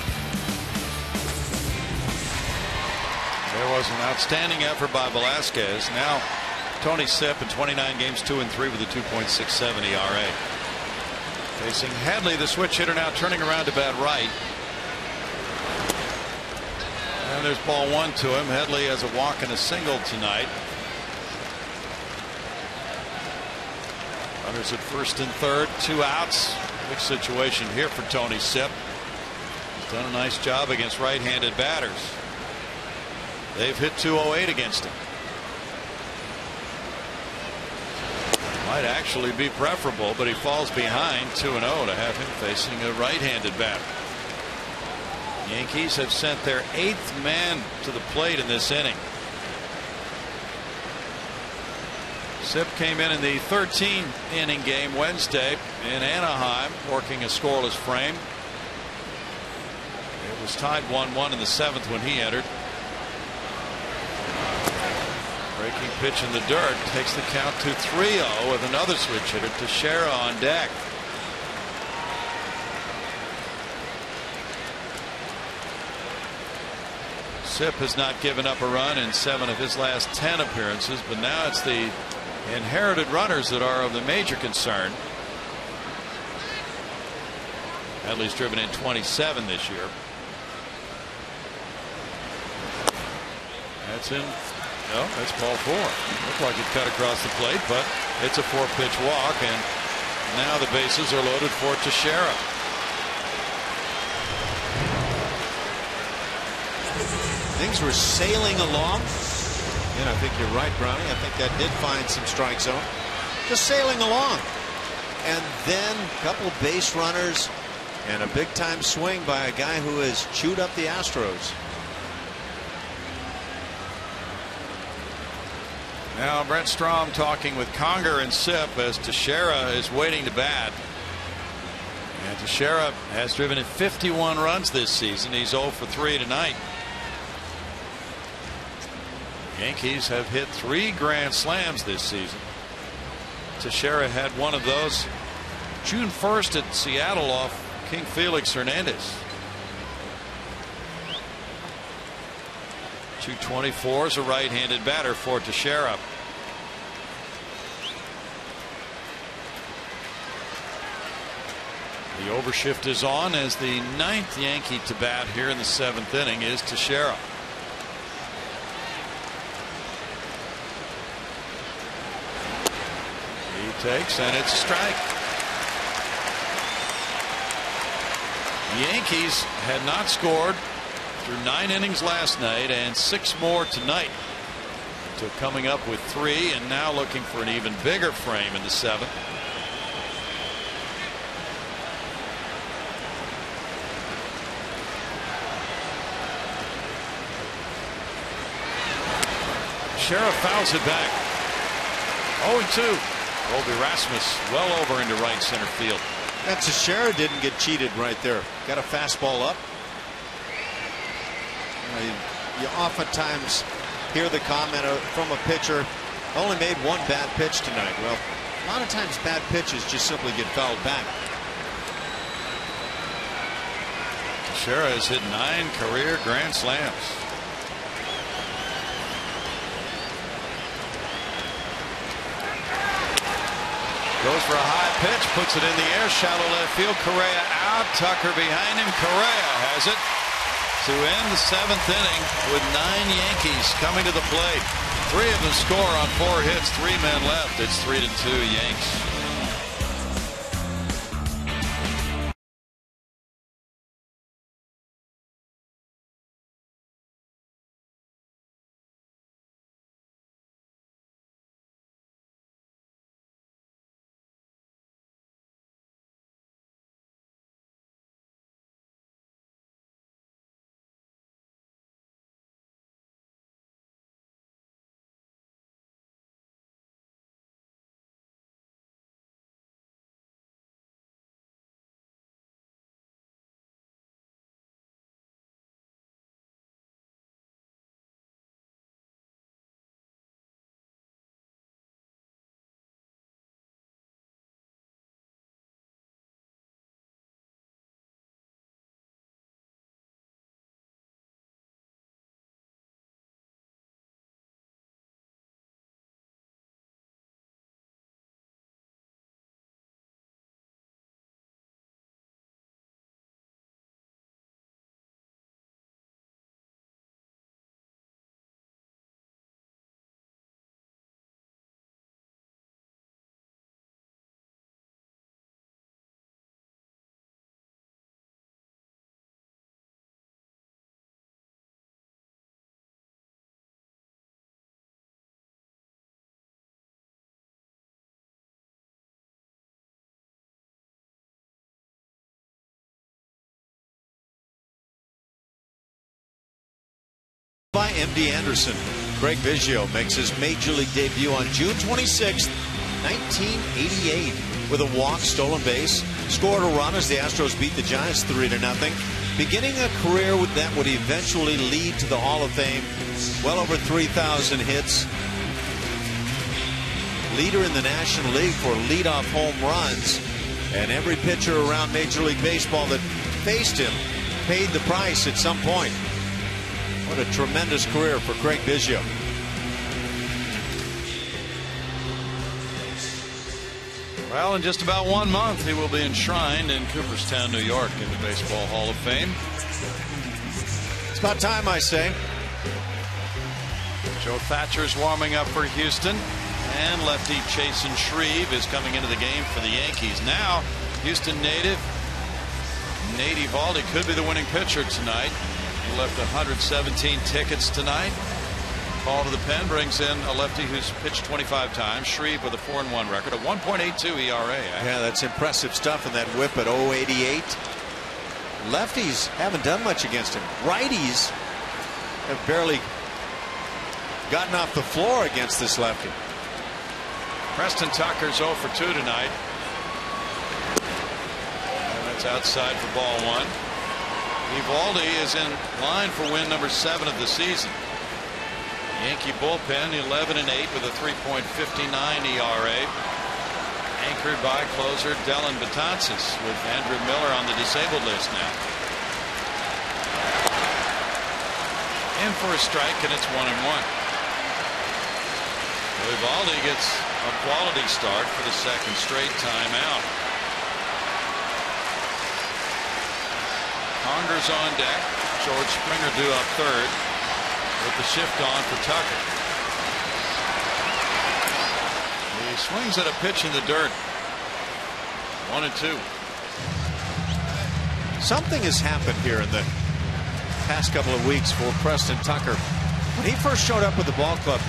There was an outstanding effort by Velasquez. Now Tony Sipp in 29 games, 2-3 with a 2.67 ERA. Facing Headley, the switch hitter, now turning around to bat right. And there's ball 1 to him. Headley has a walk and a single tonight. Runners at first and third, 2 outs. Big situation here for Tony Sipp. He's done a nice job against right-handed batters. They've hit .208 against him. Might actually be preferable, but he falls behind 2-0 to have him facing a right-handed batter. Yankees have sent their 8th man to the plate in this inning. Sipp came in the 13-inning game Wednesday in Anaheim, working a scoreless frame. It was tied 1-1 in the 7th when he entered. Breaking pitch in the dirt takes the count to 3-0 with another switch hitter, Teixeira, on deck. Sipp has not given up a run in 7 of his last 10 appearances, but now it's the inherited runners that are of the major concern. Headley's driven in 27 this year. That's in. No, that's ball 4. Looked like it cut across the plate, but it's a 4-pitch walk, and now the bases are loaded for Teixeira. Things were sailing along, and I think you're right, Brownie. I think that did find some strike zone. just sailing along. And then a couple of base runners and a big-time swing by a guy who has chewed up the Astros. Now Brent Strom talking with Conger and Sip as Teixeira is waiting to bat. And Teixeira has driven in 51 runs this season. He's 0 for 3 tonight. Yankees have hit 3 grand slams this season. Teixeira had one of those June 1st at Seattle off King Felix Hernandez. 224 is a right-handed batter for Teixeira. The overshift is on as the 9th Yankee to bat here in the 7th inning is Teixeira. He takes, and it's a strike. The Yankees had not scored through 9 innings last night and 6 more tonight. So coming up with 3 and now looking for an even bigger frame in the 7th. Sheriff fouls it back. 0-2. Colby Rasmus well over into right center field. That Teixeira didn't get cheated right there. Got a fastball up. You oftentimes hear the comment from a pitcher, only made one bad pitch tonight. Well, a lot of times bad pitches just simply get fouled back. Teixeira has hit 9 career grand slams. Goes for a high pitch, puts it in the air, shallow left field. Correa out, Tucker behind him. Correa has it to end the 7th inning with 9 Yankees coming to the plate. 3 of them score on 4 hits, 3 men left. It's 3-2 Yanks. By M.D. Anderson. Craig Biggio makes his Major League debut on June 26, 1988 with a walk, stolen base, scored a run as the Astros beat the Giants 3-0, beginning a career that would eventually lead to the Hall of Fame. Well over 3,000 hits. Leader in the National League for leadoff home runs, and every pitcher around Major League Baseball that faced him paid the price at some point. What a tremendous career for Craig Biggio. Well, in just about 1 month, he will be enshrined in Cooperstown, New York, in the Baseball Hall of Fame. It's about time, I say. Joe Thatcher's warming up for Houston, and lefty Chasen Shreve is coming into the game for the Yankees. Now, Houston native Nate Eovaldi could be the winning pitcher tonight. He left 117 tickets tonight. Call to the pen brings in a lefty who's pitched 25 times. Shreve with a 4-1 record, a 1.82 ERA. Yeah, that's impressive stuff. And that whip at 0.88. Lefties haven't done much against him. Righties have barely gotten off the floor against this lefty. Preston Tucker's 0 for 2 tonight. And that's outside for ball 1. Eovaldi is in line for win number 7 of the season. Yankee bullpen 11-8 with a 3.59 ERA. Anchored by closer Dellin Betances with Andrew Miller on the disabled list now. In for a strike, and it's 1-1. Eovaldi gets a quality start for the second straight time out. Conger's on deck. George Springer due up third with the shift on for Tucker. He swings at a pitch in the dirt. 1-2. Something has happened here in the past couple of weeks for Preston Tucker. When he first showed up with the ball club,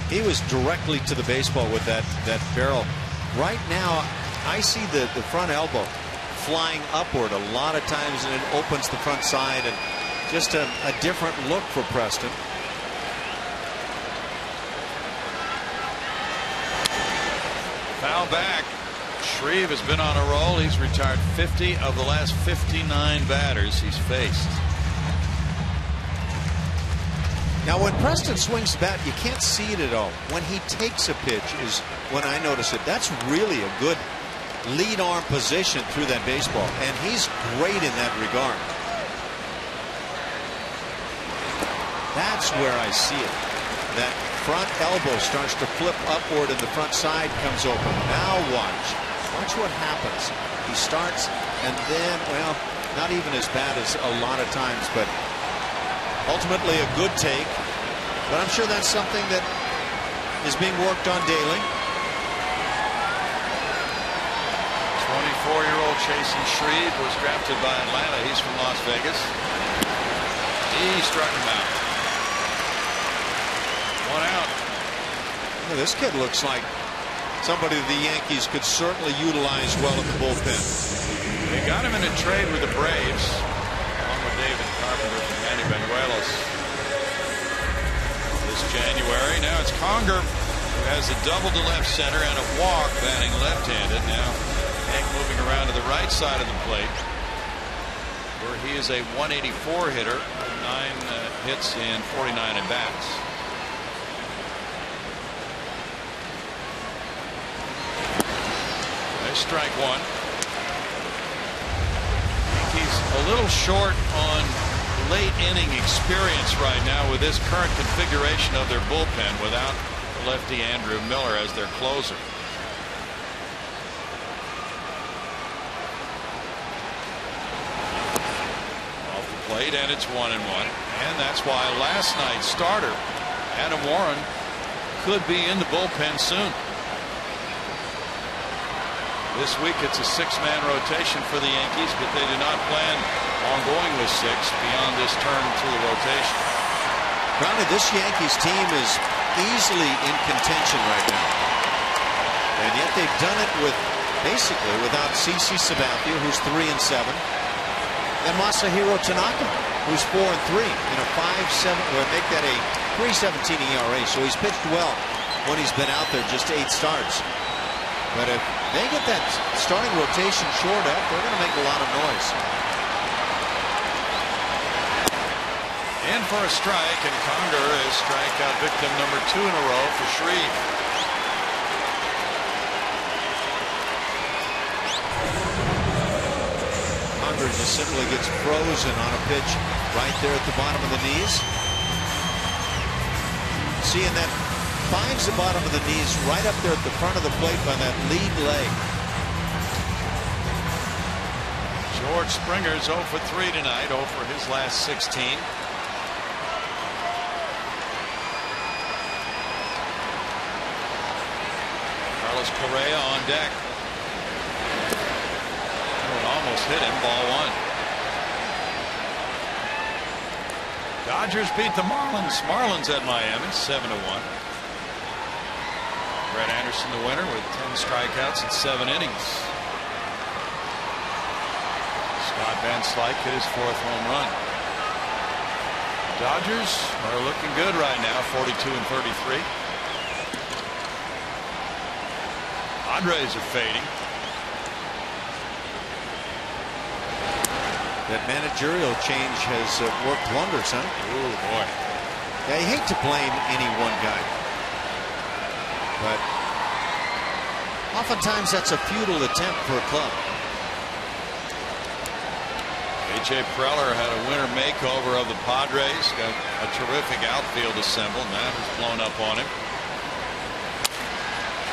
he was directly to the baseball with that barrel. Right now, I see the front elbow flying upward a lot of times, and it opens the front side, and just a different look for Preston. Foul back. Shreve has been on a roll. He's retired 50 of the last 59 batters he's faced. Now, when Preston swings the bat, you can't see it at all. When he takes a pitch is when I notice it. That's really a good lead arm position through that baseball, and he's great in that regard. That's where I see it. That front elbow starts to flip upward and the front side comes open. Now watch what happens. He starts, and then, well, not even as bad as a lot of times, but ultimately a good take. But I'm sure that's something that is being worked on daily. 24-year-old Chasen Shreve was drafted by Atlanta. He's from Las Vegas. He struck him out. 1 out. Well, this kid looks like somebody the Yankees could certainly utilize well in the bullpen. They got him in a trade with the Braves, along with David Carpenter from Manny Banuelos this January. Now it's Conger, who has a double to left center and a walk, batting left-handed. Now Hank moving around to the right side of the plate, where he is a 184 hitter, 9 hits in 49 at-bats. Strike 1. He's a little short on late inning experience right now with this current configuration of their bullpen without lefty Andrew Miller as their closer. Off the plate, and it's 1-1. And that's why last night's starter, Adam Warren, could be in the bullpen soon. This week it's a 6-man rotation for the Yankees, but they do not plan on going with 6 beyond this turn to the rotation. Brownie, this Yankees team is easily in contention right now. And yet they've done it with basically without CC Sabathia, who's 3-7, and Masahiro Tanaka, who's 4-3 in a 5-7, or make that a 3.17 ERA. So he's pitched well when he's been out there, just 8 starts. But if they get that starting rotation short up, they're going to make a lot of noise. In for a strike, and Conger is strikeout victim number 2 in a row for Shreve. Conger just simply gets frozen on a pitch right there at the bottom of the knees. Seeing that finds the bottom of the knees right up there at the front of the plate by that lead leg. George Springer's 0 for 3 tonight, 0 for his last 16. Carlos Correa on deck. It almost hit him, ball 1. Dodgers beat the Marlins. Marlins at Miami 7-1. Brett Anderson the winner with 10 strikeouts in 7 innings. Scott Van Slyke hit his 4th home run. Dodgers are looking good right now, 42-33. Padres are fading. That managerial change has worked wonders, huh? Oh boy. Yeah, you hate to blame any one guy, but oftentimes that's a futile attempt for a club. A.J. Preller had a winter makeover of the Padres. Got a terrific outfield assembled, and that has blown up on him.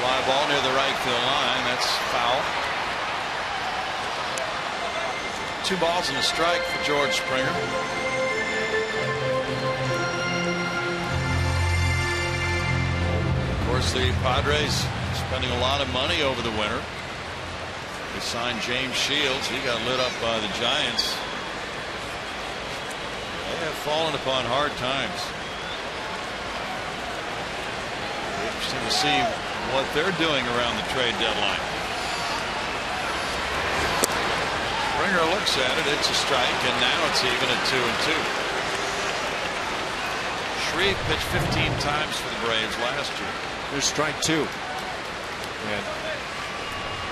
Fly ball near the right field line. That's foul. 2 balls and a strike for George Springer. Of course, the Padres spending a lot of money over the winter. They signed James Shields. He got lit up by the Giants. They have fallen upon hard times. Interesting to see what they're doing around the trade deadline. Springer looks at it. It's a strike, and now it's even at 2-2. Shreve pitched 15 times for the Braves last year. There's strike 2. And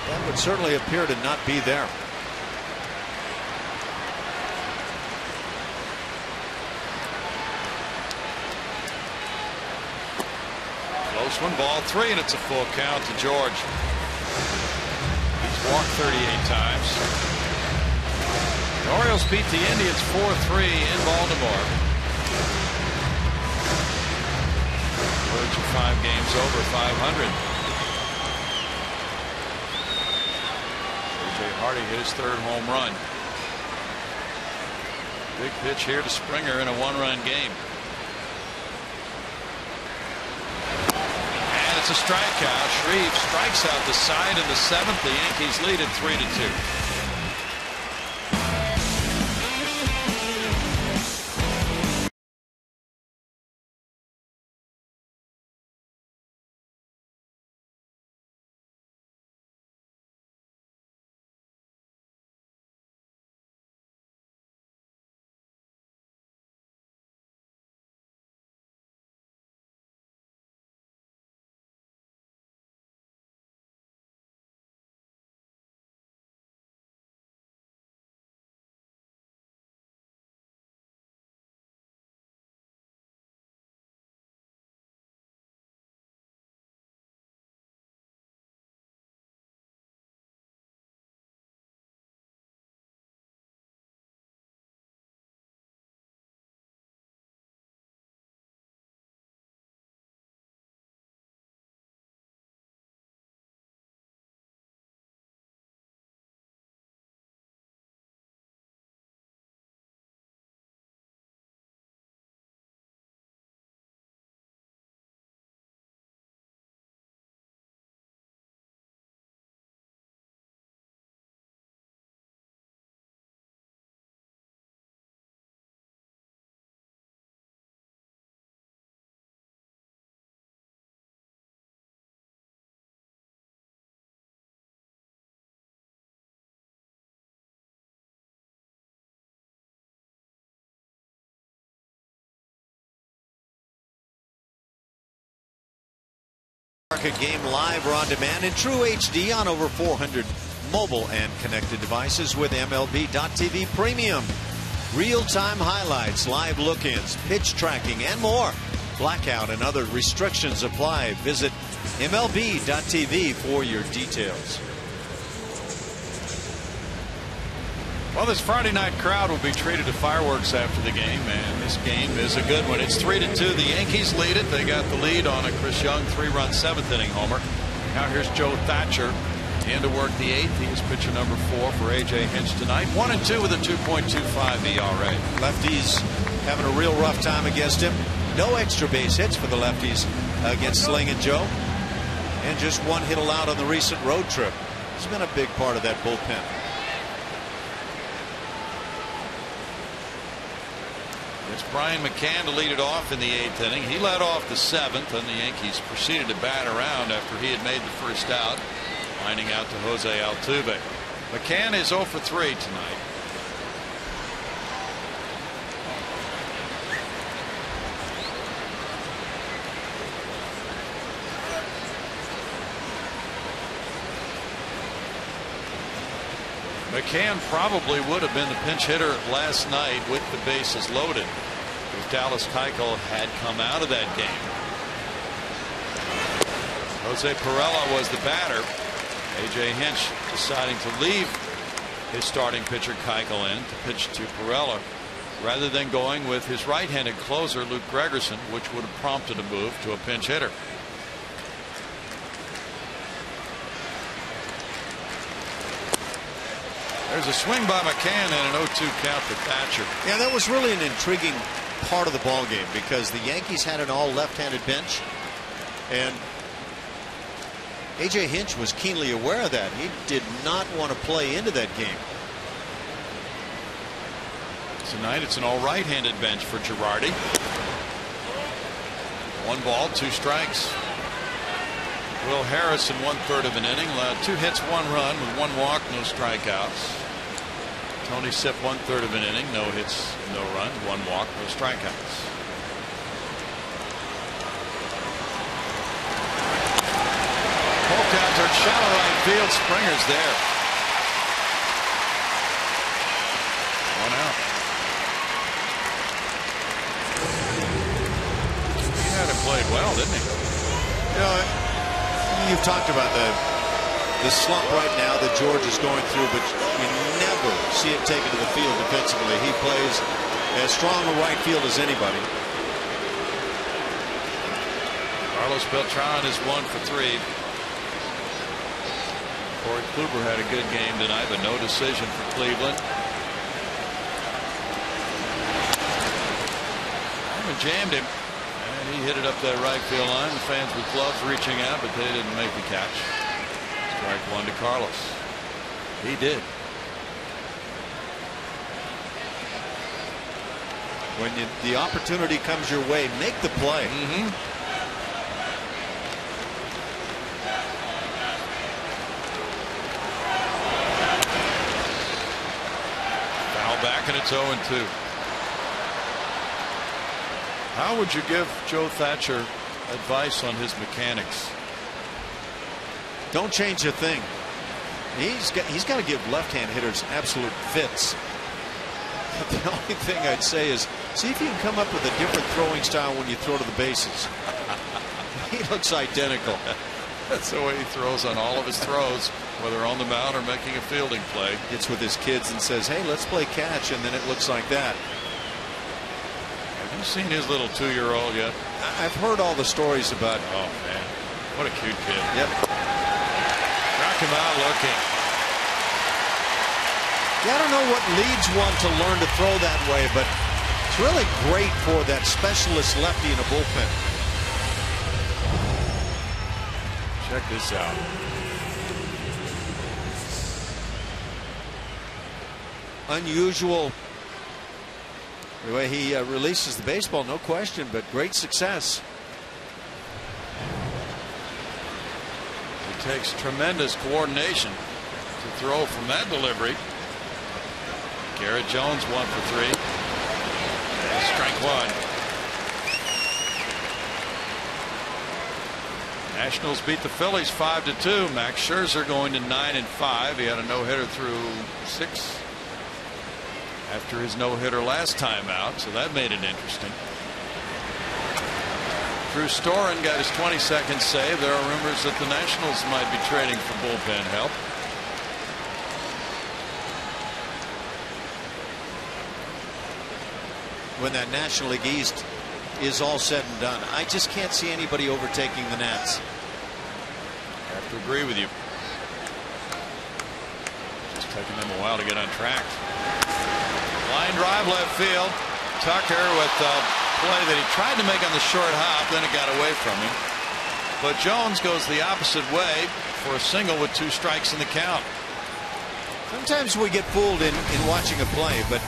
that would certainly appear to not be there. Close one, ball 3, and it's a full count to George. He's walked 38 times. The Orioles beat the Indians 4-3 in Baltimore. Verge of 5 games over 500. A.J. Hardy hit his 3rd home run. Big pitch here to Springer in a 1-run game. And it's a strikeout. Shreve strikes out the side in the 7th. The Yankees lead at 3-2. A game live or on demand in true HD on over 400 mobile and connected devices with MLB.TV Premium. Real-time highlights, live look-ins, pitch tracking, and more. Blackout and other restrictions apply. Visit MLB.TV for your details. Well, this Friday night crowd will be treated to fireworks after the game, and this game is a good one. It's 3-2. The Yankees lead it. They got the lead on a Chris Young 3-run 7th-inning homer. Now here's Joe Thatcher into work the 8th. He is pitcher number 4 for A.J. Hinch tonight. 1-2 with a 2.25 ERA. Lefties having a real rough time against him. No extra base hits for the lefties against Sling and Joe, and just 1 hit allowed on the recent road trip. He's been a big part of that bullpen. It's Brian McCann to lead it off in the 8th inning. He led off the 7th, and the Yankees proceeded to bat around after he had made the first out, lining out to Jose Altuve. McCann is 0 for 3 tonight. McCann probably would have been the pinch hitter last night with the bases loaded if Dallas Keuchel had come out of that game. Jose Pirela was the batter. A.J. Hinch deciding to leave his starting pitcher Keuchel in to pitch to Pirela rather than going with his right-handed closer Luke Gregerson, which would have prompted a move to a pinch hitter. There's a swing by McCann and an 0-2 count for Thatcher. Yeah, that was really an intriguing part of the ball game because the Yankees had an all left-handed bench, and A.J. Hinch was keenly aware of that. He did not want to play into that game. Tonight it's an all right-handed bench for Girardi. 1 ball, 2 strikes. Will Harris in 1/3 of an inning, 2 hits, 1 run with 1 walk, no strikeouts. Tony Sipp 1/3 of an inning, no hits, no run, 1 walk, no strikeouts. Polk out toward shallow right field. Springer's there. 1 out. He had it played well, didn't he? You know, you've talked about the slump right now that George is going through, but you never see it taken to the field defensively. He plays as strong a right field as anybody. Carlos Beltran is 1 for 3. Corey Kluber had a good game tonight, but no decision for Cleveland. Hyman jammed him, and he hit it up that right field line. The fans with gloves reaching out, but they didn't make the catch. Strike 1 to Carlos. He did. When the opportunity comes your way, make the play. Foul back, and it's 0-2. How would you give Joe Thatcher advice on his mechanics? Don't change a thing. He's got to give left-hand hitters absolute fits. The only thing I'd say is see if you can come up with a different throwing style when you throw to the bases. He looks identical. That's the way he throws on all of his throws, whether on the mound or making a fielding play. Gets with his kids and says, hey, let's play catch, and then it looks like that. Have you seen his little 2-year-old yet? I've heard all the stories about. Oh, man. What a cute kid. Yep. Knock him out looking. Yeah, I don't know what leads one to learn to throw that way, but it's really great for that specialist lefty in a bullpen. Check this out. Unusual the way he releases the baseball, no question, but great success. It takes tremendous coordination to throw from that delivery. Garrett Jones 1 for 3. Strike 1. Nationals beat the Phillies 5-2. Max Scherzer going to 9-5. He had a no-hitter through 6 after his no-hitter last time out, so that made it interesting. Drew Storen got his 22nd save. There are rumors that the Nationals might be trading for bullpen help. When that National League East is all said and done, I just can't see anybody overtaking the Nats. I have to agree with you. Just taking them a while to get on track. Line drive left field. Tucker with a play that he tried to make on the short hop, then it got away from him. But Jones goes the opposite way for a single with 2 strikes in the count. Sometimes we get fooled in watching a play, but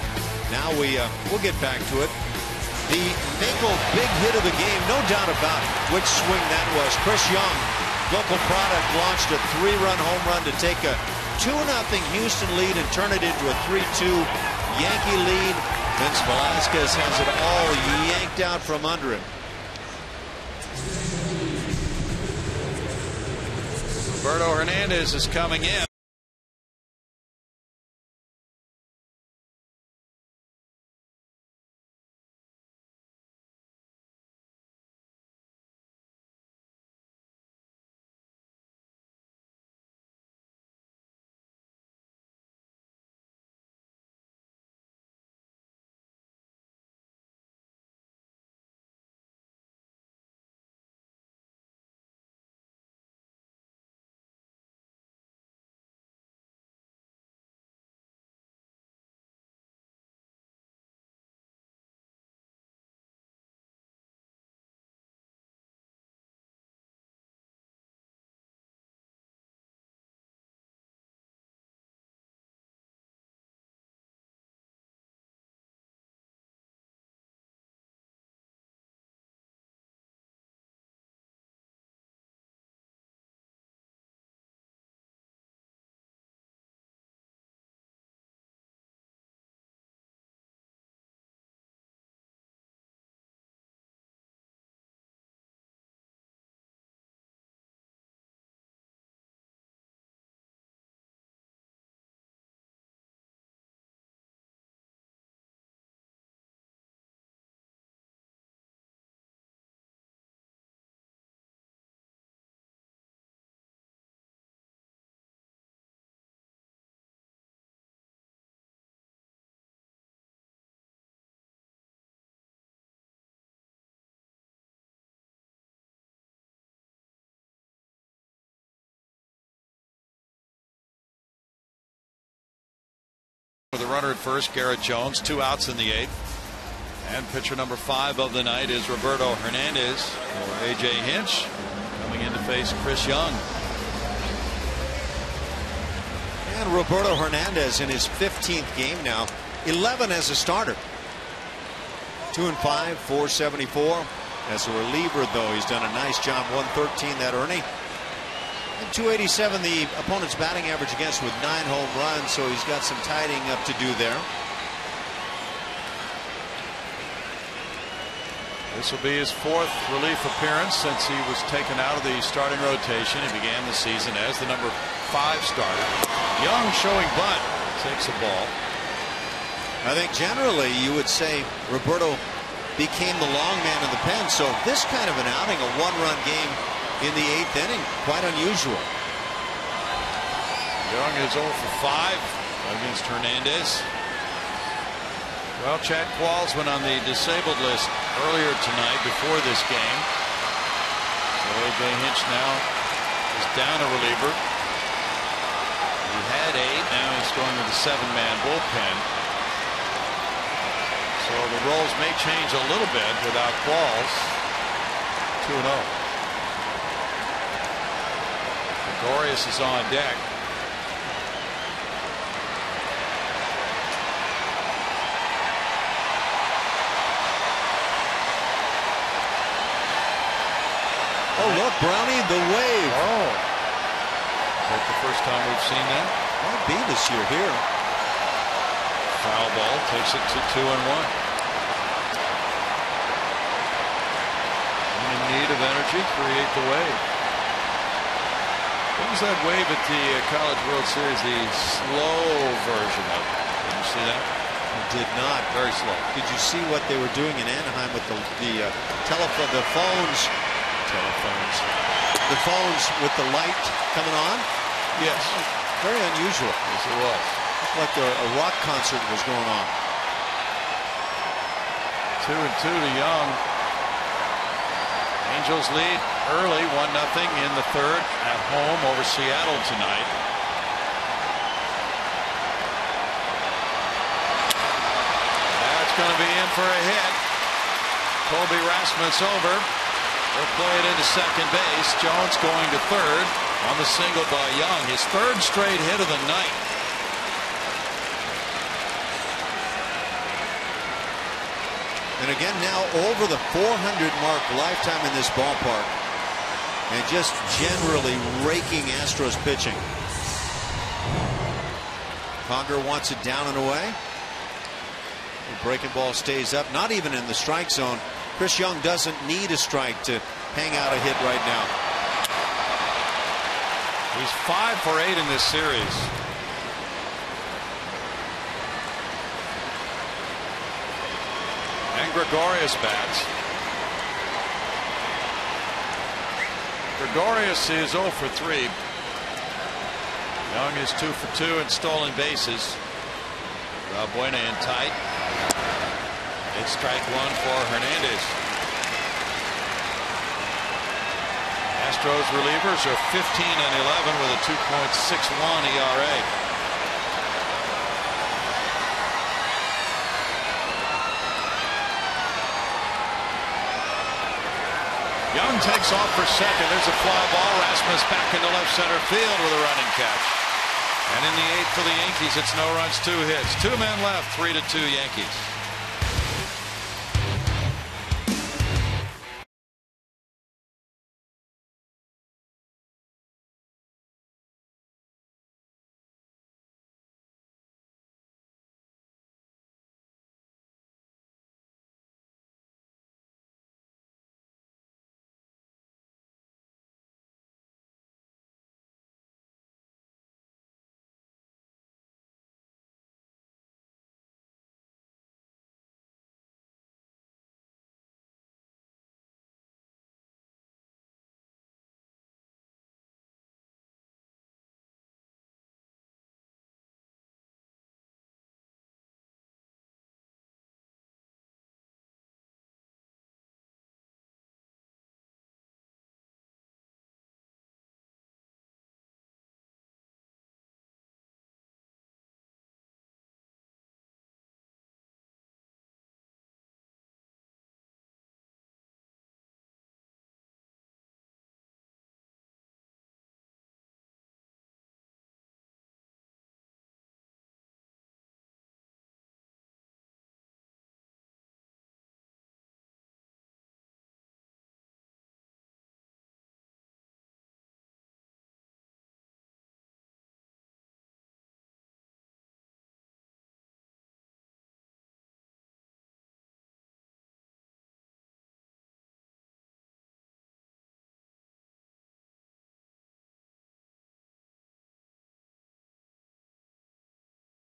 now we'll get back to it. The Maple big hit of the game, no doubt about it. Which swing that was. Chris Young, local product, launched a 3-run home run to take a 2-0 Houston lead and turn it into a 3-2 Yankee lead. Vince Velasquez has it all yanked out from under him. Roberto Hernandez is coming in. With a runner at first, Garrett Jones, 2 outs in the 8th. And pitcher number 5 of the night is Roberto Hernandez for A.J. Hinch, coming in to face Chris Young. And Roberto Hernandez in his 15th game now, 11 as a starter. 2-5, 474. As a reliever, though, he's done a nice job. 113, that Ernie. And 287 the opponent's batting average against with 9 home runs, so he's got some tidying up to do there. This will be his 4th relief appearance since he was taken out of the starting rotation. He began the season as the number 5 starter. Young showing bunt, takes a ball. I think generally you would say Roberto became the long man in the pen, so this kind of an outing, a 1-run game in the 8th inning, quite unusual. Young is 0 for 5 against Hernandez. Well, Chad Qualls went on the disabled list earlier tonight before this game. So A.J. Hinch now is down a reliever. He had 8, now he's going with a 7-man bullpen. So the roles may change a little bit without Qualls. 2-0. Gregorius is on deck. Oh, look, Brownie, the wave. Oh. Is that the first time we've seen that? Might be this year here. Foul ball takes it to 2-1. In need of energy, create the wave. What was that wave at the College World Series? The slow version of it. Did you see that? I did not. Very slow. Did you see what they were doing in Anaheim with the telephone, the phones? The phones with the light coming on? Yes. Very unusual. Yes, it was. Looked like a rock concert was going on. 2-2 to Young. Angels lead early, 1-0 in the 3rd at home over Seattle tonight. That's going to be in for a hit. Colby Rasmus over. They'll play it into second base. Jones going to 3rd on the single by Young. His 3rd straight hit of the night. And again now over the 400 mark lifetime in this ballpark. And just generally raking Astros pitching. Conger wants it down and away. The breaking ball stays up, not even in the strike zone. Chris Young doesn't need a strike to hang out a hit right now. He's 5 for 8 in this series. And Gregorius bats. Gregorius is 0 for 3. Young is 2 for 2 in stolen bases. Valbuena in tight. It's strike 1 for Hernandez. Astros relievers are 15 and 11 with a 2.61 ERA. Young takes off for second. There's a fly ball. Rasmus back into left center field with a running catch. And in the 8th for the Yankees, it's no runs, 2 hits. 2 men left, 3-2 Yankees.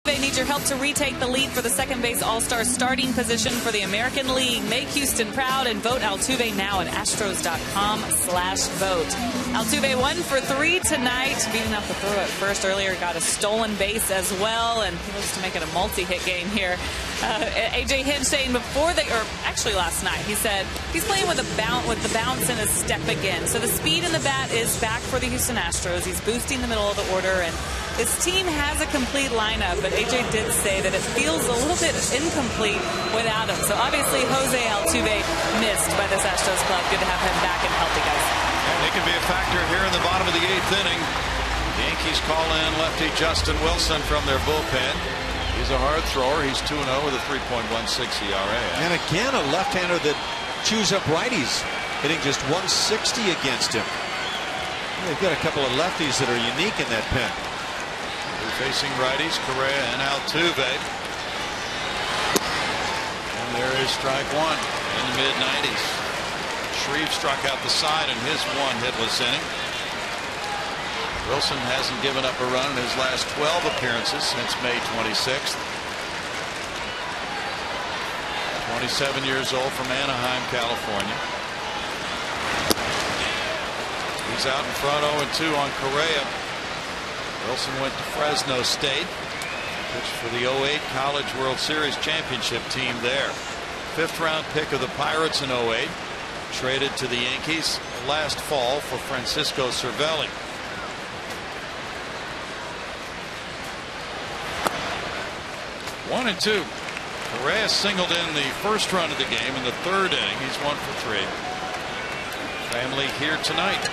They need your help to retake the lead for the second base all-star starting position for the American League. Make Houston proud and vote Altuve now at Astros.com/vote. Altuve 1 for 3 tonight, beating up the throw at first earlier, got a stolen base as well, and he looks to make it a multi-hit game here. AJ Hinch saying before actually last night, he said he's playing with the bounce in his step again. So the speed in the bat is back for the Houston Astros. He's boosting the middle of the order, and his team has a complete lineup, but AJ did say that it feels a little bit incomplete without him. So obviously Jose Altuve missed by this Astros club. Good to have him back and healthy, guys. And he can be a factor here in the bottom of the 8th inning. The Yankees call in lefty Justin Wilson from their bullpen. He's a hard thrower. He's 2-0 with a 3.16 ERA. And again, a left-hander that chews up righties, hitting just 160 against him. They've got a couple of lefties that are unique in that pen. Facing righties, Correa and Altuve. And there is strike 1 in the mid-90s. Shreve struck out the side in his 1 hitless inning. Wilson hasn't given up a run in his last 12 appearances since May 26th. 27 years old from Anaheim, California. He's out in front 0-2 on Correa. Wilson went to Fresno State, pitched for the 08 College World Series championship team there. 5th round pick of the Pirates in 08, traded to the Yankees last fall for Francisco Cervelli. One and two. Correa singled in the first run of the game in the 3rd inning. He's 1 for 3. Family here tonight.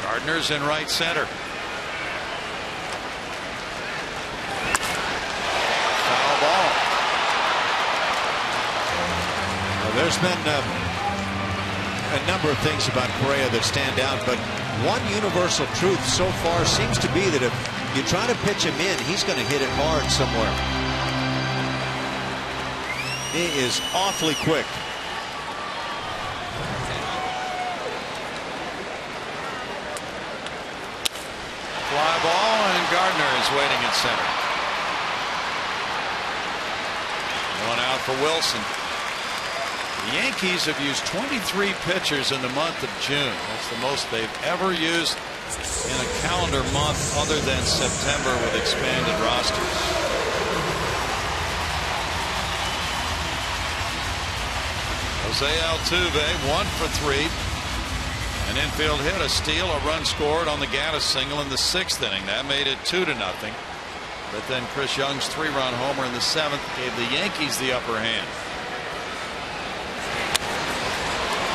Gardner's in right center. there's been a number of things about Correa that stand out, but one universal truth so far seems to be that if you try to pitch him in, he's going to hit it hard somewhere. He is awfully quick. Fly ball, and Gardner is waiting at center. One out for Wilson. The Yankees have used 23 pitchers in the month of June. That's the most they've ever used in a calendar month other than September with expanded rosters. Jose Altuve 1 for 3. An infield hit, a steal, a run scored on the Gaddis single in the 6th inning. That made it 2-0. But then Chris Young's 3-run homer in the 7th gave the Yankees the upper hand.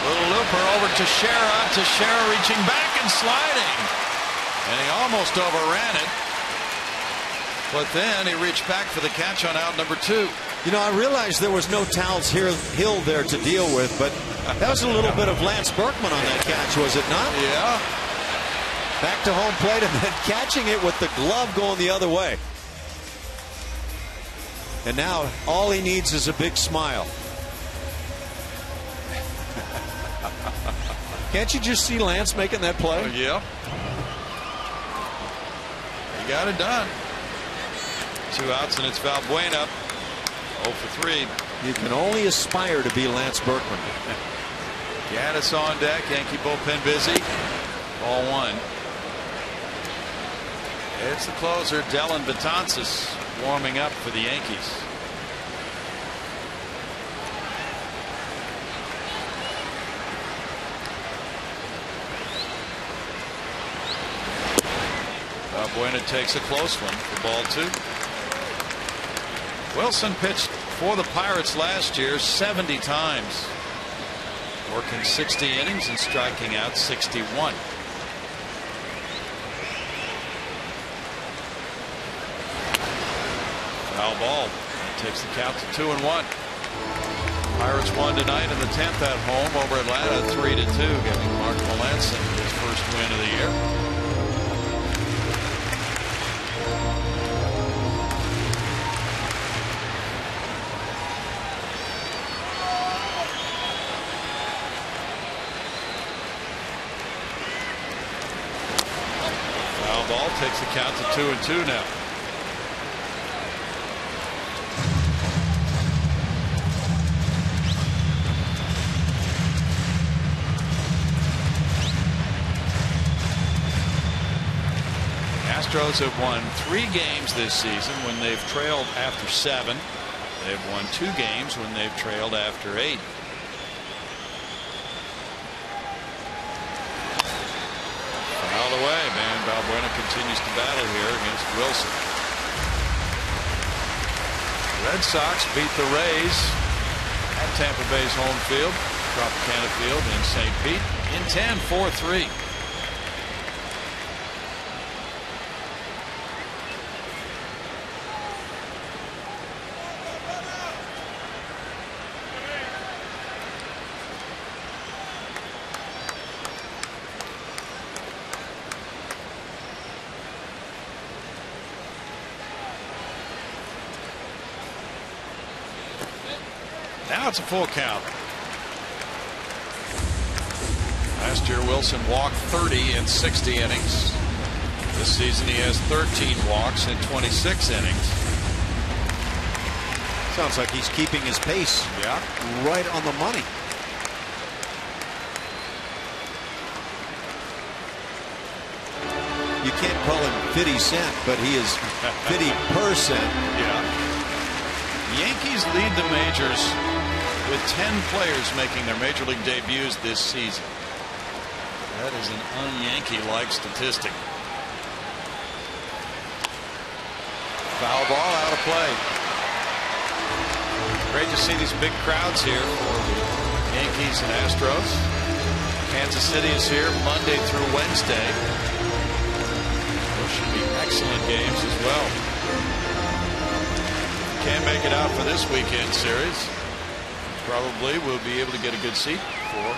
Little looper over to Teixeira. Teixeira reaching back and sliding. And he almost overran it. But then he reached back for the catch on out number 2. You know, I realized there was no Towels Hill there to deal with, but that was a little bit of Lance Berkman on that catch, was it not? Yeah. Back to home plate and then catching it with the glove going the other way. And now all he needs is a big smile. Can't you just see Lance making that play? Yeah. He got it done. 2 outs and it's Valbuena. 0 for 3. You can only aspire to be Lance Berkman. Gaddis on deck. Yankee bullpen busy. Ball 1. It's the closer, Dellin Betances, warming up for the Yankees. Valbuena takes a close one for ball 2. Wilson pitched for the Pirates last year 70 times, working 60 innings and striking out 61. Foul ball. That takes the count to 2-1. Pirates won tonight in the 10th at home over Atlanta 3-2, giving Mark Melancon his first win of the year. Ball takes the count to 2-2 now. Astros have won 3 games this season when they've trailed after 7. They've won 2 games when they've trailed after 8. Away, man. Valbuena continues to battle here against Wilson. Red Sox beat the Rays at Tampa Bay's home field, Tropicana Field in St. Pete, in 10, 4-3. Now it's a full count. Last year Wilson walked 30 in 60 innings. This season he has 13 walks in 26 innings. Sounds like he's keeping his pace. Yeah. Right on the money. You can't call him 50 Cent, but he is 50%. Yeah. The Yankees lead the majors with 10 players making their major league debuts this season. That is an un-Yankee-like statistic. Foul ball out of play. Great to see these big crowds here for the Yankees and Astros. Kansas City is here Monday through Wednesday. Those should be excellent games as well. Can't make it out for this weekend series. probably will be able to get a good seat for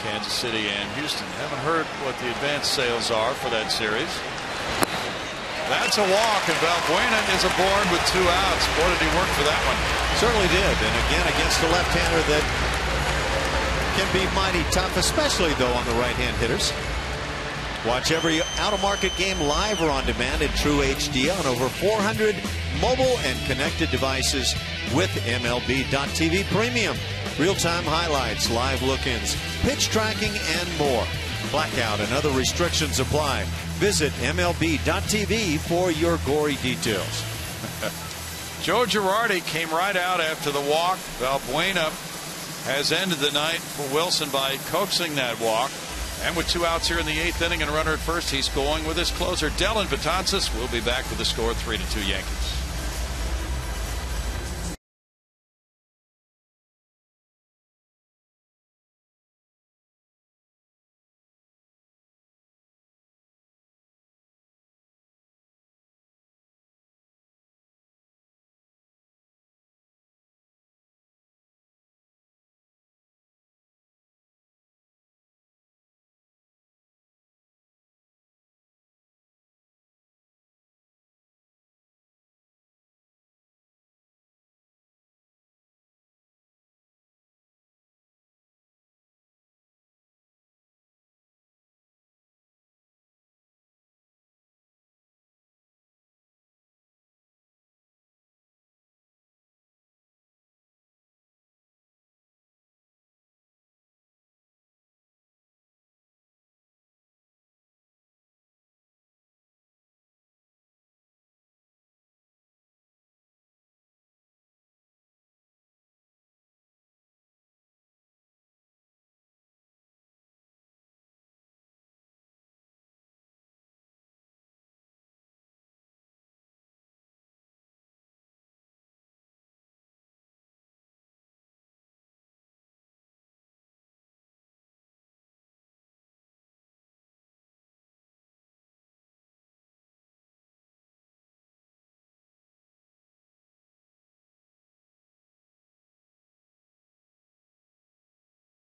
Kansas City and Houston. Haven't heard what the advanced sales are for that series. That's a walk, and Valbuena is aboard with 2 outs. Boy, did he work for that one. Certainly did. And again, against a left-hander that can be mighty tough, especially though on the right-hand hitters. Watch every out-of-market game live or on demand in true HD on over 400 mobile and connected devices with MLB.TV Premium. Real-time highlights, live look-ins, pitch tracking, and more. Blackout and other restrictions apply. Visit MLB.TV for your gory details. Joe Girardi came right out after the walk. Valbuena has ended the night for Wilson by coaxing that walk. And with 2 outs here in the 8th inning and a runner at first, he's going with his closer, Dellin Betances. Will be back with the score, 3-2 Yankees.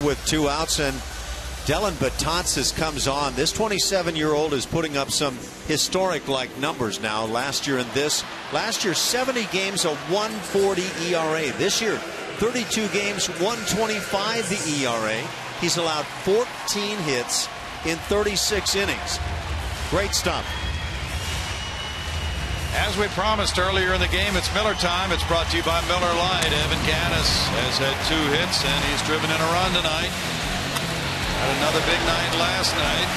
With 2 outs, and Dellin Betances comes on. This 27-year-old is putting up some historic-like numbers now. Last year 70 games, a 1.40 ERA. This year, 32 games, 1.25 the ERA. He's allowed 14 hits in 36 innings. Great stuff. As we promised earlier in the game, it's Miller time. It's brought to you by Miller Lite. Evan Gannis has had 2 hits, and he's driven in a run tonight. Had another big night last night.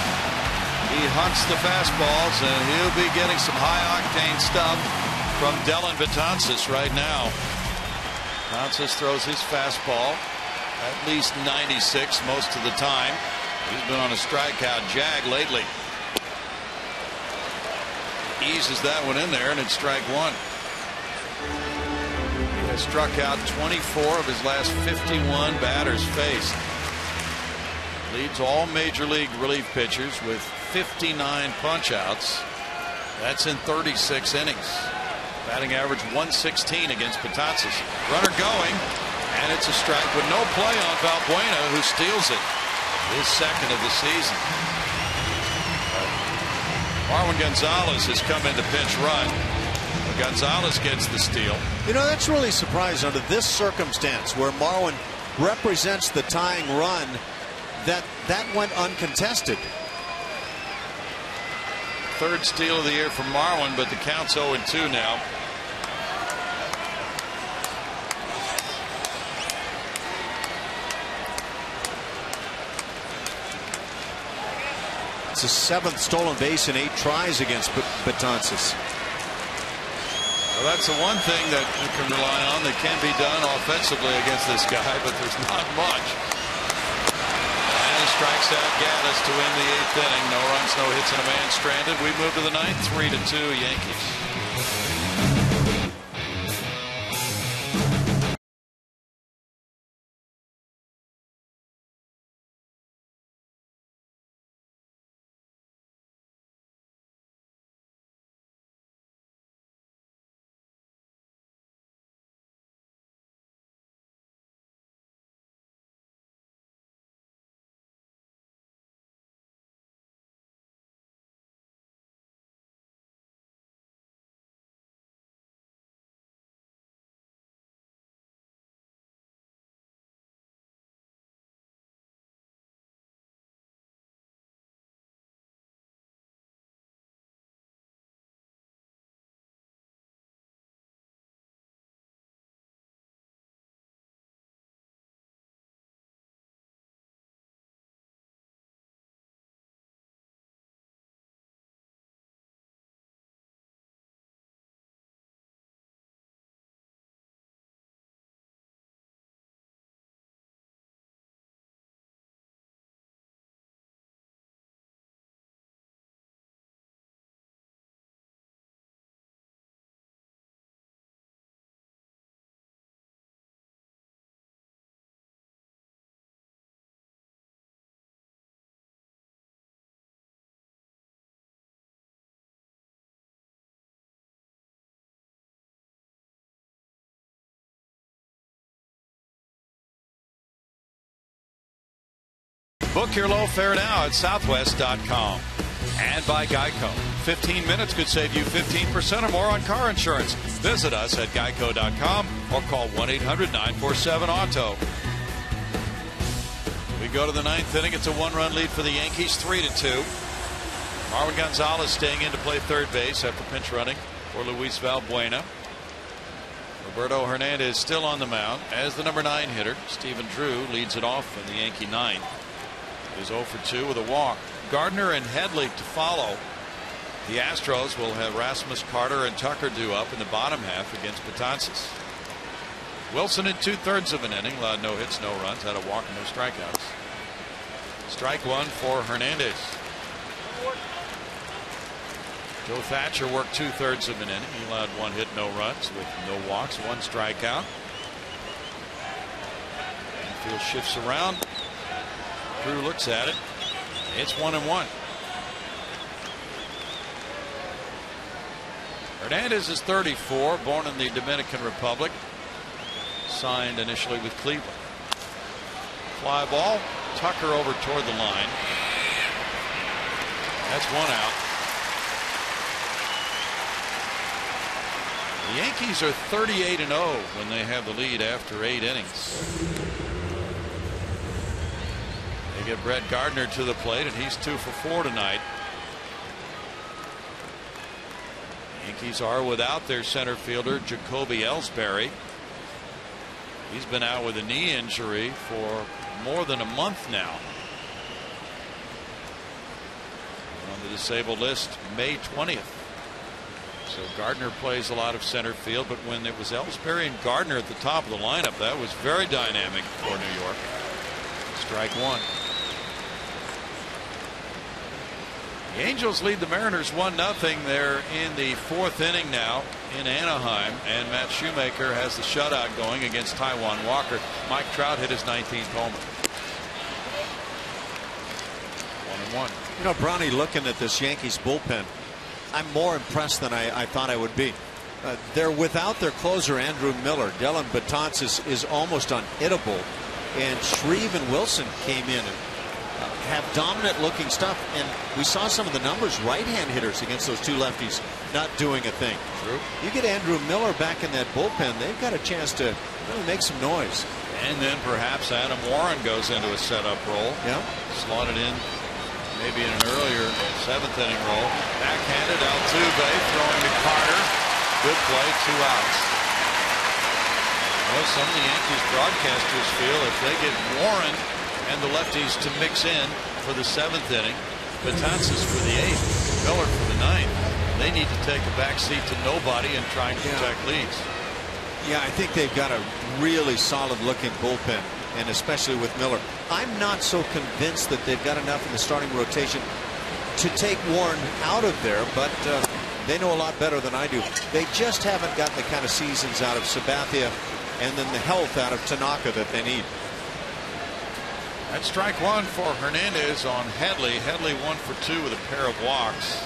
He hunts the fastballs, and he'll be getting some high-octane stuff from Dellin Betances right now. Betances throws his fastball at least 96 most of the time. He's been on a strikeout jag lately. Eases that one in there, and it's strike 1. He has struck out 24 of his last 51 batters faced. Leads all major league relief pitchers with 59 punch-outs. That's in 36 innings. Batting average 116 against Betances. Runner going, and it's a strike with no play on Valbuena, who steals it. His second of the season. Marwin Gonzalez has come in to pinch run. Gonzalez gets the steal. You know, that's really surprising under this circumstance where Marwin represents the tying run, that went uncontested. 3rd steal of the year for Marwin, but the count's 0-2 now. It's his 7th stolen base in 8 tries against Betances. Well, that's the one thing that you can rely on that can be done offensively against this guy, but there's not much. And he strikes out Gaddis to win the 8th inning. No runs, no hits, and a man stranded. We move to the 9th, 3-2 Yankees. Book your low fare now at southwest.com. And by Geico. 15 minutes could save you 15% or more on car insurance. Visit us at geico.com or call 1-800-947-AUTO. We go to the ninth inning. It's a one-run lead for the Yankees, 3-2. Marwin Gonzalez staying in to play third base after pinch running for Luis Valbuena. Roberto Hernandez still on the mound as the number 9 hitter. Stephen Drew leads it off in the Yankee ninth. Is 0 for 2 with a walk. Gardner and Headley to follow. The Astros will have Rasmus Carter and Tucker due up in the bottom half against Betances. Wilson in 2/3 of an inning, allowed no hits, no runs, had a walk and no strikeouts. Strike one for Hernandez. Joe Thatcher worked 2/3 of an inning. He allowed 1 hit, no runs with no walks, 1 strikeout. Infield shifts around. Drew looks at it. It's 1-1. Hernandez is 34, born in the Dominican Republic. Signed initially with Cleveland. Fly ball. Tucker over toward the line. That's 1 out. The Yankees are 38-0 when they have the lead after 8 innings. They get Brett Gardner to the plate, and he's 2 for 4 tonight. Yankees are without their center fielder, Jacoby Ellsbury. He's been out with a knee injury for more than a month now. On the disabled list, May 20th. So Gardner plays a lot of center field, but when it was Ellsbury and Gardner at the top of the lineup, that was very dynamic for New York. Strike one. The Angels lead the Mariners 1-0. They're in the 4th inning now in Anaheim, and Matt Shoemaker has the shutout going against Taijuan Walker. Mike Trout hit his 19th homer. 1-1. You know, Brownie, looking at this Yankees bullpen, I'm more impressed than I thought I would be. They're without their closer, Andrew Miller. Dylan Betances is almost unhittable, and Shreve and Wilson came in and have dominant looking stuff, and we saw some of the numbers. Right-hand hitters against those 2 lefties not doing a thing. True. You get Andrew Miller back in that bullpen, they've got a chance to really make some noise. And then perhaps Adam Warren goes into a setup role. Yeah. Slotted in maybe in an earlier 7th inning role. Backhanded Altuve throwing to Carter. Good play, 2 outs. Well, some of the Yankees broadcasters feel if they get Warren and the lefties to mix in for the 7th inning, Betances for the 8th, Miller for the 9th, they need to take a back seat to nobody and try and protect leads. Yeah, I think they've got a really solid looking bullpen, and especially with Miller. I'm not so convinced that they've got enough in the starting rotation to take Warren out of there, but they know a lot better than I do. They just haven't got the kind of seasons out of Sabathia and then the health out of Tanaka that they need. That's strike one for Hernandez on Headley. Headley 1 for 2 with a pair of walks.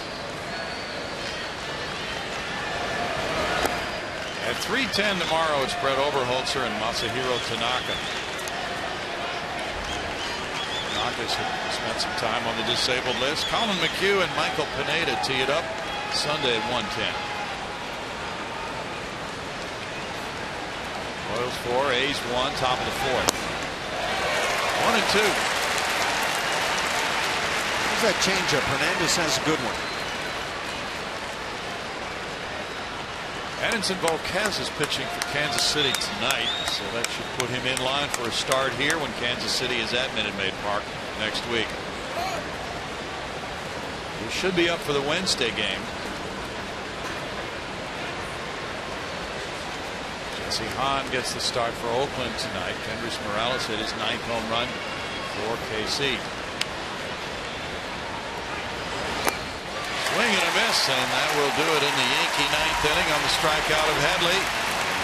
At 3:10 tomorrow, it's Brett Oberholzer and Masahiro Tanaka. Tanaka's spent some time on the disabled list. Colin McHugh and Michael Pineda tee it up Sunday at 1:10. Royals 4, A's 1, top of the 4th. 1-2. Where's that changeup? Hernandez has a good one. Edinson Volquez is pitching for Kansas City tonight, so that should put him in line for a start here when Kansas City is at Minute Maid Park next week. He should be up for the Wednesday game. Jesse Hahn gets the start for Oakland tonight. Kendrys Morales hit his 9th home run for KC. Swing and a miss, and that will do it in the Yankee 9th inning on the strikeout of Headley.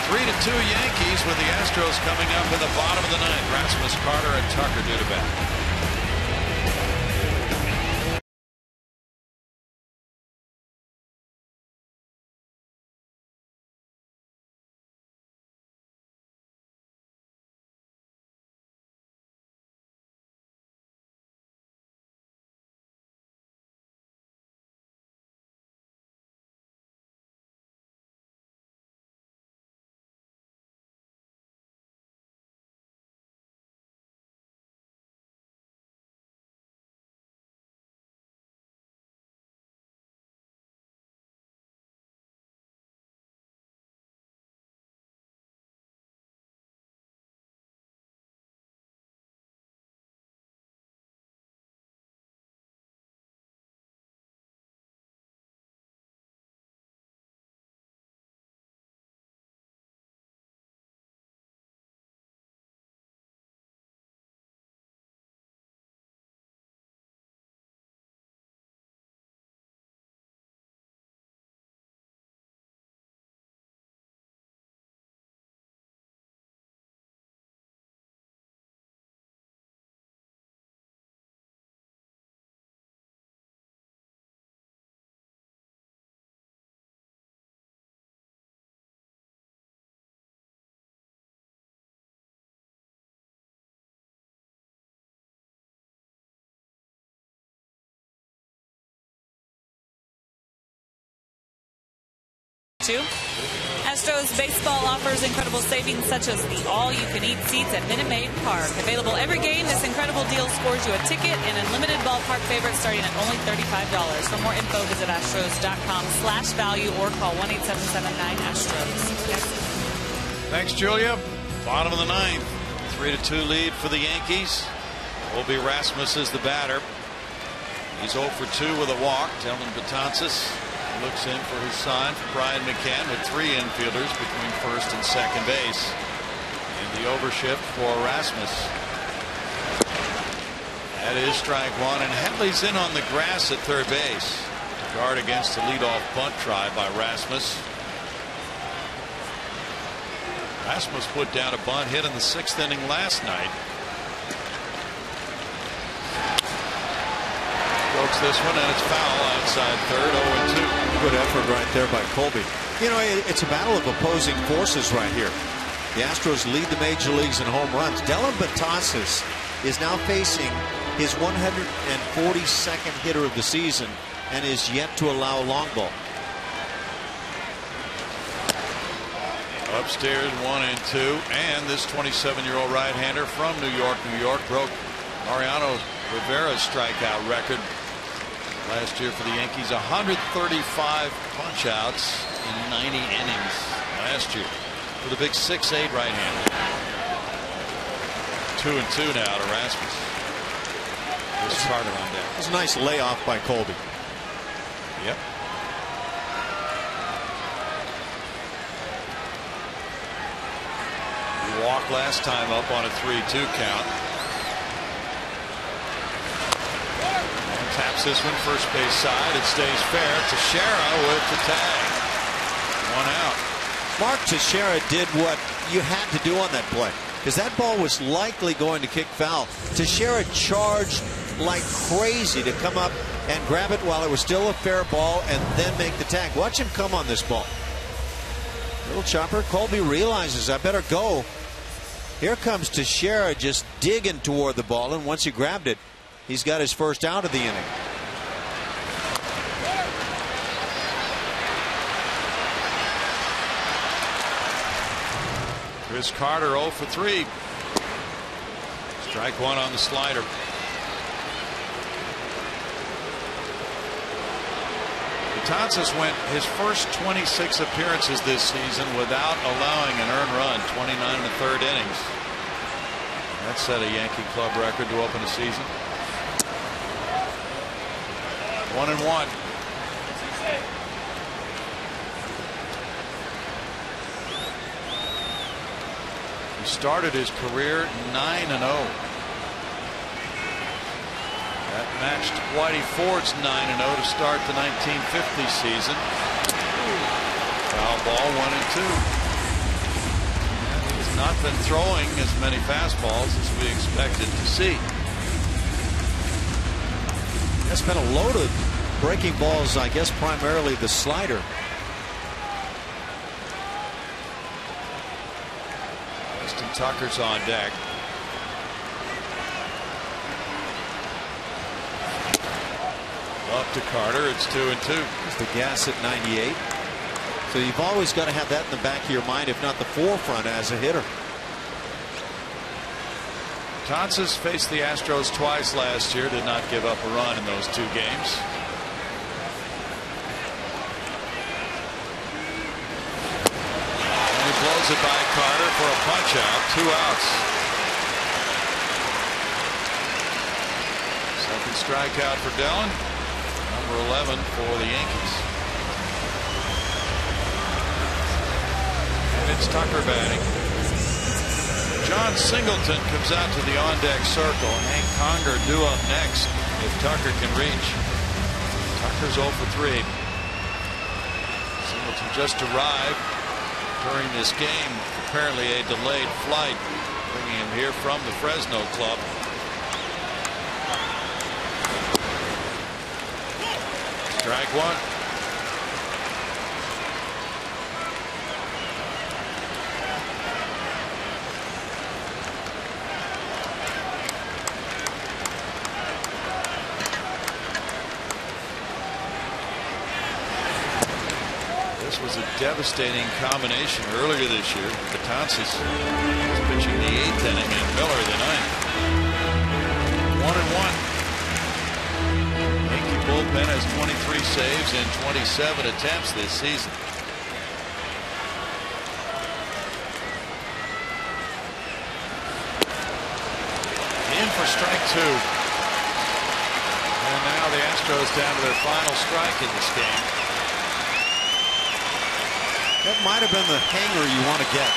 3-2 Yankees with the Astros coming up in the bottom of the 9th. Rasmus Carter and Tucker due to bat. 2. Astros baseball offers incredible savings such as the all-you-can-eat seats at Minute Maid Park. Available every game, this incredible deal scores you a ticket and unlimited ballpark favorites starting at only $35. For more info, visit astros.com/value or call 1-877-9-ASTROS. Yes. Thanks, Julia. Bottom of the 9th. 3-2 lead for the Yankees. Colby Rasmus is the batter. He's 0 for 2 with a walk. Dylan Betances looks in for his sign for Brian McCann with 3 infielders between first and second base. In the overshift for Rasmus. That is strike 1, and Headley's in on the grass at third base to guard against the leadoff bunt try by Rasmus. Rasmus put down a bunt hit in the 6th inning last night. Strokes this one, and it's foul outside third, 0-2. Good effort right there by Colby. You know, it's a battle of opposing forces right here. The Astros lead the major leagues in home runs. Dylan Betances is now facing his 142nd hitter of the season and is yet to allow a long ball. Upstairs 1-2, and this 27-year-old right-hander from New York, broke Mariano Rivera's strikeout record last year for the Yankees. 135 punch-outs in 90 innings last year for the big 6'8" right-hander. 2-2 now to Rasmus. This Carter on deck. It was a nice layoff by Colby. Yep. Walk last time up on a 3-2 count. And taps this one first base side. It stays fair. Teixeira with the tag. 1 out. Mark Teixeira did what you had to do on that play, because that ball was likely going to kick foul. Teixeira charged like crazy to come up and grab it while it was still a fair ball and then make the tag. Watch him come on this ball. Little chopper. Colby realizes, I better go. Here comes Teixeira just digging toward the ball, and once he grabbed it, he's got his first out of the inning. Chris Carter 0 for 3. Strike 1 on the slider. Betances went his first 26 appearances this season without allowing an earned run, 29 1/3 innings. That set a Yankee club record to open a season. 1-1. He started his career 9-0. That matched Whitey Ford's 9-0 to start the 1950 season. Foul ball, 1-2. And he's not been throwing as many fastballs as we expected to see. That's been a load of breaking balls, I guess primarily the slider. Weston Tucker's on deck. Up to Carter. It's 2-2. It's the gas at 98. So you've always got to have that in the back of your mind, if not the forefront, as a hitter. Betances faced the Astros twice last year. Did not give up a run in those 2 games. And he blows it by Carter for a punch out. 2 outs. Second strikeout for Dellin. Number 11 for the Yankees. And it's Tucker batting. John Singleton comes out to the on-deck circle. Hank Conger due up next if Tucker can reach. Tucker's 0 for 3. Singleton just arrived during this game. Apparently a delayed flight, bringing him here from the Fresno club. Strike 1. This was a devastating combination earlier this year. Betances was pitching the 8th inning and Miller the 9th. 1-1. Yankee bullpen has 23 saves in 27 attempts this season. In for strike 2. And now the Astros down to their final strike in this game. That might have been the hanger you want to get.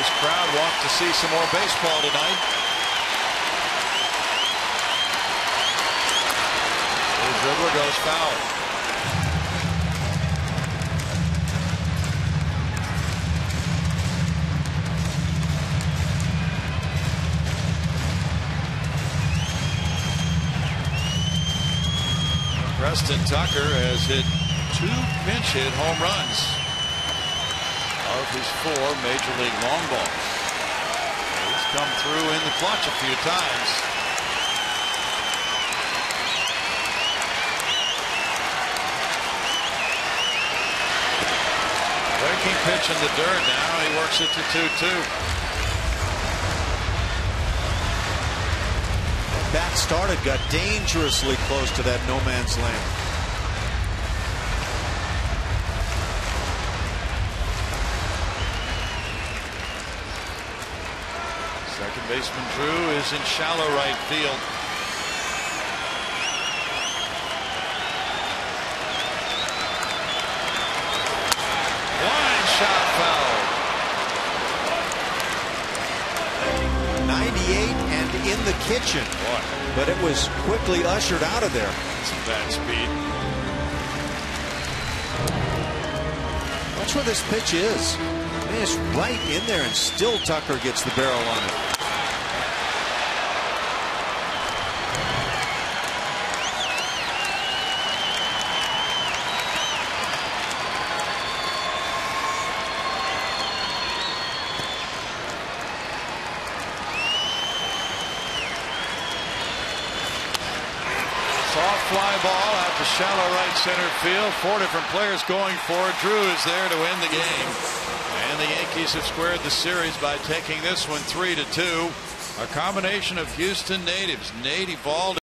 This crowd wants to see some more baseball tonight. The dribbler goes foul. Preston Tucker has hit 2 pinch hit home runs of his 4 major league long balls. He's come through in the clutch a few times. Breaking pitch in the dirt now. He works it to 2-2. Bat started, got dangerously close to that no man's land. Second baseman Drew is in shallow right field. Line shot foul. 98 and in the kitchen. Boy. But it was quickly ushered out of there. Some bad speed. That's where this pitch is. Man, it's right in there, and still Tucker gets the barrel on it. Soft fly ball out to shallow right center field. 4 different players going for it. Drew is there to win the game. And the Yankees have squared the series by taking this one 3-2. A combination of Houston natives. Nate Evaldi